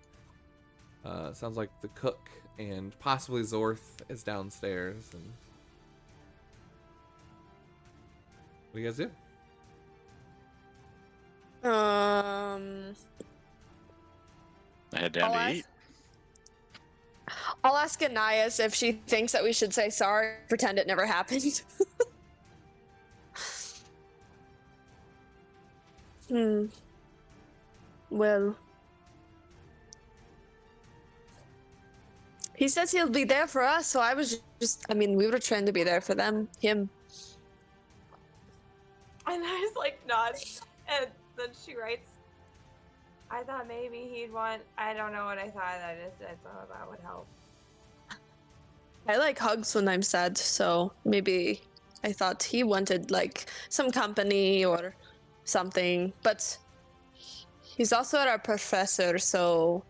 sounds like the cook and possibly Zorth is downstairs, and What do you guys do? I head down to eat. I'll ask Anais if she thinks that we should say sorry, pretend it never happened. Well, he says he'll be there for us, so I was I mean, we were trying to be there for him. And I was like, nods. And then she writes, I thought maybe he'd want, I don't know what I thought. I thought that would help. I like hugs when I'm sad, so maybe I thought he wanted like some company or something, but he's also our professor, so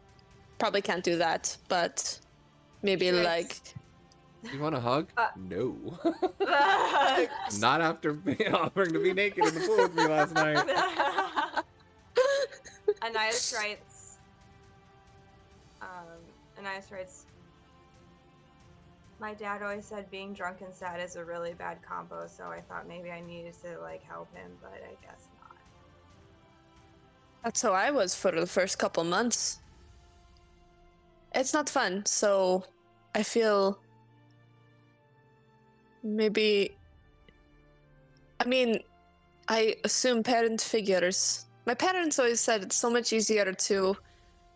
probably can't do that, but maybe Sure. like You want a hug? Uh, No. Not after offering to be naked in the pool with me last night. Anais writes, my dad always said being drunk and sad is a really bad combo, so I thought maybe I needed to like help him, but I guess not. that's how I was for the first couple months. It's not fun, so I feel maybe. I mean, I assume parent figures. My parents always said it's so much easier to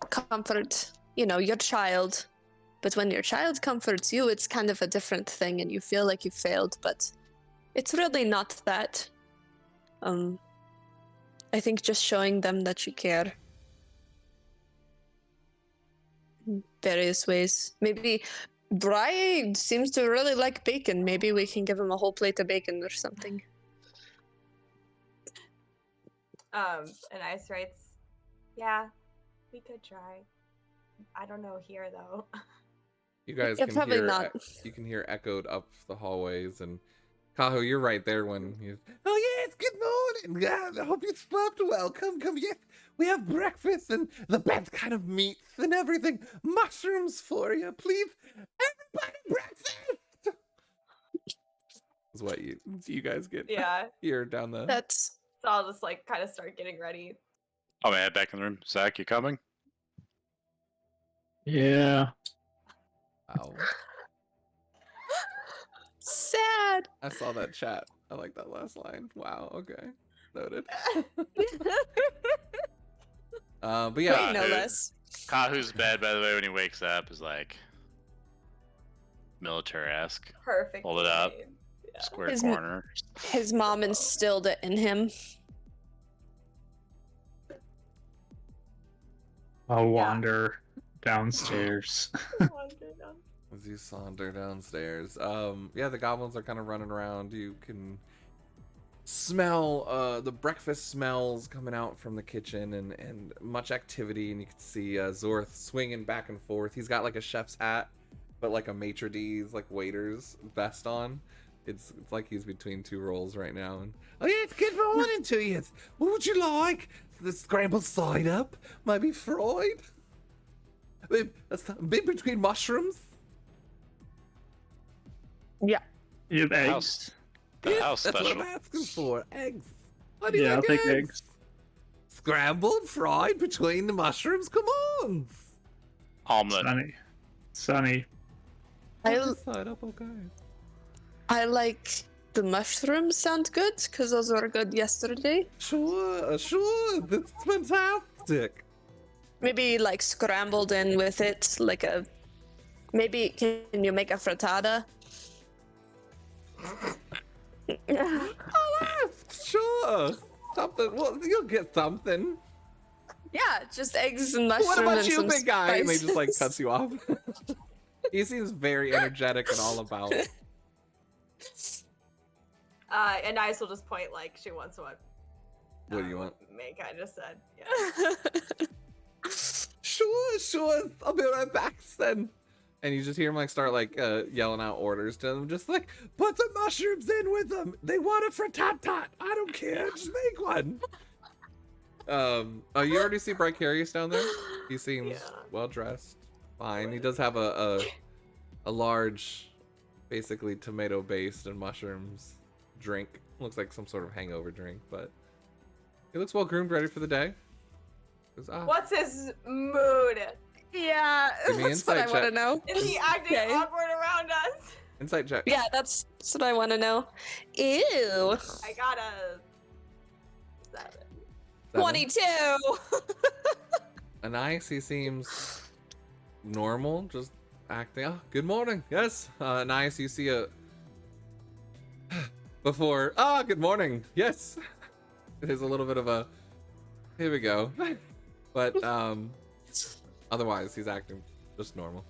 comfort, your child. But when your child comforts you, it's kind of a different thing and you feel like you failed, but it's really not that. I think just showing them that you care. In various ways. Maybe Bri seems to really like bacon. Maybe we can give him a whole plate of bacon or something. And Ice writes, yeah, we could try. I don't know here though. You guys Yeah, can probably hear not. you can hear echoed up the hallways, and Kaho, you're right there when you. Oh yes, good morning. Yeah, I hope you slept well. Come, yes. We have breakfast and the best kind of meats and everything. Mushrooms for you, please. Everybody, breakfast. Is what you guys get. Yeah. Here down the. That's So I'll just like kind of start getting ready. I'm gonna head back in the room. Zach, you coming? Yeah. Wow. sad. I saw that chat. I like that last line. Wow. Okay. Noted. But yeah. Wait, no dude. less. Kahu's bed, by the way, when he wakes up, is like military-esque. Perfect. Hold it up. Yeah. Square His- corner. His mom instilled it in him. I'll wander downstairs. As you saunter downstairs, yeah, the goblins are kind of running around. You can smell the breakfast smells coming out from the kitchen, and much activity. And you can see Zorth swinging back and forth. He's got like a chef's hat, but like a maitre d's, like waiter's vest on. It's like he's between two roles right now. And oh yeah, it's good morning to you. What would you like? The scrambled side up, maybe fried. That's a bit between mushrooms. Yeah. You have eggs. House. The Yeah, house that's special. what I'm asking for. Eggs. How do you Yeah, like I'll take eggs. Scrambled, fried between the mushrooms. Come on. Omelet. Sunny. Side up, okay. I like the mushrooms sound good because those were good yesterday. Sure. That's fantastic. Maybe like scrambled in with it, like a. Maybe can you make a frittata? Oh, sure. Something. Well, you'll get something. Yeah, just eggs and mushrooms. What about and you, some big guy? And they just like spices. cuts you off. He seems very energetic and all about. And Ice will just point like she wants what. What do you want? Make I just said. Yeah. Sure. I'll be right back then. And you just hear him like start like yelling out orders to them, just like put the mushrooms in with them. They want a frittata. I don't care. Just make one. Oh, you already see Bricarius down there? He seems Yeah. well dressed, fine. He does have a large, basically tomato based and mushrooms drink Looks like some sort of hangover drink, but he looks well groomed, ready for the day. Goes, What's his mood? Yeah, Give me that's what I insight want to check. know. Is he acting Okay. awkward around us? Insight check. Yeah, that's what I want to know. Ew. I got a 7. 22. Nice. He seems normal, just acting. Oh, good morning. Yes. Nice. You see a before. Good morning. Yes. There's a little bit of a. Here we go. But otherwise, he's acting just normal,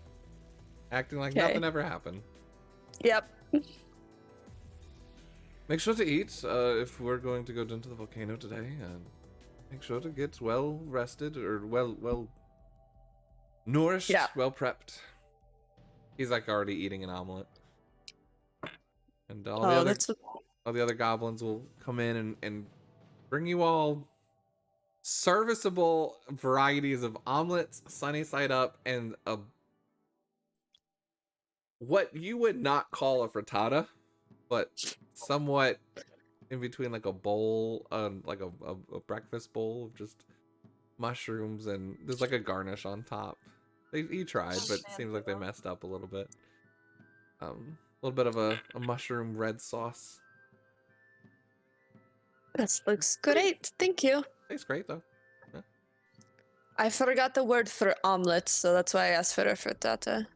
acting like Okay. nothing ever happened. Yep. Make sure to eat if we're going to go down to the volcano today, and make sure to get well rested or well nourished, Yeah. well prepped. He's like already eating an omelet, and all Oh, that's the other goblins will come in and bring you all serviceable varieties of omelets, sunny side up, and a what you would not call a frittata, but somewhat in between like a bowl, like a breakfast bowl of just mushrooms, and there's like a garnish on top. He tried, but it seems like they messed up a little bit. A little bit of a mushroom red sauce. That looks great. Thank you. Tastes great though. I forgot the word for omelet, so that's why I asked for a frittata.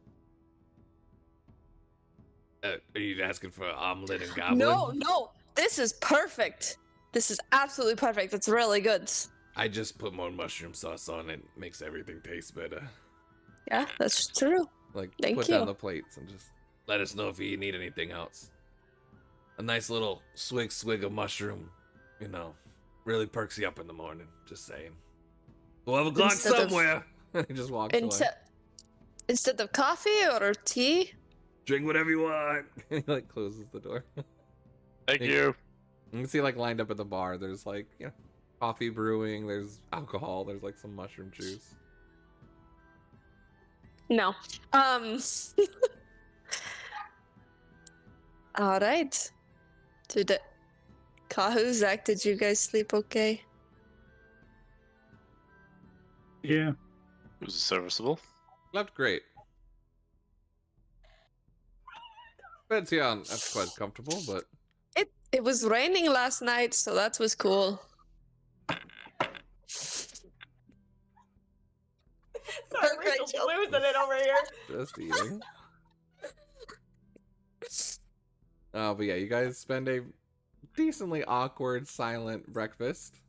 Are you asking for omelet and goblin? No. This is perfect. This is absolutely perfect. It's really good. I just put more mushroom sauce on it. Makes everything taste better. Yeah, that's true. Like, Thank put you. down the plates and just let us know if you need anything else. A nice little swig of mushroom, really perks you up in the morning. Just saying. 12 o'clock Instead of- somewhere. He just walks away. Instead of coffee or tea? Drink whatever you want. He like closes the door. Thank Thank you. You can see like lined up at the bar. There's like coffee brewing. There's alcohol. There's like some mushroom juice. No. All right. Kahu, Zach, did you guys sleep okay? Yeah. It was serviceable. Slept great. Bed's that's quite comfortable, but It was raining last night, so that was cool. Sorry, Rachel's losing it over here. just eating. But yeah, you guys spend a decently awkward, silent breakfast.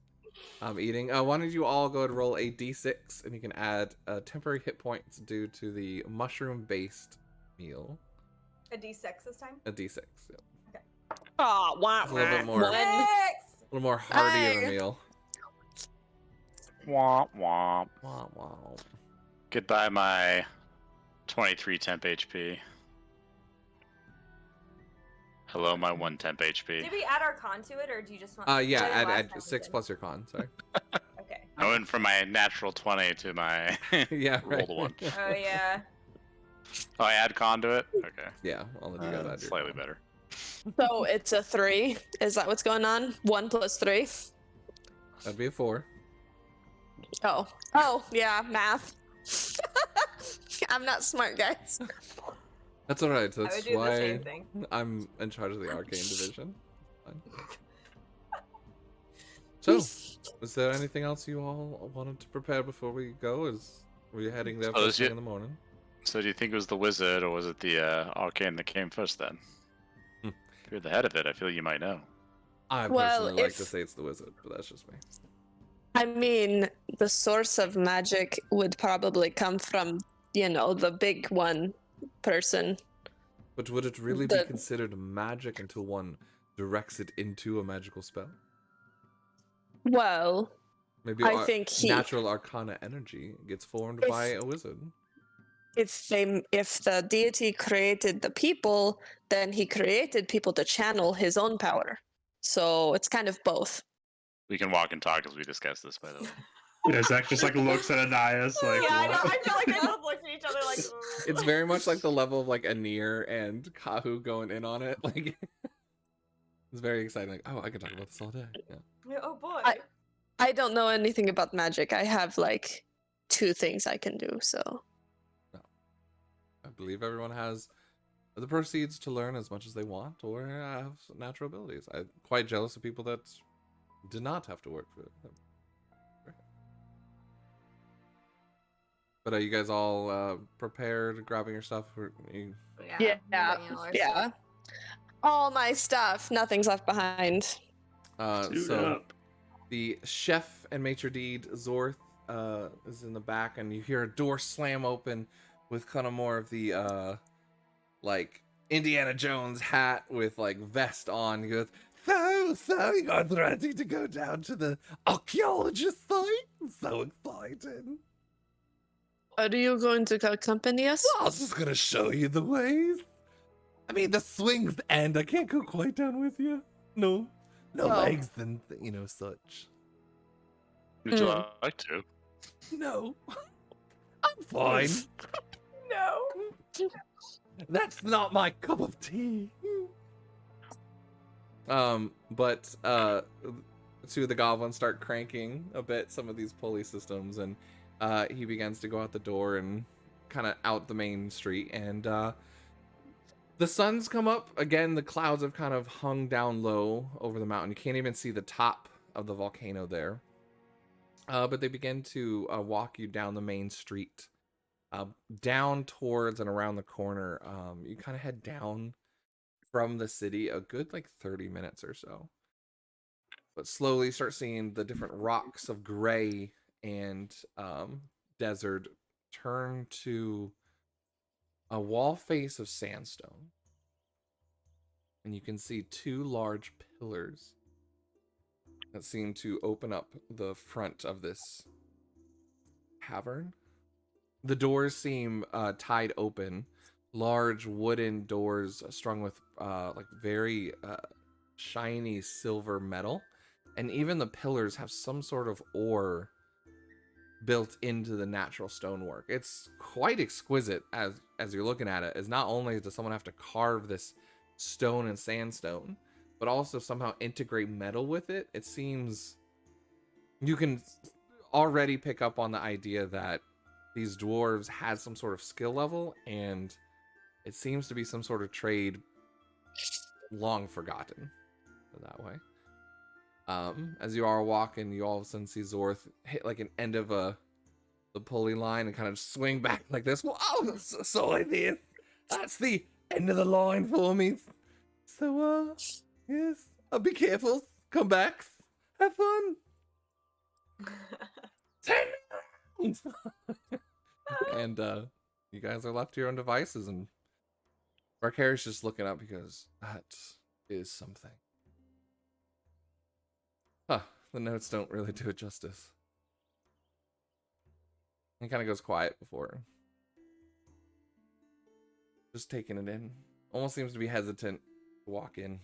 Eating. Why don't you all go and roll a d6, and you can add temporary hit points due to the mushroom-based meal. A D6 this time? A d6. Yeah. Oh, wow. It's a little bit more, a 6! little more hearty of a Aye. meal. Womp womp. Wow, wow. Goodbye, my 23 temp HP. Hello, my 1 temp HP. Did we add our con to it, or do you just want? Yeah, Like last time add we 6 did. plus your con. Sorry. Okay. I went from my natural 20 to my Yeah, right. rolled 1. Oh yeah. Oh, I add con to it? Okay. Yeah, I'll let you guys add your Slightly con. better. So it's a 3. Is that what's going on? 1 plus 3? That'd be a 4. Oh, yeah, math. I'm not smart, guys. That's all right. I That's would do the why same thing. I'm in charge of the arcane division. Fine. So, is there anything else you all wanted to prepare before we go? Were you heading there Oh, first is thing in the morning? So do you think it was the wizard, or was it the arcane that came first then? Hmm. If you're the head of it, I feel you might know. I Well, personally like to if- say it's the wizard, but that's just me. I mean, the source of magic would probably come from, the big one person. But would it really be The- considered magic until one directs it into a magical spell? Well, Maybe I think natural arcana energy gets formed by a wizard. if the deity created the people, then he created people to channel his own power. So it's kind of both. We can walk and talk as we discuss this, by the way. Yeah, Zach just like looks at Anais like. Yeah, I know. what? I feel like they both looked at each other like. It's very much like the level of like Anir and Kahu going in on it. Like It's very exciting. Like, oh, I could talk about this all day. Yeah. Oh boy. I don't know anything about magic. I have like 2 things I can do, so. No. I believe everyone has the proceeds to learn as much as they want or have natural abilities. I'm quite jealous of people that did not have to work for them. But are you guys all prepared, grabbing your stuff? Yeah. bringing all our Yeah. stuff. All my stuff. Nothing's left behind. Suit So up. the chef and maitre d' Zorth is in the back, and you hear a door slam open with kind of more of the like Indiana Jones hat with like vest on. He goes, so you guys ready to go down to the archaeologist site? I'm so excited. Are you going to accompany us? Well, I was just gonna show you the ways. I mean, the swings end. I can't go quite down with you. No Well- legs and such. Would you Mm. like to? No, I'm fine. No. That's not my cup of tea. But two of the goblins start cranking a bit some of these pulley systems, and he begins to go out the door and kind of out the main street, and the sun's come up again. The clouds have kind of hung down low over the mountain. You can't even see the top of the volcano there. But they begin to walk you down the main street, down towards and around the corner. You kind of head down from the city a good like 30 minutes or so. But slowly start seeing the different rocks of gray and desert turn to a wall face of sandstone. And you can see 2 large pillars that seem to open up the front of this cavern. The doors seem tied open, large wooden doors strung with like very shiny silver metal, and even the pillars have some sort of ore built into the natural stonework. It's quite exquisite as you're looking at it. As not only does someone have to carve this stone and sandstone, but also somehow integrate metal with it. It seems you can already pick up on the idea that these dwarves had some sort of skill level, and it seems to be some sort of trade long forgotten that way. As you are walking, you all of a sudden see Zorth hit like an end of the pulley line and kind of swing back like this. Oh, so like this. That's the end of the line for me. So, yes, I'll be careful. Come back. Have fun. 10 rounds. And you guys are left to your own devices, and Barcari's just looking up because that is something. Huh, the notes don't really do it justice. He kind of goes quiet before just taking it in. Almost seems to be hesitant to walk in.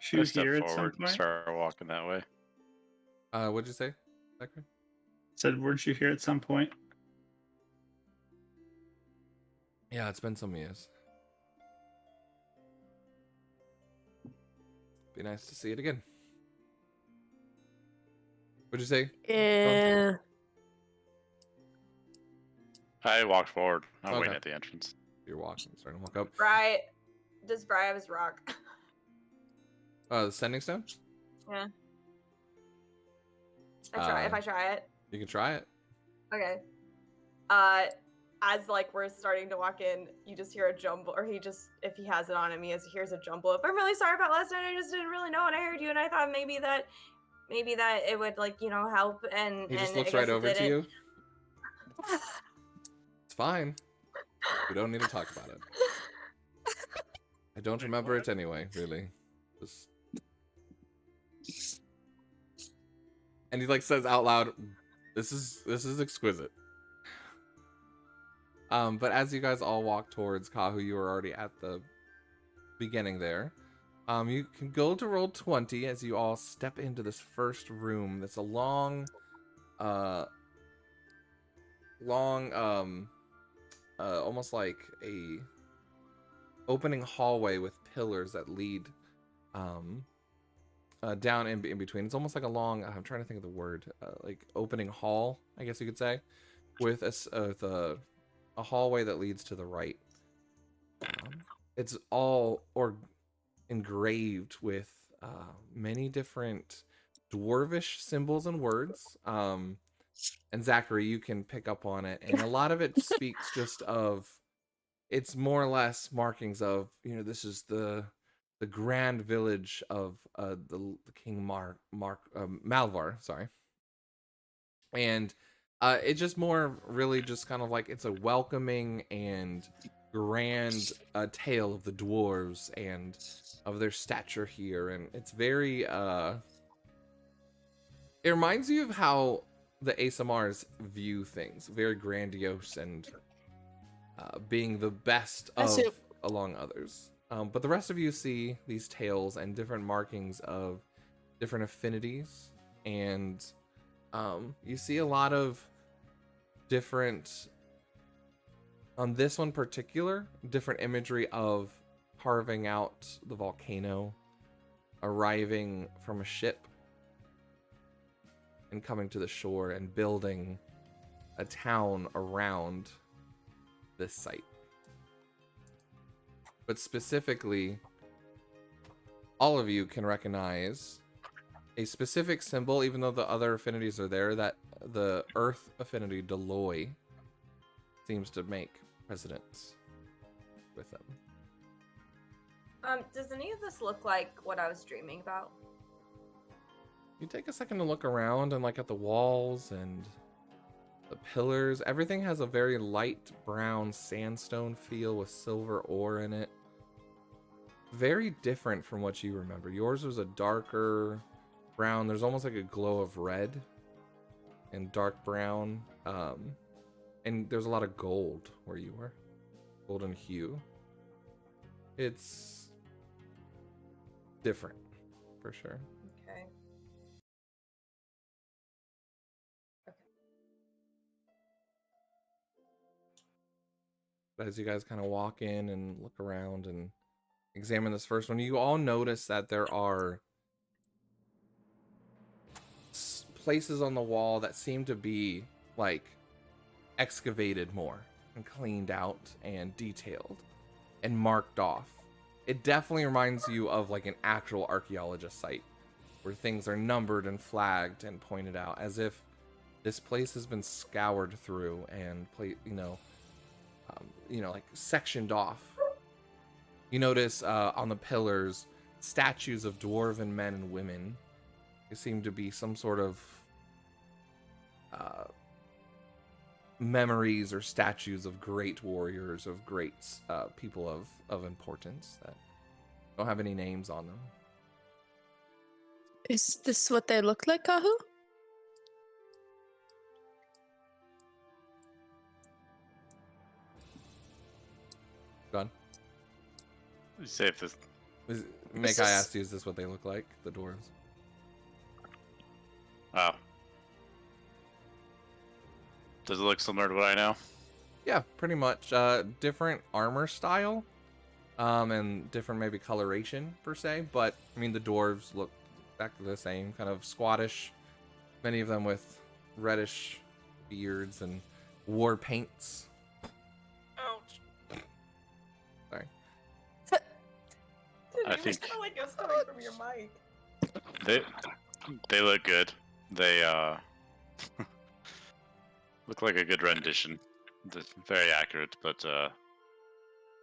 Shoot Step here at some forward and point. start walking that way. What'd you say, Zachary? Said, weren't you here at some point? Yeah, it's been some years. Be nice to see it again. What'd you say? Yeah. I walked forward. I'm Okay. waiting at the entrance. You're walking, starting to walk up. Does Bri have his rock? The sending stone? Yeah. If I try it. You can try it. Okay. As like we're starting to walk in, you just hear a jumble, or if he has it on him, he hears a jumble of, I'm really sorry about last night. I just didn't really know, and I heard you, and I thought maybe that it would like help. And He just and looks I right guess it over to didn't. you. It's fine. We don't need to talk about it. I don't remember it anyway, really. Just... And he like says out loud, "This is exquisite." But as you guys all walk towards Kahu, you are already at the beginning there. You can go to roll 20 as you all step into this first room. That's a long, almost like a opening hallway with pillars that lead down in between. It's almost like a long. I'm trying to think of the word. Like opening hall, I guess you could say, with a hallway that leads to the right. It's all engraved with many different dwarvish symbols and words. And Zachary, you can pick up on it, and a lot of it speaks just of. It's more or less markings of, this is the grand village of the King Malvar, sorry. And it just more really just kind of like it's a welcoming and grand tale of the dwarves and of their stature here, and it's very it reminds you of how the ASMRs view things, very grandiose and being the best of along others. But the rest of you see these tales and different markings of different affinities, and you see a lot of different, on this one particular, different imagery of carving out the volcano, arriving from a ship, and coming to the shore and building a town around this site. But specifically, all of you can recognize a specific symbol, even though the other affinities are there, that the earth affinity Deloy seems to make precedence with them. Does any of this look like what I was dreaming about? You take a second to look around and like at the walls and the pillars. Everything has a very light brown sandstone feel with silver ore in it. Very different from what you remember. Yours was a darker brown. There's almost like a glow of red and dark brown. And there's a lot of gold where you were. Golden hue. It's different, for sure. Okay. But as you guys kind of walk in and look around and examine this first one, you all notice that there are places on the wall that seem to be like excavated more and cleaned out and detailed and marked off. It definitely reminds you of like an actual archaeologist site where things are numbered and flagged and pointed out, as if this place has been scoured through and like sectioned off. You notice on the pillars statues of dwarven men and women. They seem to be some sort of memories or statues of great warriors, of great people of importance that don't have any names on them. Is this what they look like, Kahu? Done. You say if this. Make I asked you, is this what they look like, the dwarves? Oh. Does it look similar to what I know? Yeah, pretty much. Different armor style, and different maybe coloration per se. But I mean, the dwarves look exactly the same, kind of squattish. Many of them with reddish beards and war paints. Ouch. Sorry. I think sound like it was coming from your mic. they look good. They look like a good rendition. They're very accurate, but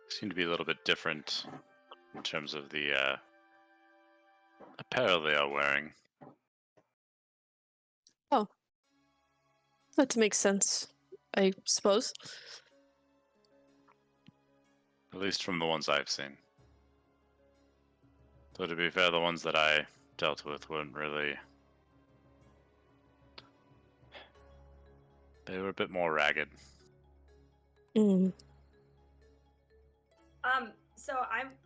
seem to be a little bit different in terms of the apparel they are wearing. Oh. That makes sense, I suppose. At least from the ones I've seen. Though to be fair, the ones that I dealt with weren't really. They were a bit more ragged. Mm. So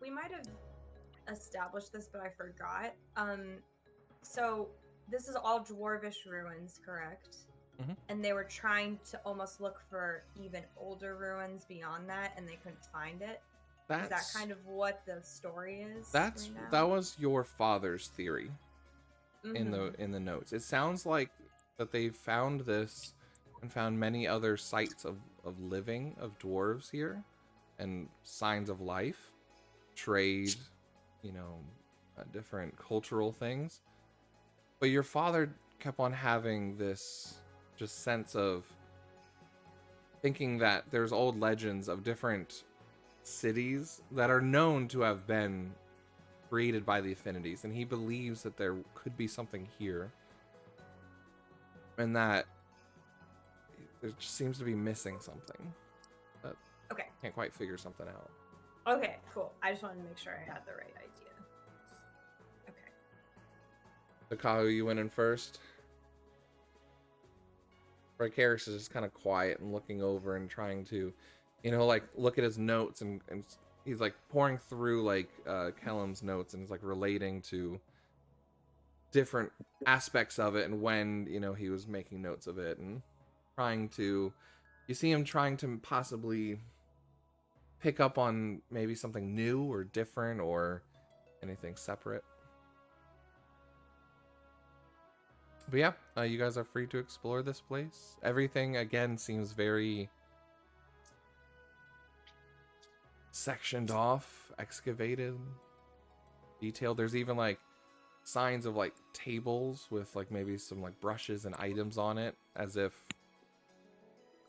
we might have established this, but I forgot. So this is all dwarvish ruins, correct? Mhm. And they were trying to almost look for even older ruins beyond that, and they couldn't find it. Is that kind of what the story is? That right was your father's theory now? in the notes. It sounds like that they found this and found many other sites of living of dwarves here and signs of life, trade, different cultural things. But your father kept on having this just sense of thinking that there's old legends of different cities that are known to have been created by the affinities, and he believes that there could be something here, and that there just seems to be missing something. But Okay. can't quite figure something out. Okay, cool. I just wanted to make sure I had the right idea. Okay. So Kahu, you went in first. Rykaris is just kind of quiet and looking over and trying to, like look at his notes and he's like pouring through like Kellum's notes and he's like relating to different aspects of it and when he was making notes of it and trying to, you see him trying to possibly pick up on maybe something new or different or anything separate. But yeah, you guys are free to explore this place. Everything again seems very sectioned off, excavated, detailed. There's even like signs of like tables with like maybe some like brushes and items on it, as if,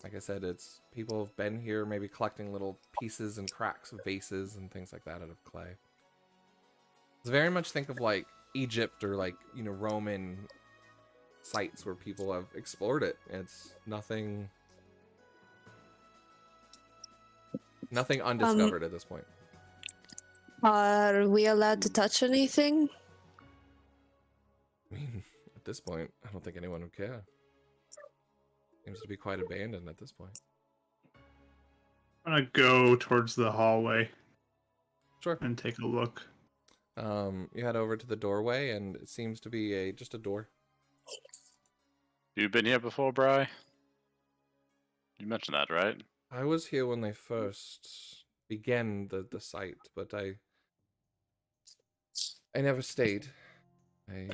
like I said, it's people have been here maybe collecting little pieces and cracks of vases and things like that out of clay. It's very much think of like Egypt or like Roman sites where people have explored it. It's nothing undiscovered at this point. Are we allowed to touch anything? I mean, at this point, I don't think anyone would care. Seems to be quite abandoned at this point. I'm gonna go towards the hallway Sure. and take a look. You head over to the doorway, and it seems to be just a door. You been here before, Bri? You mentioned that, right? I was here when they first began the site, but I never stayed. I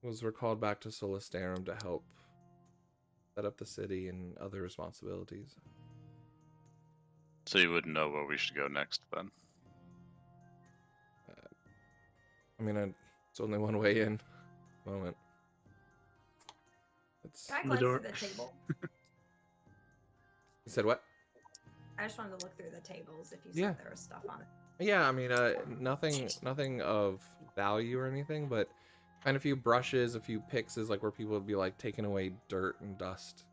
was recalled back to Solistarum to help set up the city and other responsibilities. So you wouldn't know where we should go next, then? I mean, it's only one way in. Moment. Can I The glance door. through the table? You said what? I just wanted to look through the tables if you said Yeah. there was stuff on it. Yeah, I mean, nothing of value or anything, but kind of a few brushes, a few picks is like where people would be like taking away dirt and dust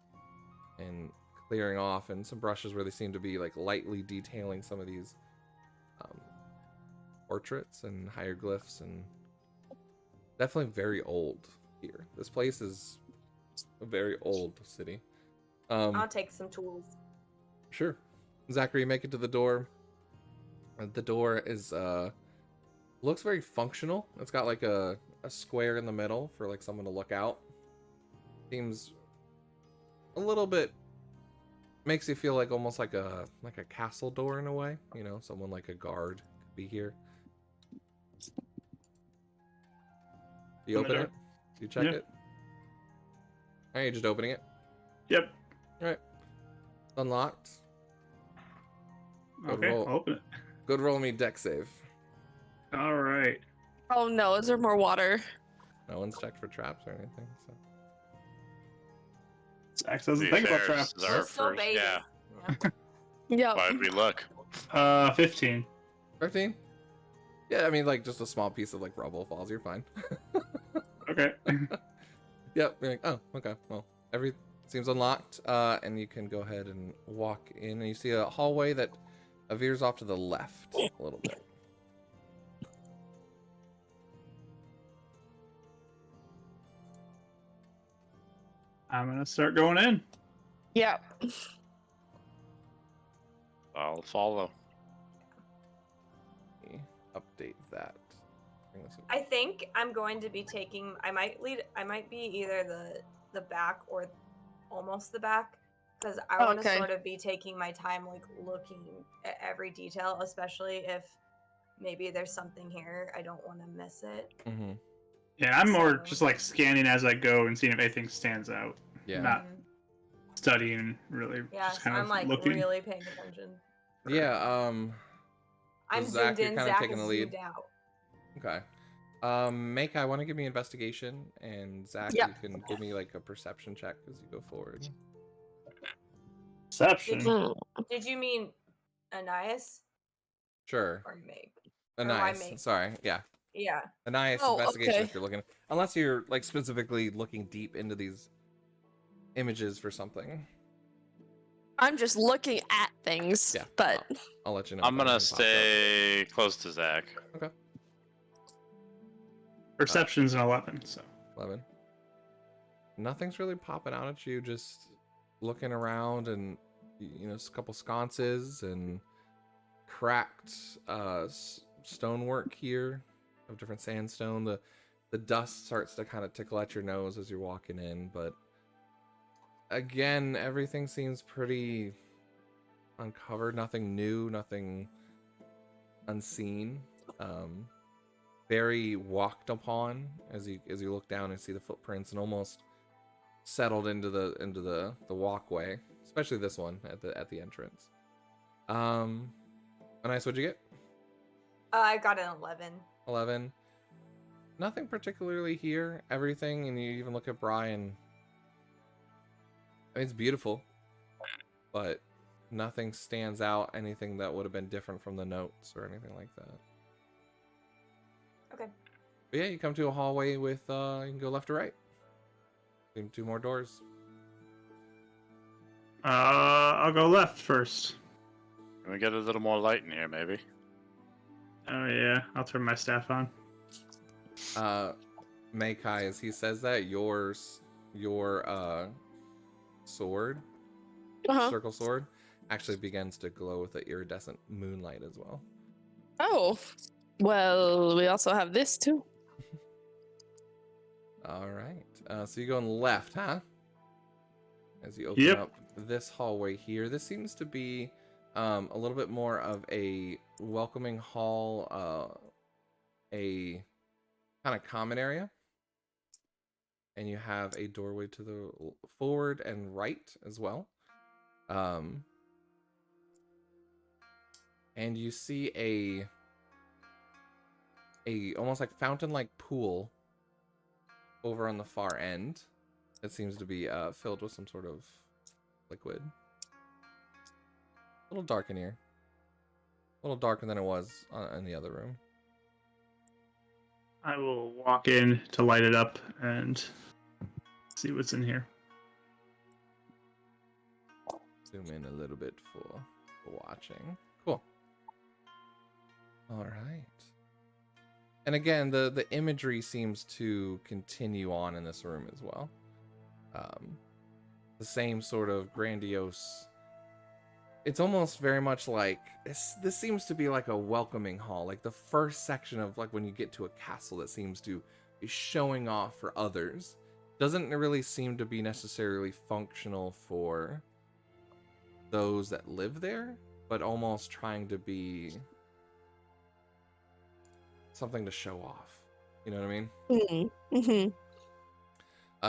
and clearing off, and some brushes where they seem to be like lightly detailing some of these portraits and hieroglyphs, and definitely very old here. This place is a very old city. I'll take some tools. Sure. Zachary, make it to the door. The door is looks very functional. It's got like a square in the middle for like someone to look out. Seems a little bit, makes you feel like almost like a castle door in a way. Someone like a guard could be here. You open it? You check Yeah. it? Alright, you're just opening it? Yep. Alright. It's unlocked. Good Okay, roll. I'll open it. Good roll me deck save. All right. Oh no, is there more water? No one's checked for traps or anything, so. Zach To doesn't be think about fair, traps. this is our We're still first- babies. yeah. Yep. Why would we look? 15. 15? Yeah, I mean, like, just a small piece of, like, rubble falls. You're fine. Okay. Yep. You're like, oh, okay. Well, seems unlocked, and you can go ahead and walk in, and you see a hallway that veers off to the left a little bit. I'm gonna start going in. Yep. I'll follow. Let me update that. Bring this up. I think I'm going to be taking. I might be either the back or almost the back. because I Oh, want to okay. sort of be taking my time, like looking at every detail, especially if maybe there's something here. I don't want to miss it. Mm-hmm. Yeah, I'm more So- just like scanning as I go and seeing if anything stands out. Yeah. Not Mhm. studying, really. Yeah, Just so kind I'm of like looking. really paying attention. Yeah. I'm Zach, zoomed you're in. kinda Zach taking is the lead. zoomed out. Okay. Make I want to give me investigation, and Zach, Yep. you can give me like a perception check as you go forward. Perception. Hmm. Did you mean Anais Sure. or Meg? A Or why nice. Meg? Sorry. Yeah. Yeah. A nice Oh, investigation okay. if you're looking, unless you're like specifically looking deep into these images for something. I'm just looking at things, Yeah. but I'll let you know. I'm if gonna anything pops up. stay close to Zach. Perception's an 11, so. 11. Nothing's really popping out at you. Just looking around, and you know, a couple sconces and cracked stonework here of different sandstone. The dust starts to kind of tickle at your nose as you're walking in, but again, everything seems pretty uncovered. Nothing new, nothing unseen. Very walked upon as you look down and see the footprints, and almost settled into the walkway, especially this one at the entrance. Nice. What'd you get? I got an 11. 11. Nothing particularly here. Everything, and you even look at Brian. I mean, it's beautiful, but nothing stands out. Anything that would have been different from the notes or anything like that. Okay. But yeah, you come to a hallway with you can go left or right. Two more doors. I'll go left first. Can we get a little more light in here, maybe? Oh yeah, I'll turn my staff on. Meikai, as he says that, your sword, uh-huh. circle sword, actually begins to glow with the iridescent moonlight as well. Oh, well, we also have this too. All right. So you're going left, huh? As you open Yep. up this hallway here, this seems to be a little bit more of a welcoming hall, a kind of common area. And you have a doorway to the forward and right as well. And you see a almost like fountain-like pool over on the far end. It seems to be filled with some sort of liquid. A little dark in here. A little darker than it was in the other room. I will walk in to light it up and see what's in here. Zoom in a little bit for watching. Cool. All right. And again, the imagery seems to continue on in this room as well. The same sort of grandiose. It's almost very much like this seems to be like a welcoming hall, like the first section of like when you get to a castle that seems to be showing off for others. Doesn't really seem to be necessarily functional for those that live there, but almost trying to be something to show off. You know what I mean? Mm-hmm.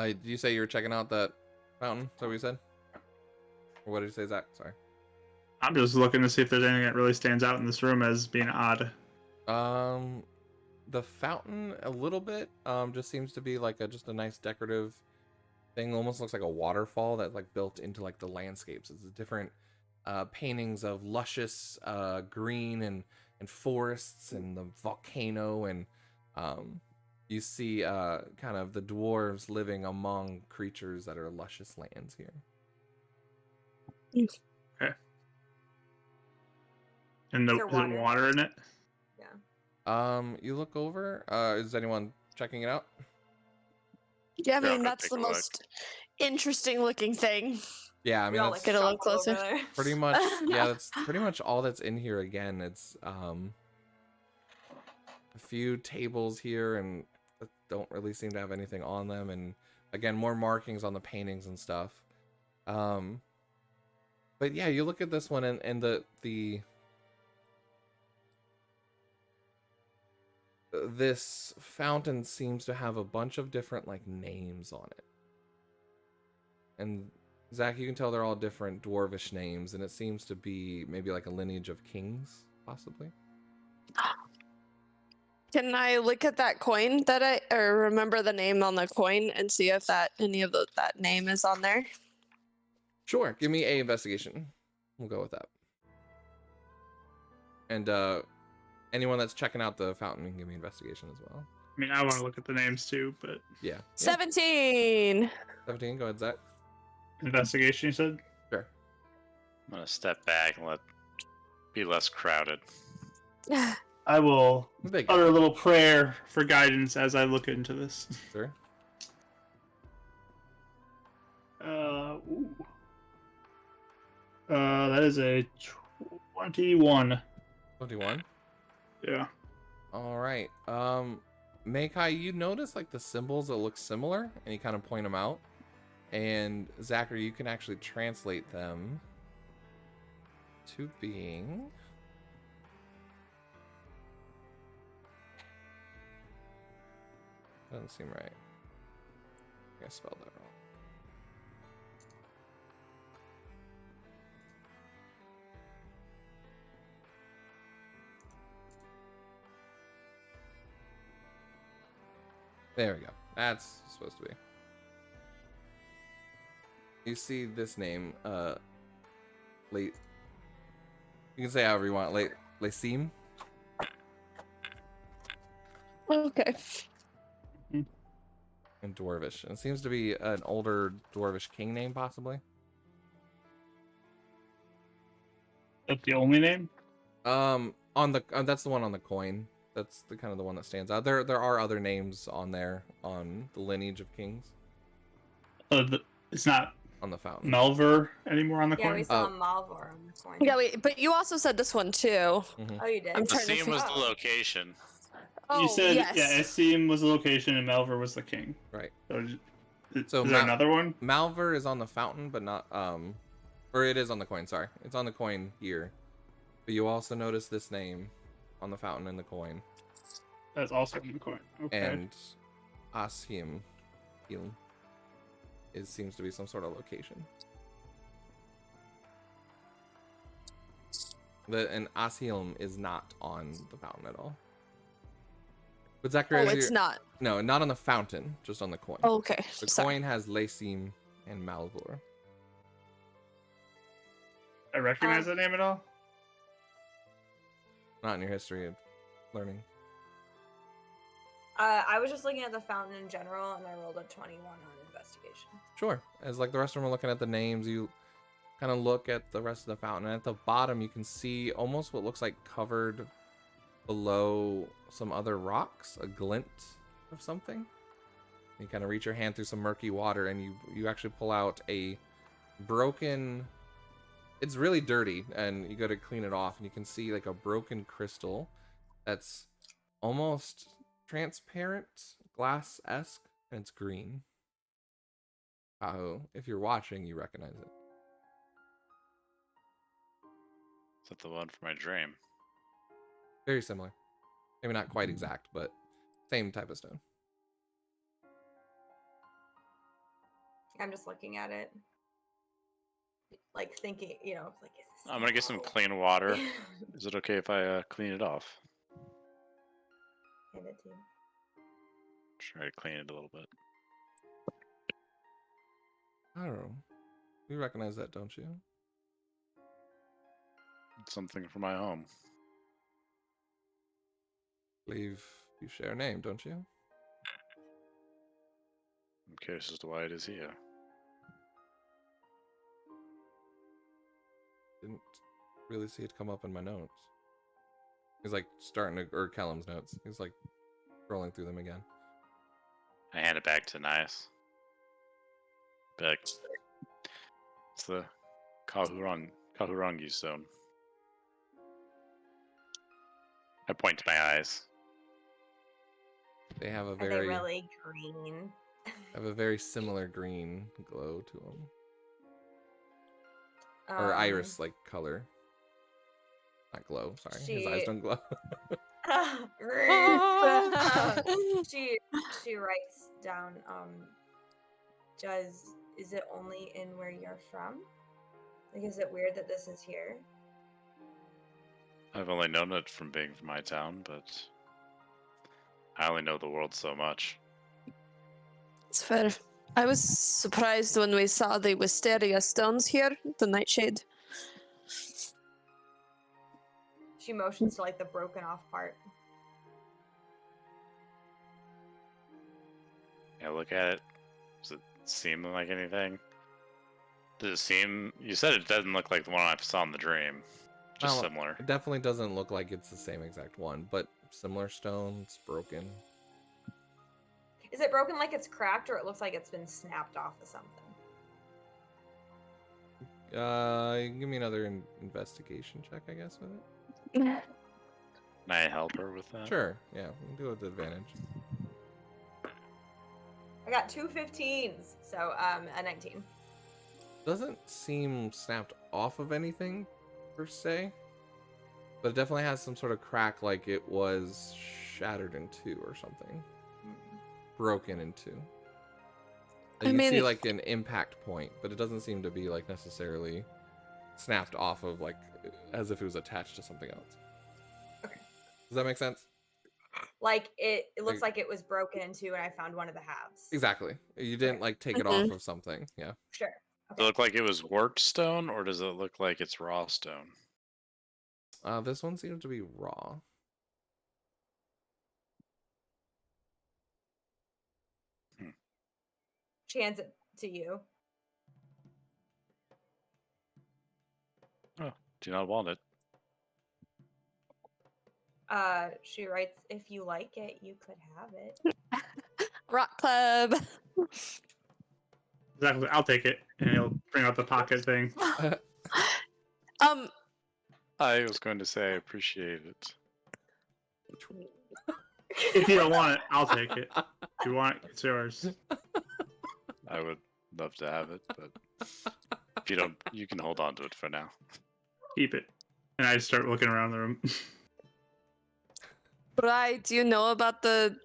Did you say you were checking out that fountain? Is that what you said? Or what did you say, Zach? Sorry. I'm just looking to see if there's anything that really stands out in this room as being odd. The fountain a little bit just seems to be like just a nice decorative thing. Almost looks like a waterfall that's like built into like the landscapes. It's different paintings of luscious green and forests and the volcano, and you see kind of the dwarves living among creatures that are luscious lands here. Okay. And Is there is there water in it? Yeah. You look over. Is anyone checking it out? Yeah, I Yeah, I'm mean, gonna that's take the a look. most interesting looking thing. Yeah, I We mean all, that's Get a little shuffle over closer. there. pretty much. Yeah, that's pretty much all that's in here. Again, it's a few tables here, and that don't really seem to have anything on them, and again, more markings on the paintings and stuff. But yeah, you look at this one and the this fountain seems to have a bunch of different like names on it. And Zach, you can tell they're all different dwarvish names, and it seems to be maybe like a lineage of kings, possibly. Can I look at that coin or remember the name on the coin and see if any of that name is on there? Sure, give me a investigation. We'll go with that. And anyone that's checking out the fountain can give me investigation as well. I mean, I want to look at the names too, but Yeah. 17. 17, go ahead, Zach. investigation, you said? Sure. I'm gonna step back and be less crowded. I will Big. utter a little prayer for guidance as I look into this. Sure. Ooh. That is a 21. 21. Yeah. All right. Meikai, you notice like the symbols that look similar, and you kind of point them out. And Zachary, you can actually translate them to being. Doesn't seem right. I spelled that wrong. There we go. That's supposed to be. You see this name, late. You can say however you want. Lasim. Okay. In Dwarvish. And it seems to be an older Dwarvish king name, possibly. That's the only name? On the that's the one on the coin. That's the kind of the one that stands out. There are other names on there on the lineage of kings It's not on the fountain. Melver anymore on the Yeah, coin? we saw Malvor on the coin. Yeah, wait, but you also said this one too. Mhm. Oh, you did? I'm The trying to scene was the Oh. location. Oh, You said, yes. yeah, Esseem was the location and Melver was the king. Right. So is there another one? Malver is on the fountain, but not or it is on the coin. Sorry, it's on the coin here. But you also notice this name on the fountain and the coin. That's also in the coin. Okay. And Ashim, it seems to be some sort of location. And Ashilm is not on the fountain at all. But Zachary, Oh, it's not. No, not on the fountain, just on the coin. Oh, okay. The Sorry. coin has Lasim and Malvor. I recognize that name at all? Not in your history of learning. I was just looking at the fountain in general, and I rolled a 21 on investigation. Sure. As like the rest of them are looking at the names, you kind of look at the rest of the fountain. And at the bottom, you can see almost what looks like covered below some other rocks, a glint of something. You kind of reach your hand through some murky water, and you actually pull out a broken. It's really dirty, and you go to clean it off, and you can see like a broken crystal that's almost transparent, glass-esque, and it's green. If you're watching, you recognize it. Is that the one for my dream? Very similar. Maybe not quite exact, but same type of stone. I'm just looking at it, like thinking, like, is this? I'm gonna get some normal? clean water. Is it okay if I clean it off? Hand it to you. Try to clean it a little bit. I don't know. You recognize that, don't you? It's something for my home. Believe you share a name, don't you? I'm curious as to why it is here. Didn't really see it come up in my notes. He's like starting to, or Callum's notes. He's like scrolling through them again. I hand it back to Nias. Back. It's the Kahurangi stone. I point to my eyes. They have a Are they very really green? have a very similar green glow to them. or iris like color. Not glow. Sorry, his eyes She- don't glow. she writes down. Is it only in where you're from? Like, is it weird that this is here? I've only known it from being from my town, but I only know the world so much. It's fair. I was surprised when we saw the wisteria stones here, the nightshade. She motions to like the broken off part. Yeah, look at it. Does it seem like anything? Does it seem? You said it doesn't look like the one I saw in the dream. Just Well, similar. It definitely doesn't look like it's the same exact one, but similar stone. It's broken. Is it broken like it's cracked, or it looks like it's been snapped off of something? Give me another investigation check, I guess, with it. Can I help her with that? Sure. Yeah, we can do it with advantage. I got 2 15s, so a 19. Doesn't seem snapped off of anything per se, but it definitely has some sort of crack, like it was shattered in two or something, broken in two. I You can see mean- like an impact point, but it doesn't seem to be like necessarily snapped off of, like as if it was attached to something else. Okay. Does that make sense? Like it looks like it was broken into, and I found one of the halves. Exactly. You didn't like take it off of something. Yeah. Sure. Does it look like it was worked stone, or does it look like it's raw stone? This one seems to be raw. She hands it to you. Oh, do not want it. She writes, "If you like it, you could have it." Rock club. Exactly. I'll take it, and he'll bring out the pocket thing. Um, I was going to say I appreciate it. If you don't want it, I'll take it. If you want it, it's yours. I would love to have it, but if you don't, you can hold on to it for now. Keep it. And I start looking around the room. Bri, do you know about the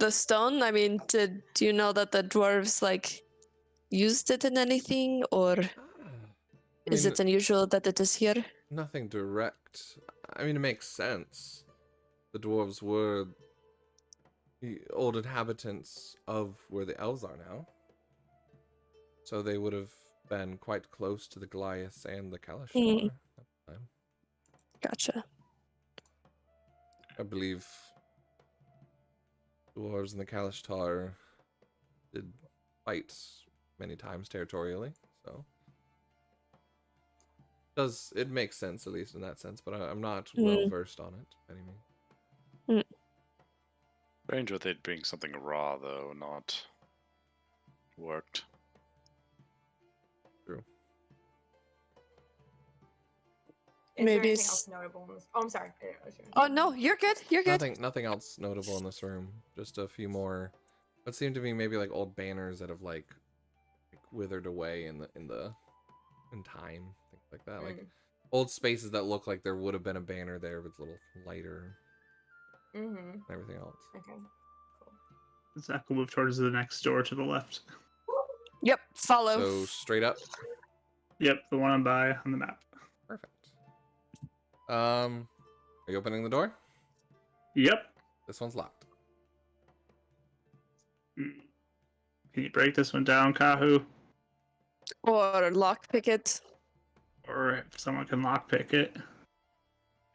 stone? I mean, do you know that the dwarves like used it in anything, or is it unusual that it is here? Nothing direct. I mean, it makes sense. The dwarves were the old inhabitants of where the elves are now. So they would have been quite close to the Goliaths and the Kalashtar at the time. Gotcha. I believe dwarves and the Kalashtar did fight many times territorially, so it makes sense, at least in that sense, but I'm not well versed on it by any means. Strange with it being something raw, though, not worked. True. Is there Maybe anything s- else notable in this? Oh, I'm sorry. I didn't realize you were Oh gonna- no, you're good. You're good. Nothing else notable in this room. Just a few more what seem to be maybe like old banners that have like withered away in time, things like that. Like old spaces that look like there would have been a banner there, but it's a little lighter and everything else. Okay. Cool. Zach will move towards the next door to the left. Yep. Follow. So straight up. Yep, the one I'm by on the map. Perfect. Are you opening the door? Yep. This one's locked. Can you break this one down, Kahu? Or lockpick it. Or if someone can lockpick it.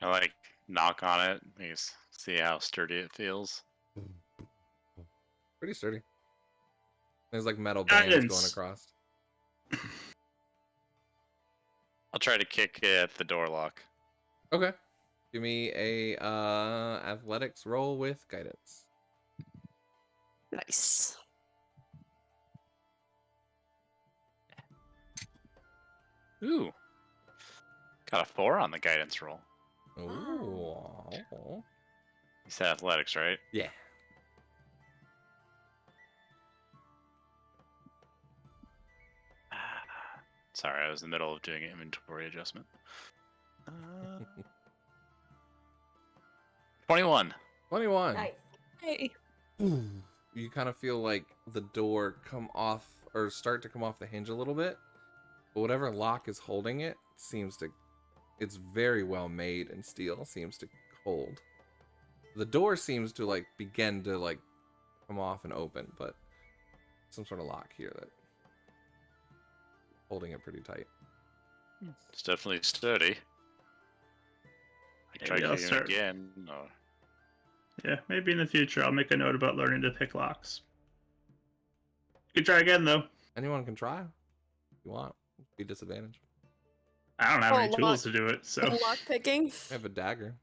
I like knock on it, see how sturdy it feels. Pretty sturdy. There's like metal bands going Guidance. across. I'll try to kick at the door lock. Okay. Give me a athletics roll with guidance. Nice. Ooh. Got a 4 on the guidance roll. Ooh. You said athletics, right? Yeah. Sorry, I was in the middle of doing an inventory adjustment. 21. 21. Nice. Hey. You kind of feel like the door come off or start to come off the hinge a little bit. But whatever lock is holding it seems to, it's very well made and steel seems to hold. The door seems to like begin to like come off and open, but some sort of lock here that holding it pretty tight. It's definitely sturdy. I can try Maybe I'll kicking it start- again. Or... Yeah, maybe in the future I'll make a note about learning to pick locks. You can try again though. Anyone can try if you want. Be disadvantaged. I don't have Oh, any lock- tools to do it, so Lock picking. I have a dagger.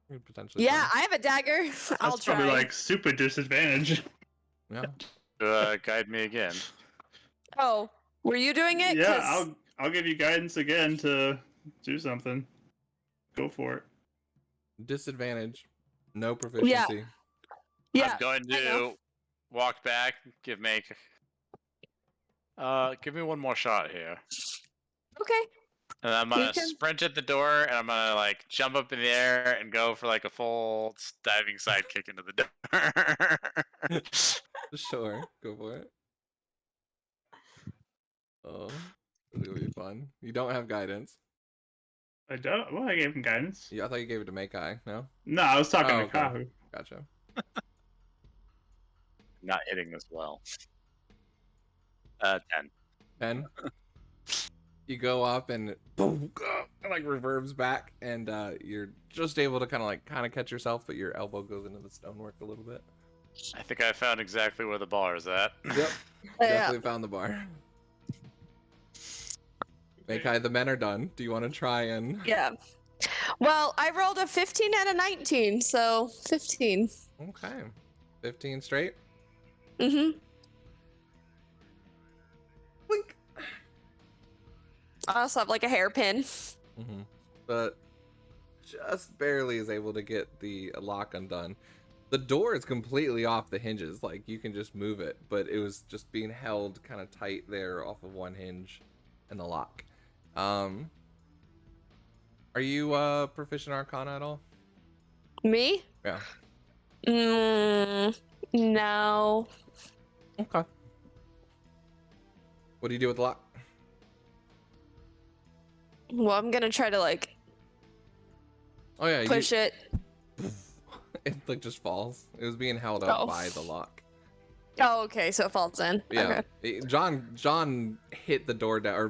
You could potentially Yeah, try. I have a dagger. I'll that's try. probably like super disadvantage. Yeah. Guide me again. Oh, were you doing it? Yeah, 'Cause- I'll give you guidance again to do something. Go for it. Disadvantage. No proficiency. yeah. I'm going I know. to walk back, give me one more shot here. Okay. And I'm You gonna can- sprint at the door, and I'm gonna like jump up in the air and go for like a full diving side kick into the door. Sure. Go for it. Oh, it's gonna be fun. You don't have guidance. I don't. Well, I gave him guidance. Yeah, I thought you gave it to Makai. No? No, I was talking Oh, to okay. Kahu. Gotcha. Not hitting this well. 10. 10. You go up and boom, it like reverbs back, and you're just able to kind of catch yourself, but your elbow goes into the stonework a little bit. I think I found exactly where the bar is at. Yep, Yeah. definitely found the bar. Makai, the men are done. Do you want to try and? Yeah. Well, I rolled a 15 and a 19, so 15. Okay, 15 straight. Mm-hmm. Blink. I also have like a hairpin. Mm-hmm. But just barely is able to get the lock undone. The door is completely off the hinges. Like you can just move it, but it was just being held kind of tight there off of one hinge and the lock. Are you proficient Arcana at all? Me? Yeah. No. Okay. What do you do with the lock? Well, I'm gonna try to like Oh yeah, push it. it like just falls. It was being held up Oh. by the lock. Oh, okay, so it falls in. Yeah. Okay. John hit the door down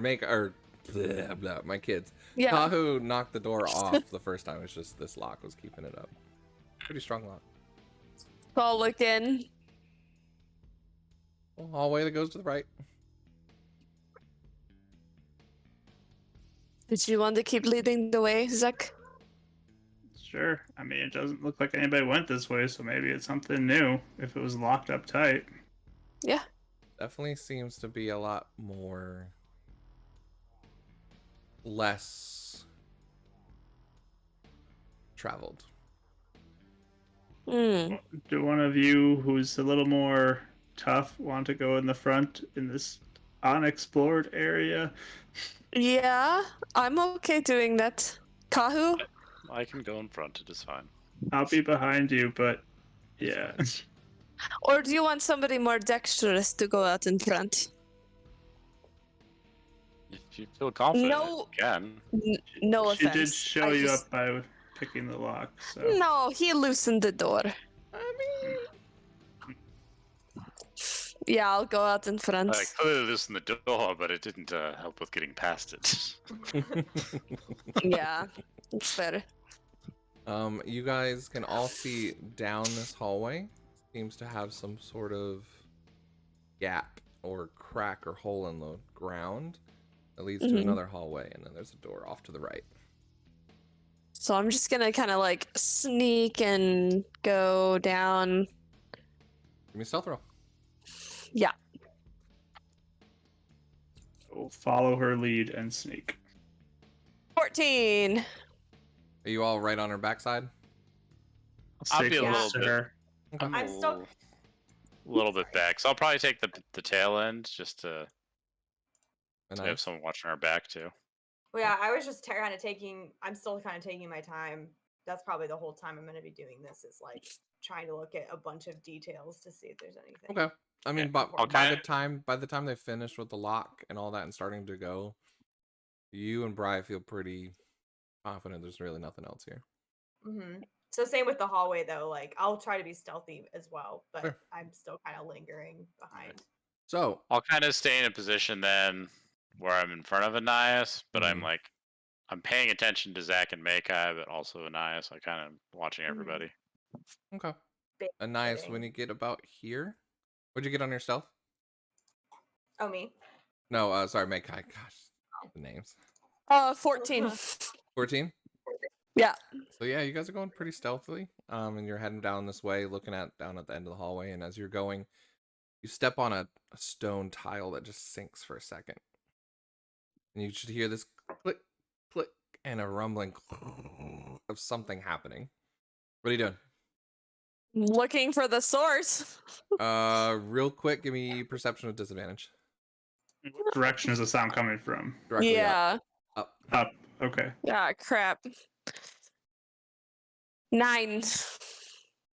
blah, blah, my kids. Yeah. Kahu knocked the door off the first time. It's just this lock was keeping it up. Pretty strong lock. So I'll look in. Well, hallway that goes to the right. Did you want to keep leading the way, Zach? Sure. I mean, it doesn't look like anybody went this way, so maybe it's something new. If it was locked up tight. Yeah. Definitely seems to be a lot more less traveled. Hmm. Do one of you who's a little more tough want to go in the front in this unexplored area? Yeah, I'm okay doing that. Kahu? I can go in front. It is fine. I'll be behind you, but yeah. Or do you want somebody more dexterous to go out in front? If you feel confident, No. you can. No She offense. did show I you just- up by picking the lock, so. No, he loosened the door. I mean, Yeah, I'll go out in front. I clearly loosened the door, but it didn't help with getting past it. Yeah, it's fair. you guys can all see down this hallway. Seems to have some sort of gap or crack or hole in the ground that leads to Mhm. another hallway, and then there's a door off to the right. So I'm just gonna kind of like sneak and go down. Give me a stealth roll. Yeah. We'll follow her lead and sneak. 14. Are you all right on her backside? I'll I'll stay be a close little to bit- her. I'm I'm still- a little bit back, so I'll probably take the tail end just to. A So we have knife. someone watching our back too. Well, yeah, I was just kind of taking. I'm still kind of taking my time. That's probably the whole time I'm going to be doing this. Is like trying to look at a bunch of details to see if there's anything. Okay. I mean, but I'll by kinda- the time they finish with the lock and all that and starting to go, you and Bri feel pretty confident there's really nothing else here. Mm-hmm. So same with the hallway though. Like I'll try to be stealthy as well, but Sure. I'm still kind of lingering behind. So, I'll kind of stay in a position then where I'm in front of Anais, but I'm Mhm. like, I'm paying attention to Zach and Makai, but also Anais. I kind of watching Mhm. everybody. okay. Big Nice. When thing. you get about here, what'd you get on your stealth? Oh, me. No, sorry, Makai. Gosh, the names. 14. 14. Yeah. So yeah, you guys are going pretty stealthily. And you're heading down this way, looking down at the end of the hallway, and as you're going, you step on a stone tile that just sinks for a second. And you should hear this click, click, and a rumbling of something happening. What are you doing? Looking for the source. Real quick, give me perception with disadvantage. What direction is the sound coming from? Directly Yeah. up. Up. Okay. Yeah, crap. 9.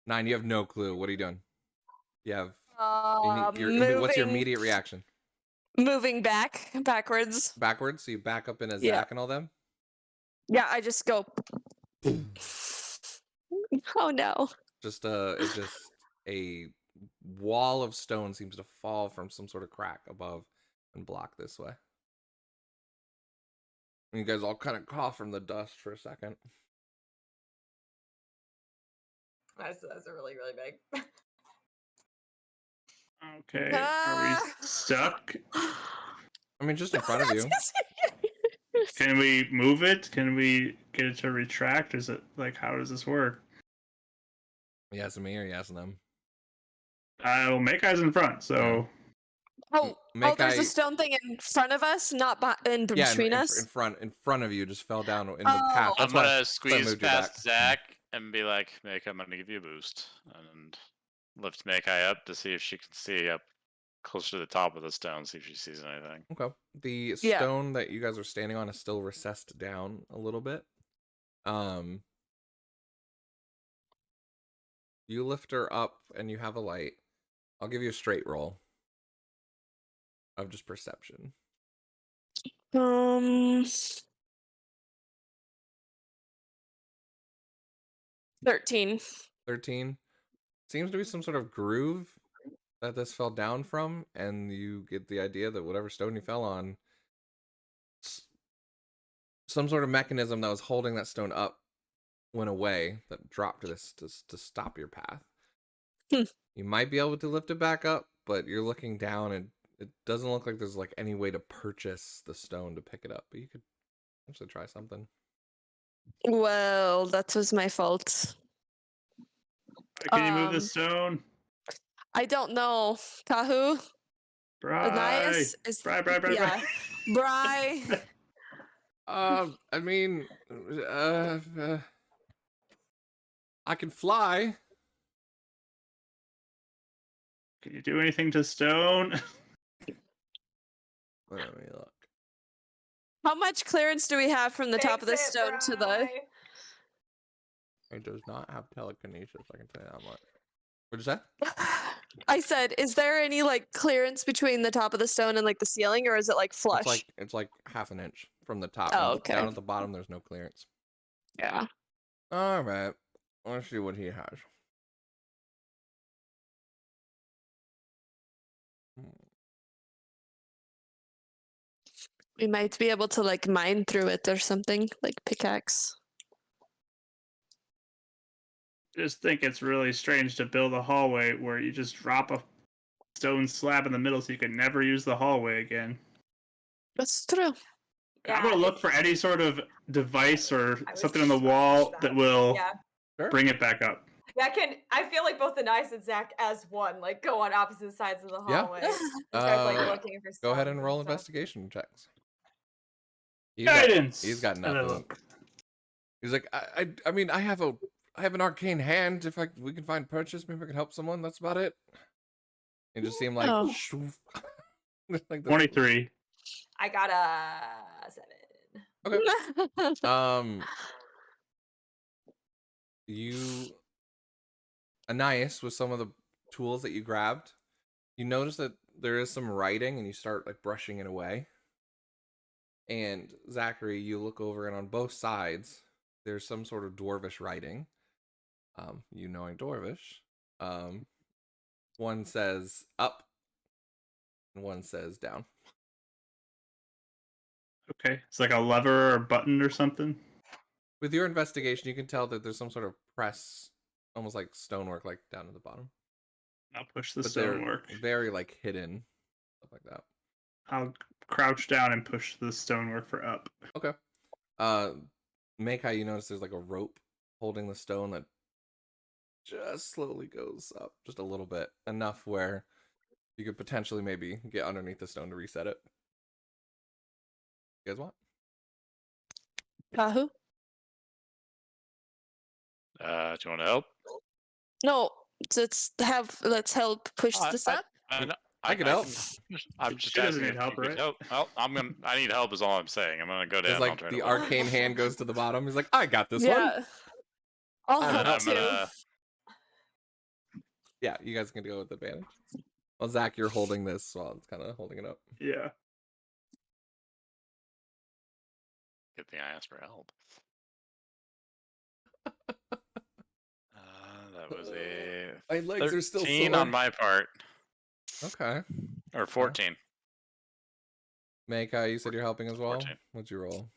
9. You have no clue. What are you doing? You have. What's your Moving, immediate reaction? moving backwards. Backwards. So you back up in a Yeah. Zach and all them. Yeah, I just go. Oh no. It's just a wall of stone seems to fall from some sort of crack above and block this way. And you guys all kind of cough from the dust for a second. That's a really really big. Okay. Are we stuck? I mean, just in front of you. Can we move it? Can we get it to retract? Is it like, how does this work? You asking me or you asking them? Well, Makai's in front, so There's a stone thing in front of us, not in between us. in front of you, just fell down in the path. I'm That's why gonna I squeeze moved you back. past Zach and be like, Makai, I'm gonna give you a boost. And lift Makai up to see if she can see up closer to the top of the stone, see if she sees anything. Okay. The Yeah. stone that you guys are standing on is still recessed down a little bit. You lift her up and you have a light. I'll give you a straight roll of just perception. 13. 13. Seems to be some sort of groove that this fell down from, and you get the idea that whatever stone you fell on, some sort of mechanism that was holding that stone up went away, that dropped this to stop your path. You might be able to lift it back up, but you're looking down and it doesn't look like there's like any way to purchase the stone to pick it up, but you could actually try something. Well, that was my fault. can you move the stone? I don't know. Tahu? Bri. Anais is Bri. yeah. Bri. I mean, I can fly. Can you do anything to stone? Let me look. How much clearance do we have from the top of the Fix it, stone to the? Bri. It does not have telekinesis, I can tell you that much. What'd you say? I said, is there any like clearance between the top of the stone and like the ceiling, or is it like flush? It's like half an inch from the top. Oh, And okay. Down at the bottom, there's no clearance. Yeah. All right. Let's see what he has. We might be able to like mine through it or something, like pickaxe. Just think it's really strange to build a hallway where you just drop a stone slab in the middle so you can never use the hallway again. That's true. I'm gonna look for any sort of device or I was something on the just about to wall do that will Yeah. bring it back up. Yeah, I feel like both the Nice and Zach as one, like go on opposite sides of the Yeah. hallway. Start like looking for Go ahead stones and roll stuff. investigation checks. Guidance. He's got And then nothing. look. He's like, I mean, I have an arcane hand. If we can find purchase, maybe I can help someone. That's about it. You just seem like, Oh. like 23. I got a 7. Okay. You, Anais, with some of the tools that you grabbed, you notice that there is some writing, and you start like brushing it away. And Zachary, you look over, and on both sides, there's some sort of dwarvish writing. You knowing dwarvish, one says up, and one says down. Okay. It's like a lever or a button or something. With your investigation, you can tell that there's some sort of press, almost like stonework, like down at the bottom. I'll push the But they're stonework. very like hidden, stuff like that. I'll crouch down and push the stonework for up. Okay. Mekai, you notice there's like a rope holding the stone that just slowly goes up just a little bit, enough where you could potentially maybe get underneath the stone to reset it. You guys want? Kahu? Do you want to help? No, let's help push this up. I could help. I'm just She doesn't asking need if help, you could right? help. Well, I need help is all I'm saying. I'm gonna go down. It's and I'll like try the to help. arcane hand goes to the bottom. He's like, I got this one. Yeah. I'll I'm help I'm too. gonna. Yeah, you guys can go with advantage. Well, Zach, you're holding this while it's kind of holding it up. Yeah. Good thing I asked for help. That was a My legs are still 13 sore. on my part, Okay. or 14. Mekai, you said you're helping as well? 14. What'd you roll?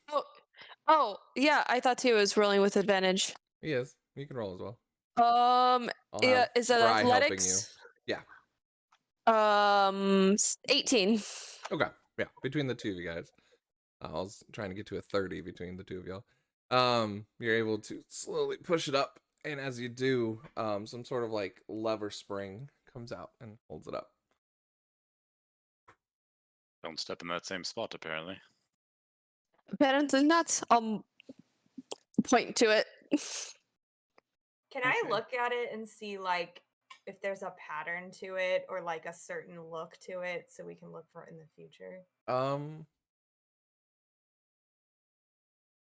Oh, yeah, I thought he was rolling with advantage. He is. You can roll as well. I'll have is that Bri helping athletics? you. Yeah. 18. Okay. Yeah, between the two of you guys. I was trying to get to a 30 between the two of y'all. You're able to slowly push it up, and as you do, some sort of like lever spring comes out and holds it up. Don't step in that same spot, apparently. Apparently not. I'll point to it. Can I Okay. look at it and see like if there's a pattern to it or like a certain look to it so we can look for it in the future?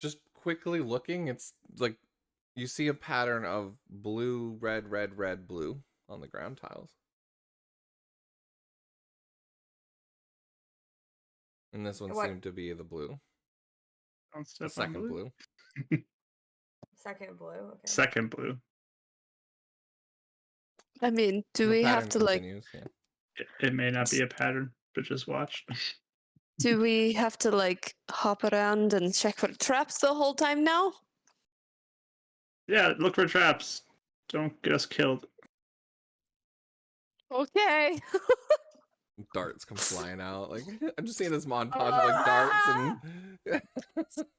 Just quickly looking, it's like you see a pattern of blue, red, red, red, blue on the ground tiles. And this one What- seemed to be the blue. Don't The step on second blue. Second blue. Okay. Second blue. I mean, do The we have pattern to like continues, yeah. It may not be a pattern, but just watch. do we have to like hop around and check for traps the whole time now? Yeah, look for traps. Don't get us killed. Okay. Darts come flying out. Like I'm just seeing this montage of like darts and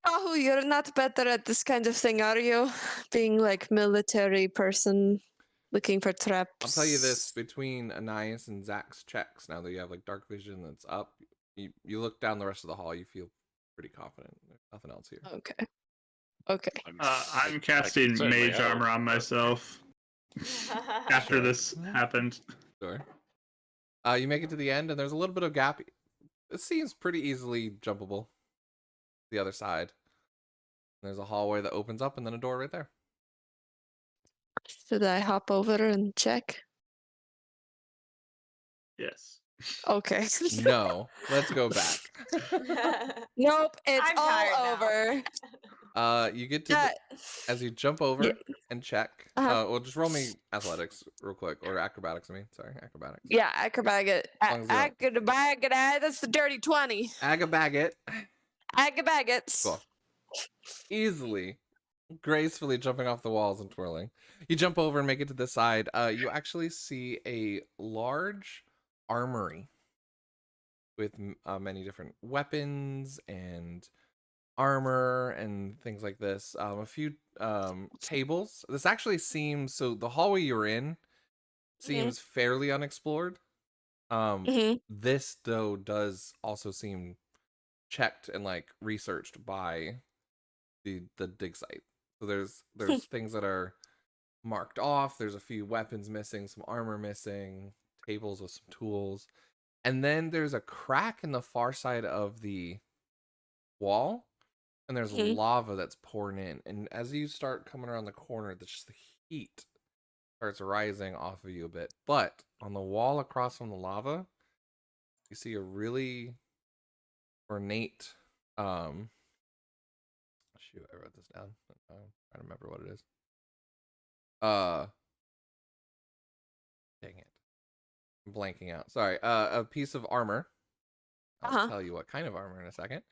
Oh, you're not better at this kind of thing, are you? Being like military person looking for traps. I'll tell you this, between Anais and Zach's checks, now that you have like dark vision that's up, you look down the rest of the hall, you feel pretty confident. There's nothing else here. Okay. Okay. I'm casting certainly mage help, armor on but- myself after this happened. Sure. You make it to the end, and there's a little bit of gap. It seems pretty easily jumpable. The other side. There's a hallway that opens up, and then a door right there. Should I hop over and check? Yes. Okay. No, let's go back. Nope, it's I'm tired all now. over. You get to That as you jump over Yeah. and check. Uh-huh. Well, just roll me athletics real quick, or acrobatics. I mean, sorry, acrobatics. yeah, acrobatic. long as you don't- Acrobatic. That's the dirty 20. Agabag it. Acrobatics. Cool. Easily, gracefully jumping off the walls and twirling. You jump over and make it to the side. You actually see a large armory with many different weapons and armor and things like this. A few tables. This actually seems, so the hallway you're in seems fairly unexplored. Mhm. This though does also seem checked and like researched by the dig site. So there's things that are marked off. There's a few weapons missing, some armor missing, tables with some tools. And then there's a crack in the far side of the wall, and there's Mhm. lava that's pouring in. And as you start coming around the corner, the heat starts rising off of you a bit. But on the wall across from the lava, you see a really ornate shoot, I wrote this down. I'm trying to remember what it is. Dang it. I'm blanking out. Sorry. A piece of armor. I'll Uh-huh. tell you what kind of armor in a second.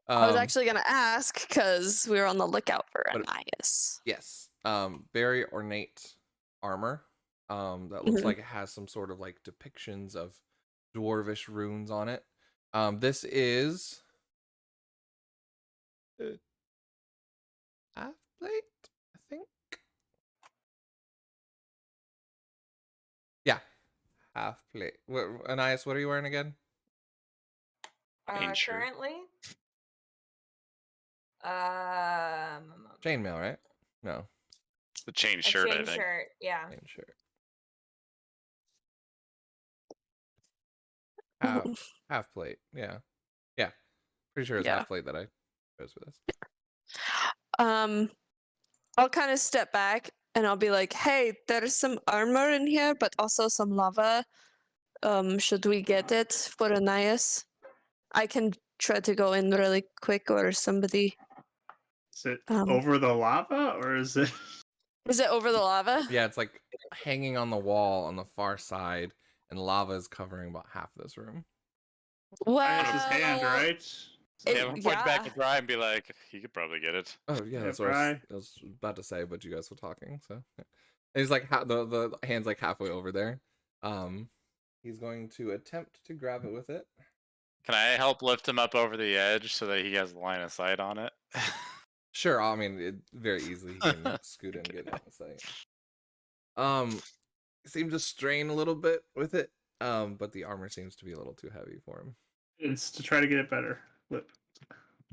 I was actually gonna ask because we were on the lookout for but- Ananias. Yes. Very ornate armor. That looks Mhm. like it has some sort of like depictions of dwarvish runes on it. This is half plate, I think. Yeah, half plate. Anais, what are you wearing again? Chain shirt. Currently, Chainmail, right? No, It's the chain a shirt, I chain think. shirt. Yeah. chain shirt. Half plate. Yeah, yeah. Pretty sure it's Yeah. half plate that I chose for this. I'll kind of step back and I'll be like, "Hey, there's some armor in here, but also some lava. Should we get it for Ananias? I can try to go in really quick, or somebody. Is it Um, over the lava or is it? Is it over the lava? Yeah, it's like hanging on the wall on the far side, and lava is covering about half this room. Well, It's his hand, right? Yeah, I'm gonna point back yeah. to Brian and be like, he could probably get it. Oh yeah, Yeah, that's what I Bri. was about to say, but you guys were talking, so yeah. And he's like the hand's like halfway over there. He's going to attempt to grab it with it. Can I help lift him up over the edge so that he has line of sight on it? Sure, I mean very easily he can scoot in and get it. Seems to strain a little bit with it. But the armor seems to be a little too heavy for him. It's to try to get it better. Flip.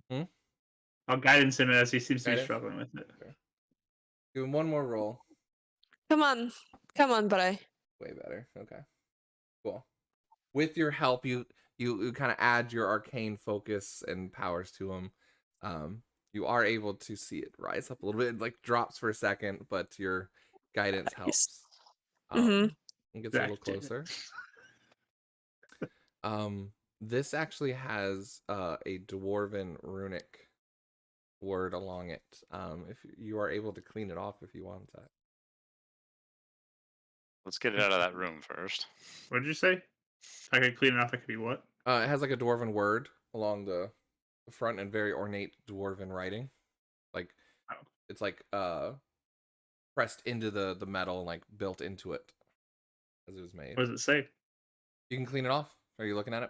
Hmm? I'll guidance him as he seems to be Guidance? struggling with it. Sure. Give him one more roll. Come on, buddy. Way better. Okay. Cool. With your help, you kind of add your arcane focus and powers to him. You are able to see it rise up a little bit. It like drops for a second, but your guidance helps. Mhm. It gets a little Jack did it. closer. This actually has a dwarven runic word along it. If you are able to clean it off if you want that. Let's get it out of that room first. What did you say? If I could clean it off, it could be what? It has like a dwarven word along the front and very ornate dwarven writing. Like Oh. it's like pressed into the metal and like built into it as it was made. What does it say? You can clean it off. Are you looking at it?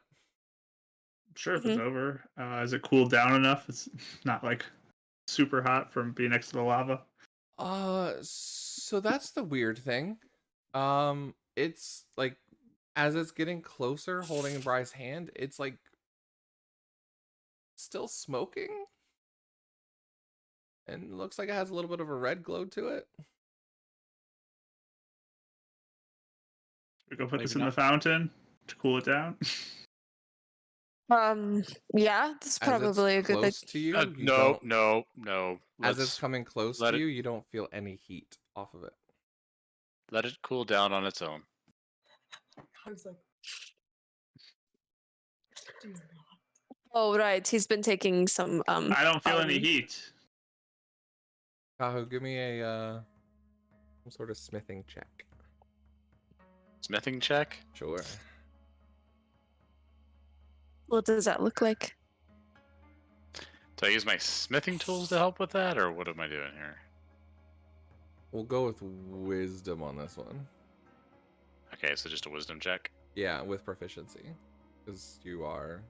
Sure, if it's over. Is it cooled down enough? It's not like super hot from being next to the lava. So that's the weird thing. It's like as it's getting closer, holding Bry's hand, it's like still smoking. And it looks like it has a little bit of a red glow to it. We go put Maybe this in not. the fountain to cool it down. Yeah, that's As it's probably a good close to you, you No. don't. As it's coming close let to it- you, you don't feel any heat off of it. let it cool down on its own. I was like, Oh, right. He's been taking some I don't feel any iron. heat. Kaho, give me a some sort of smithing check. Smithing check? Sure. What does that look like? Do I use my smithing tools to help with that, or what am I doing here? We'll go with wisdom on this one. Okay, so just a wisdom check. Yeah, with proficiency. Because you are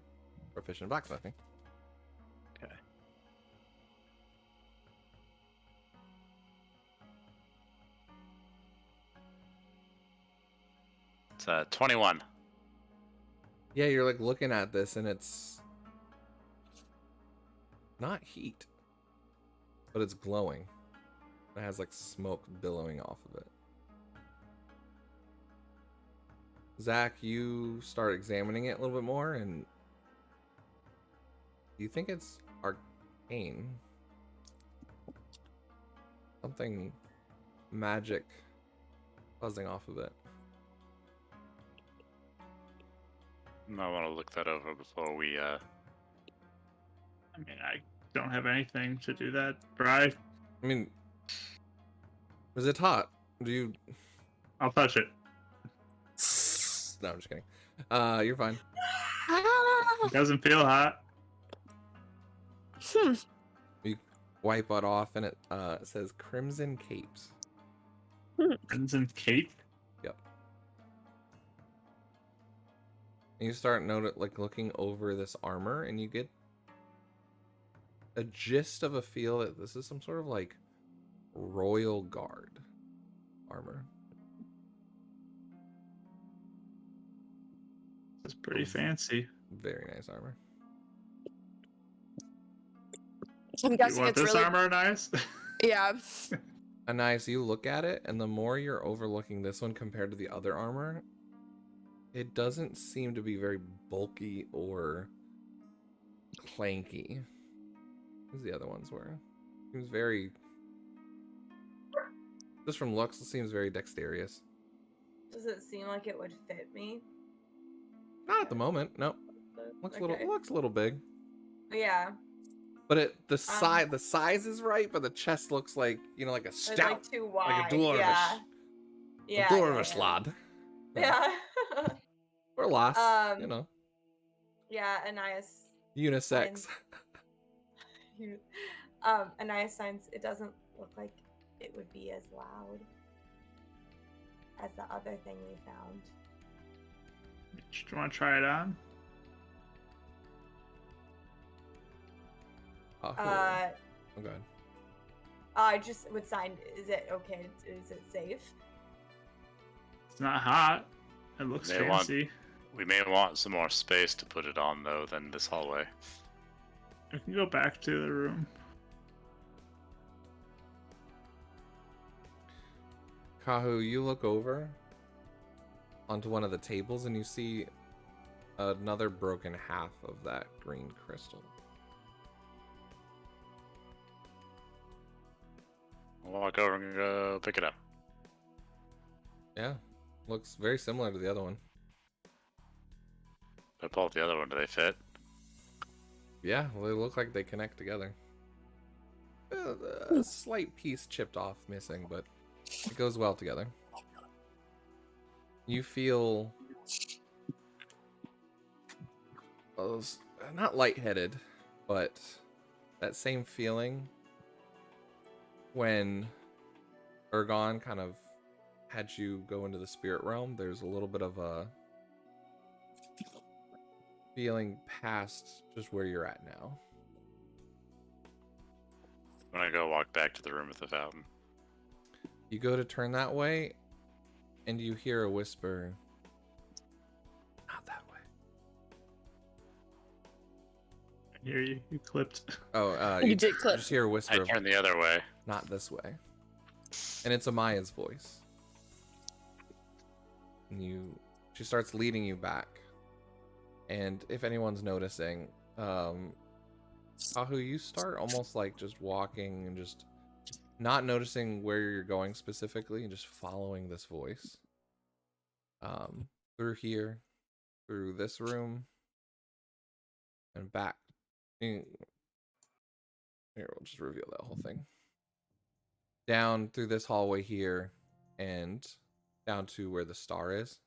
proficient in blacksmithing. Okay. It's 21. Yeah, you're like looking at this and it's not heat, but it's glowing. It has like smoke billowing off of it. Zach, you start examining it a little bit more, and you think it's arcane. Something magic buzzing off of it. I want to look that over before we. I mean, I don't have anything to do that. Bri, I mean, is it hot? Do you? I'll touch it. No, I'm just kidding. You're fine. It doesn't feel hot. You wipe it off, and it says Crimson Capes. Crimson Cape. And you start looking over this armor, and you get a gist of a feel that this is some sort of like royal guard armor. It's pretty fancy. Very nice armor. I'm You guessing want it's this really armor, nice? yeah. Anais, you look at it, and the more you're overlooking this one compared to the other armor, it doesn't seem to be very bulky or clanky as the other ones were. Seems very, just from looks, it seems very dexterous. Does it seem like it would fit me? Not at the moment. Nope. Looks a little big. Yeah. But the size is right, but the chest looks like, like a It's stout, like too wide. like a dwarvish, Yeah. a dwarvish lad. Yeah. Or lass, Yeah, Anais. unisex. Anais signs it doesn't look like it would be as loud as the other thing we found. Do you want to try it on? Oh, god. I just would sign. Is it okay? Is it safe? It's not hot. It looks fancy. We may want some more space to put it on, though, than this hallway. I can go back to the room. Kahu, you look over onto one of the tables and you see another broken half of that green crystal. I'll walk over and go pick it up. Yeah, looks very similar to the other one. If I pull up the other one, do they fit? Yeah, well, they look like they connect together. A slight piece chipped off, missing, but it goes well together. You feel not lightheaded, but that same feeling when Ergon kind of had you go into the spirit realm. There's a little bit of a feeling past just where you're at now. I'm gonna go walk back to the room with the fountain. You go to turn that way, and you hear a whisper. Not that way. I hear you. You clipped. Oh, You did clip. just hear a I whisper of, turn the other way. not this way. And it's Amaya's voice. And she starts leading you back. And if anyone's noticing, Kahu, you start almost like just walking and just not noticing where you're going specifically and just following this voice. Through here, through this room, and back. Here, we'll just reveal that whole thing. Down through this hallway here, and down to where the star is.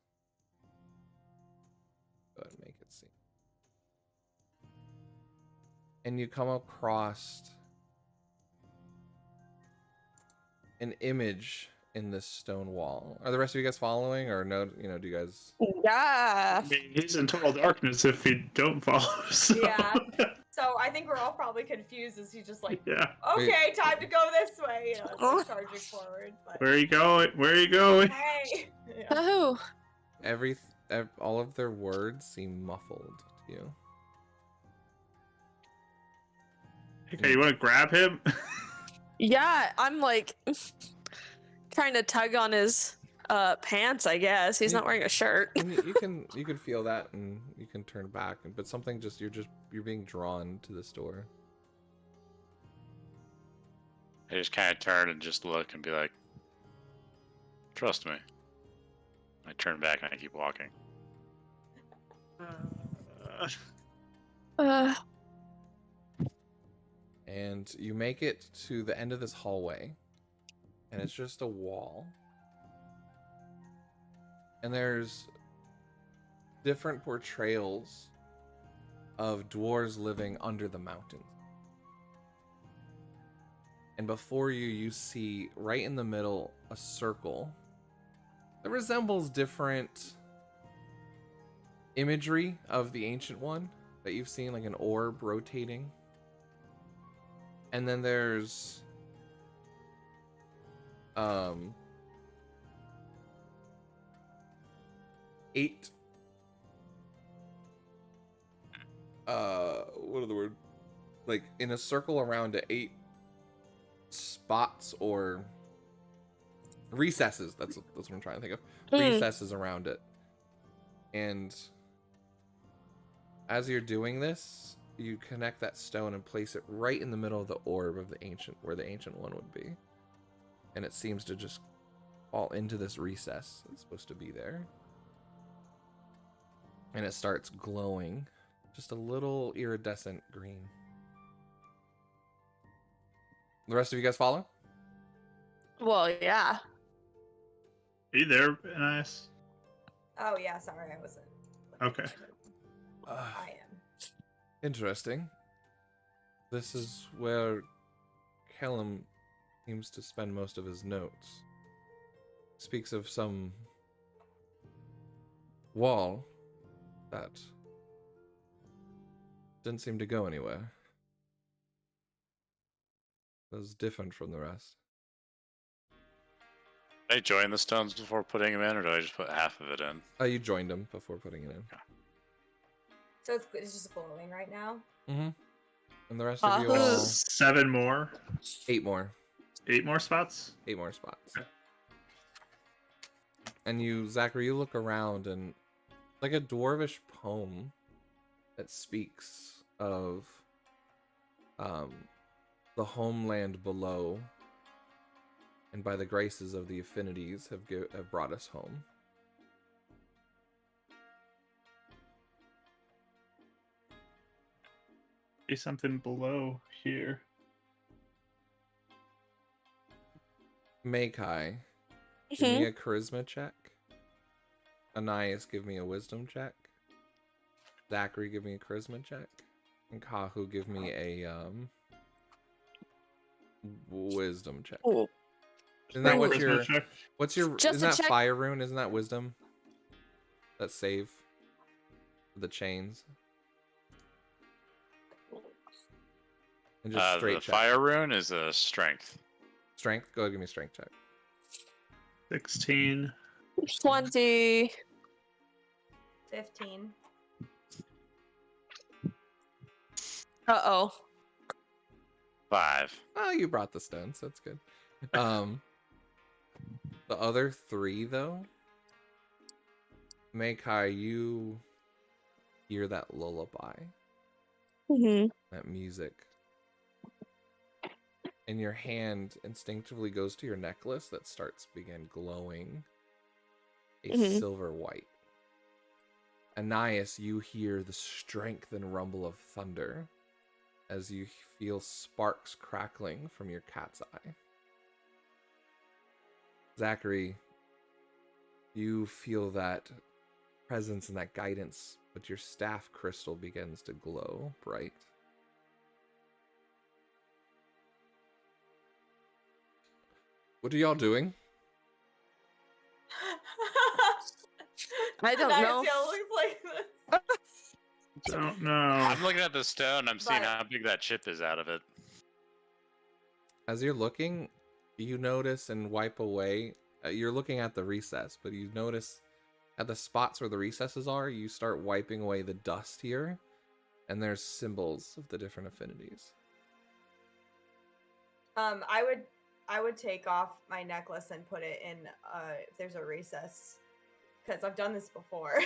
Go ahead and make it see. And you come across an image in this stone wall. Are the rest of you guys following, or no? Do you guys? Yeah. I mean, he's in total darkness if you don't follow. So. Yeah. So I think we're all probably confused as he's just like, Yeah. okay, time to go this way. Like charging forward. But Where are you going? Where are you going? hey. Yeah. Oh. All of their words seem muffled to you. Okay, you want to grab him? Yeah, I'm like trying to tug on his pants, I guess. He's not wearing a shirt. And you can feel that, and you can turn back, but something you're being drawn to this door. I just kind of turn and just look and be like, "Trust me." I turn back and I keep walking. Uh, And you make it to the end of this hallway, and it's just a wall. And there's different portrayals of dwarves living under the mountains. And before you, you see right in the middle a circle that resembles different imagery of the Ancient One that you've seen, like an orb rotating. And then there's eight what are the word, like in a circle around it, 8 spots or recesses, that's what I'm trying to think of. Recesses around it. And as you're doing this, you connect that stone and place it right in the middle of the orb of the ancient, where the Ancient One would be. And it seems to just fall into this recess that's supposed to be there. And it starts glowing, just a little iridescent green. The rest of you guys follow? well, yeah. Are you there, Anais? Oh yeah, sorry, I wasn't. Okay. I am. Interesting. This is where Callum seems to spend most of his notes. Speaks of some wall that didn't seem to go anywhere. It was different from the rest. Did I join the stones before putting them in, or did I just put half of it in? You joined him before putting it in. So it's just glowing right now. Mm-hmm. And the rest of you all... 7 more. 8 more. 8 more spots? 8 more spots. Okay. And you, Zachary, you look around, and like a dwarvish poem that speaks of the homeland below, and by the graces of the affinities have brought us home. Be something below here. Makai, give me a charisma check. Anais, give me a wisdom check. Zachary, give me a charisma check. And Kahu, give me a wisdom check. Ooh. Isn't that what Charisma your check? what's your Just isn't a that check. fire rune? Isn't that wisdom? That save the chains. And just straight The check. fire rune is a strength. Strength. Go ahead, give me a strength check. 16. 20. 15. Uh-oh. 5. Oh, you brought the stones. That's good. The other 3 though. Makai, you hear that lullaby, that music, and your hand instinctively goes to your necklace that begin glowing a silver white. Anais, you hear the strength and rumble of thunder as you feel sparks crackling from your cat's eye. Zachary, you feel that presence and that guidance, but your staff crystal begins to glow bright. What are y'all doing? I don't know. Looks like this. Don't know. I'm looking at the stone. I'm seeing But- how big that chip is out of it. As you're looking, you notice and wipe away. You're looking at the recess, but you notice at the spots where the recesses are, you start wiping away the dust here, and there's symbols of the different affinities. I I would take off my necklace and put it in if there's a recess, because I've done this before.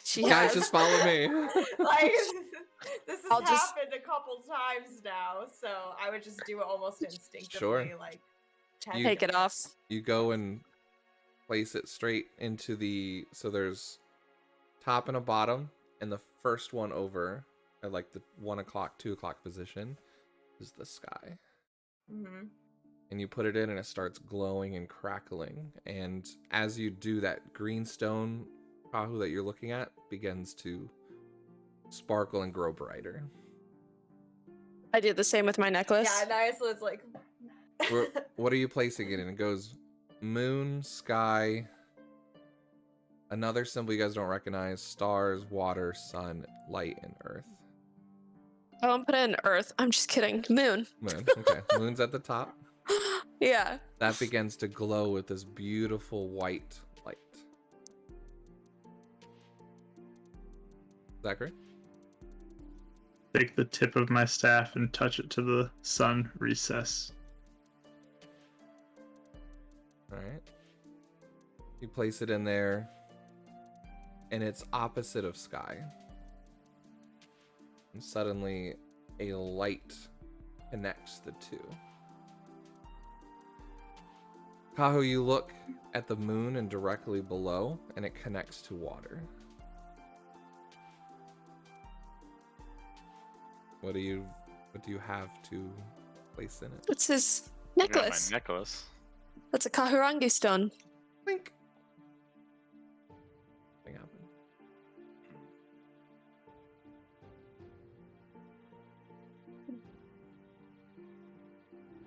She Guys, has. just follow me. Like this has I'll just- happened a couple times now, so I would just do it almost instinctively, Sure. like Take it off. You go and place it straight into the, so there's top and a bottom, and the first one over at like the 1 o'clock, 2 o'clock position is the sky. Mm-hmm. And you put it in and it starts glowing and crackling. And as you do, that green stone Kahu that you're looking at begins to sparkle and grow brighter. I do the same with my necklace. Yeah, nice. So it's like. What are you placing it in? It goes moon, sky, another symbol you guys don't recognize, stars, water, sun, light, and earth. I won't put it in Earth. I'm just kidding. Moon. Moon. Okay. Moon's at the top. Yeah. That begins to glow with this beautiful white light. Zachary? Take the tip of my staff and touch it to the sun recess. Alright. You place it in there, and it's opposite of sky. And suddenly, a light connects the two. Kahu, you look at the moon and directly below, and it connects to water. What do you have to place in it? It's his I got necklace. my necklace. That's a Kahurangi stone. Blink. Nothing happened.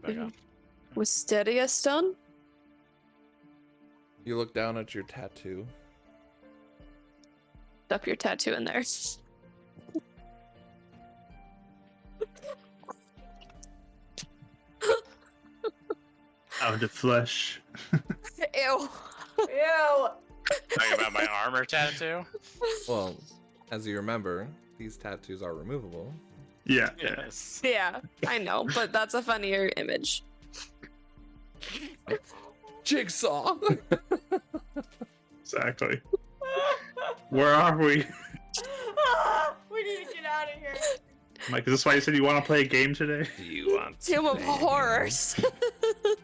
Back Mhm. up. Wisteria stone? You look down at your tattoo. Up your tattoo in there. Out of flesh. Ew. Ew. Talking about my armor tattoo? Well, as you remember, these tattoos are removable. Yeah. Yes. Yeah, I know, but that's a funnier image. Jigsaw! Exactly. Where are we? We need to get out of here. Mike, is this why you said you want to play a game today? Do you want to Tomb of play? Horrors.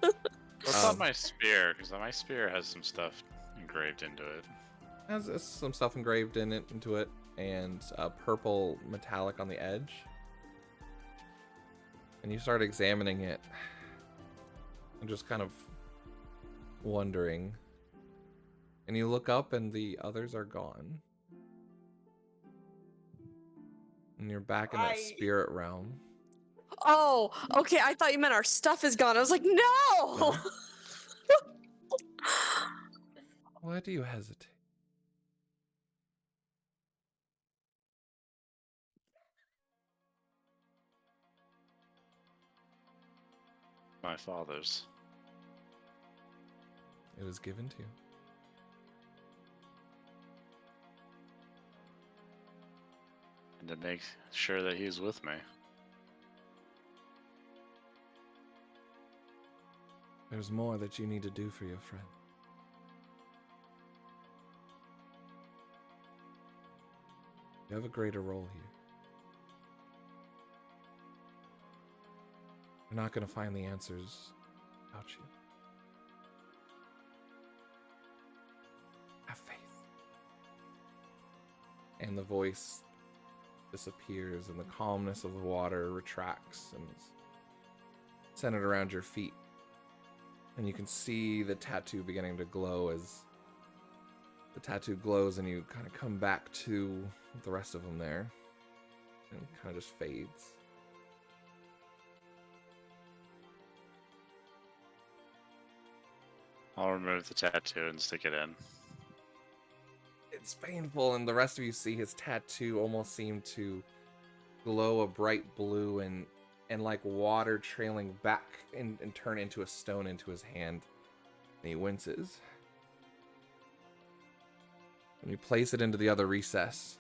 What's on my spear? Because my spear has some stuff engraved into it. Has some stuff engraved into it, and purple metallic on the edge. And you start examining it, and just kind of wondering. And you look up, and the others are gone. And you're back in that spirit realm. Oh, okay. I thought you meant our stuff is gone. I was like, no. No. Why do you hesitate? My father's. It was given to you. And to make sure that he's with me. There's more that you need to do for your friend. You have a greater role here. You're not going to find the answers without you. Have faith. And the voice disappears, and the calmness of the water retracts and is centered around your feet. And you can see the tattoo beginning to glow as the tattoo glows, and you kind of come back to the rest of them there. And it kind of just fades. I'll remove the tattoo and stick it in. It's painful, and the rest of you see his tattoo almost seem to glow a bright blue and like water trailing back and turn into a stone into his hand. And he winces. And you place it into the other recess,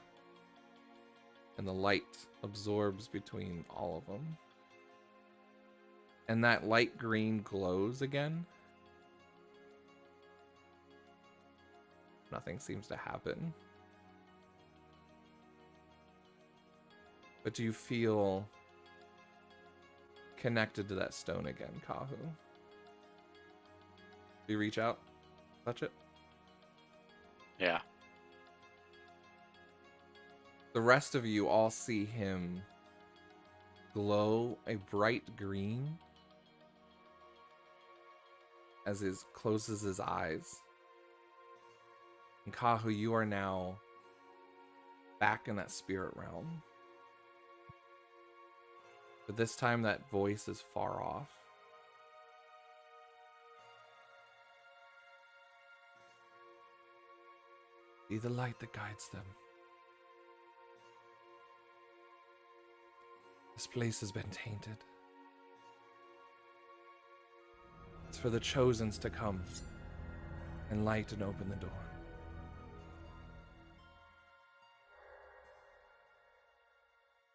and the light absorbs between all of them. and that light green glows again. Nothing seems to happen. But do you feel connected to that stone again, Kahu? Do you reach out? Touch it? Yeah. The rest of you all see him glow a bright green as he closes his eyes. And Kahu, you are now back in that spirit realm. But this time that voice is far off. Be the light that guides them. This place has been tainted. It's for the Chosens to come and light and open the door.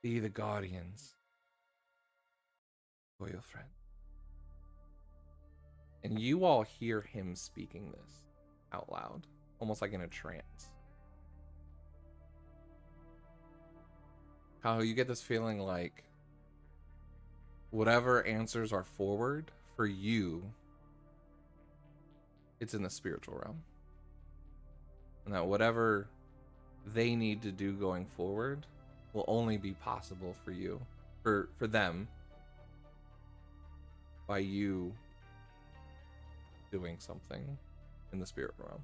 Be the guardians for your friend. And you all hear him speaking this out loud, almost like in a trance. Kahu, you get this feeling like whatever answers are forward for you, it's in the spiritual realm. And that whatever they need to do going forward will only be possible for you, for them, by you doing something in the spirit realm.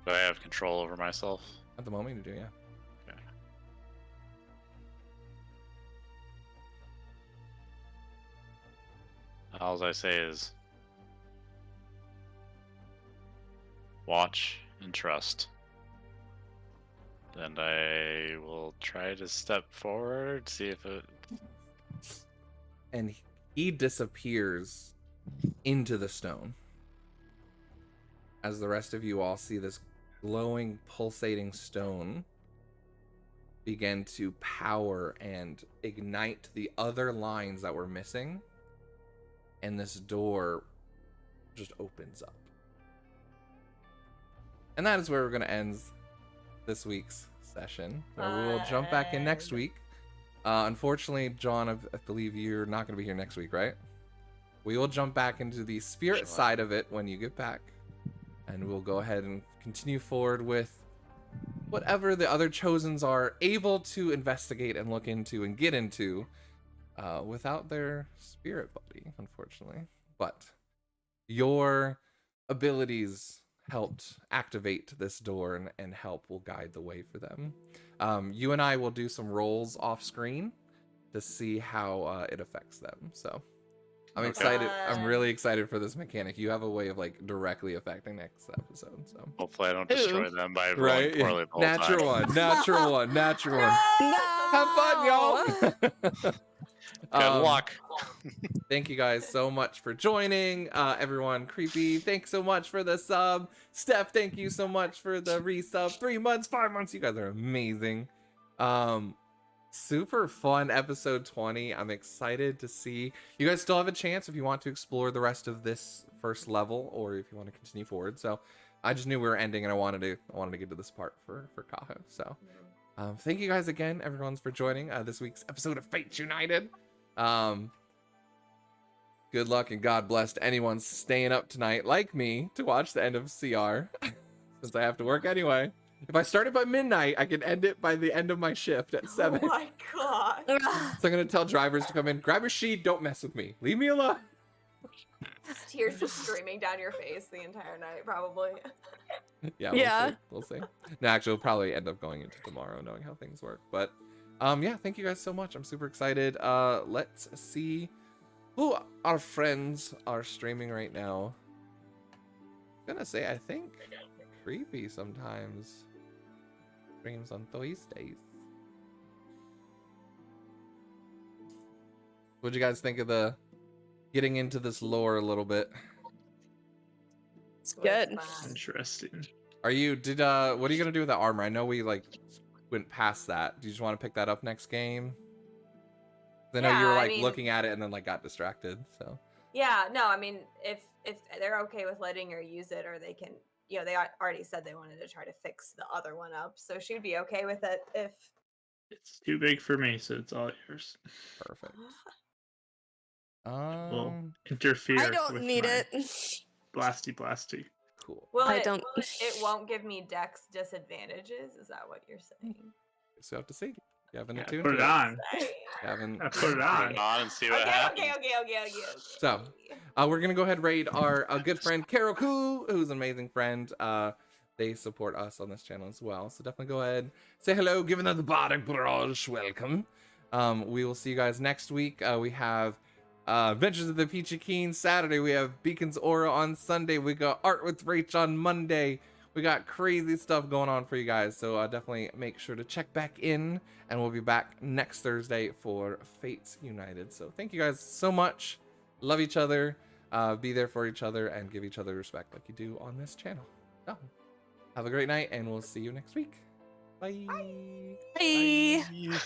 Do I have control over myself? At the moment, you do, yeah. Okay. All I say is watch and trust. And I will try to step forward, see if it. And he disappears into the stone. As the rest of you all see this glowing, pulsating stone begin to power and ignite the other lines that were missing. And this door just opens up. And that is where we're going to end this week's session. We will jump back in next week. Unfortunately, John, I believe you're not going to be here next week, right? We will jump back into the spirit side of it when you get back. And we'll go ahead and continue forward with whatever the other Chosens are able to investigate and look into and get into without their spirit buddy, unfortunately. But your abilities helped activate this door and help will guide the way for them. You and I will do some rolls off screen to see how it affects them. So I'm excited. I'm really excited for this mechanic. You have a way of like directly affecting next episode. So Hopefully, I don't destroy them by rolling poorly the whole natural time. one, natural one, natural one. No! Have fun, y'all. Good luck. Thank you guys so much for joining. Everyone, Creepy, thanks so much for the sub. Steph, thank you so much for the resub. 3 months, 5 months. You guys are amazing. Super fun episode 20. I'm excited to see. You guys still have a chance if you want to explore the rest of this first level or if you want to continue forward. So I just knew we were ending and I wanted to get to this part for Kaho. So thank you guys again, everyone, for joining this week's episode of Fates United. Good luck and God bless to anyone staying up tonight like me to watch the end of CR since I have to work anyway. If I start it by midnight, I can end it by the end of my shift at 7. Oh my god. So I'm going to tell drivers to come in, grab your sheet, don't mess with me. Leave me alone. Tears just streaming down your face the entire night, probably. Yeah, Yeah. we'll see. No, actually, we'll probably end up going into tomorrow knowing how things work. But yeah, thank you guys so much. I'm super excited. Let's see who our friends are streaming right now. I'm gonna say, I think Creepy sometimes streams on Thursdays. What'd you guys think of the getting into this lore a little bit? Good. Interesting. Are you what are you gonna do with the armor? I know we like went past that. Do you just want to pick that up next game? I know you Yeah, were I like mean- looking at it and then like got distracted. So Yeah, no, I mean, if they're okay with letting her use it, or they can, they already said they wanted to try to fix the other one up, so she'd be okay with it if. It's too big for me, so it's all yours. perfect. Will Um, interfere I don't with need my it. blasty. cool. I don't. It won't give me dex disadvantages. Is that what you're saying? So have to see. You haven't Yeah, attuned put to it on. You haven't. I put it on. Put it on and see what Okay, happens. okay. So, we're gonna go ahead and raid our good friend Carol Koo, who's an amazing friend. They support us on this channel as well, so definitely go ahead, say hello, give another bardic brush welcome. We will see you guys next week. We have Adventures of the Peachy Keen Saturday. We have Beacon's Aura on Sunday. We got Art with Rach on Monday. We got crazy stuff going on for you guys, so definitely make sure to check back in, and we'll be back next Thursday for Fates United. So thank you guys so much. Love each other, be there for each other, and give each other respect like you do on this channel. So, have a great night, and we'll see you next week. Bye. Bye. Bye.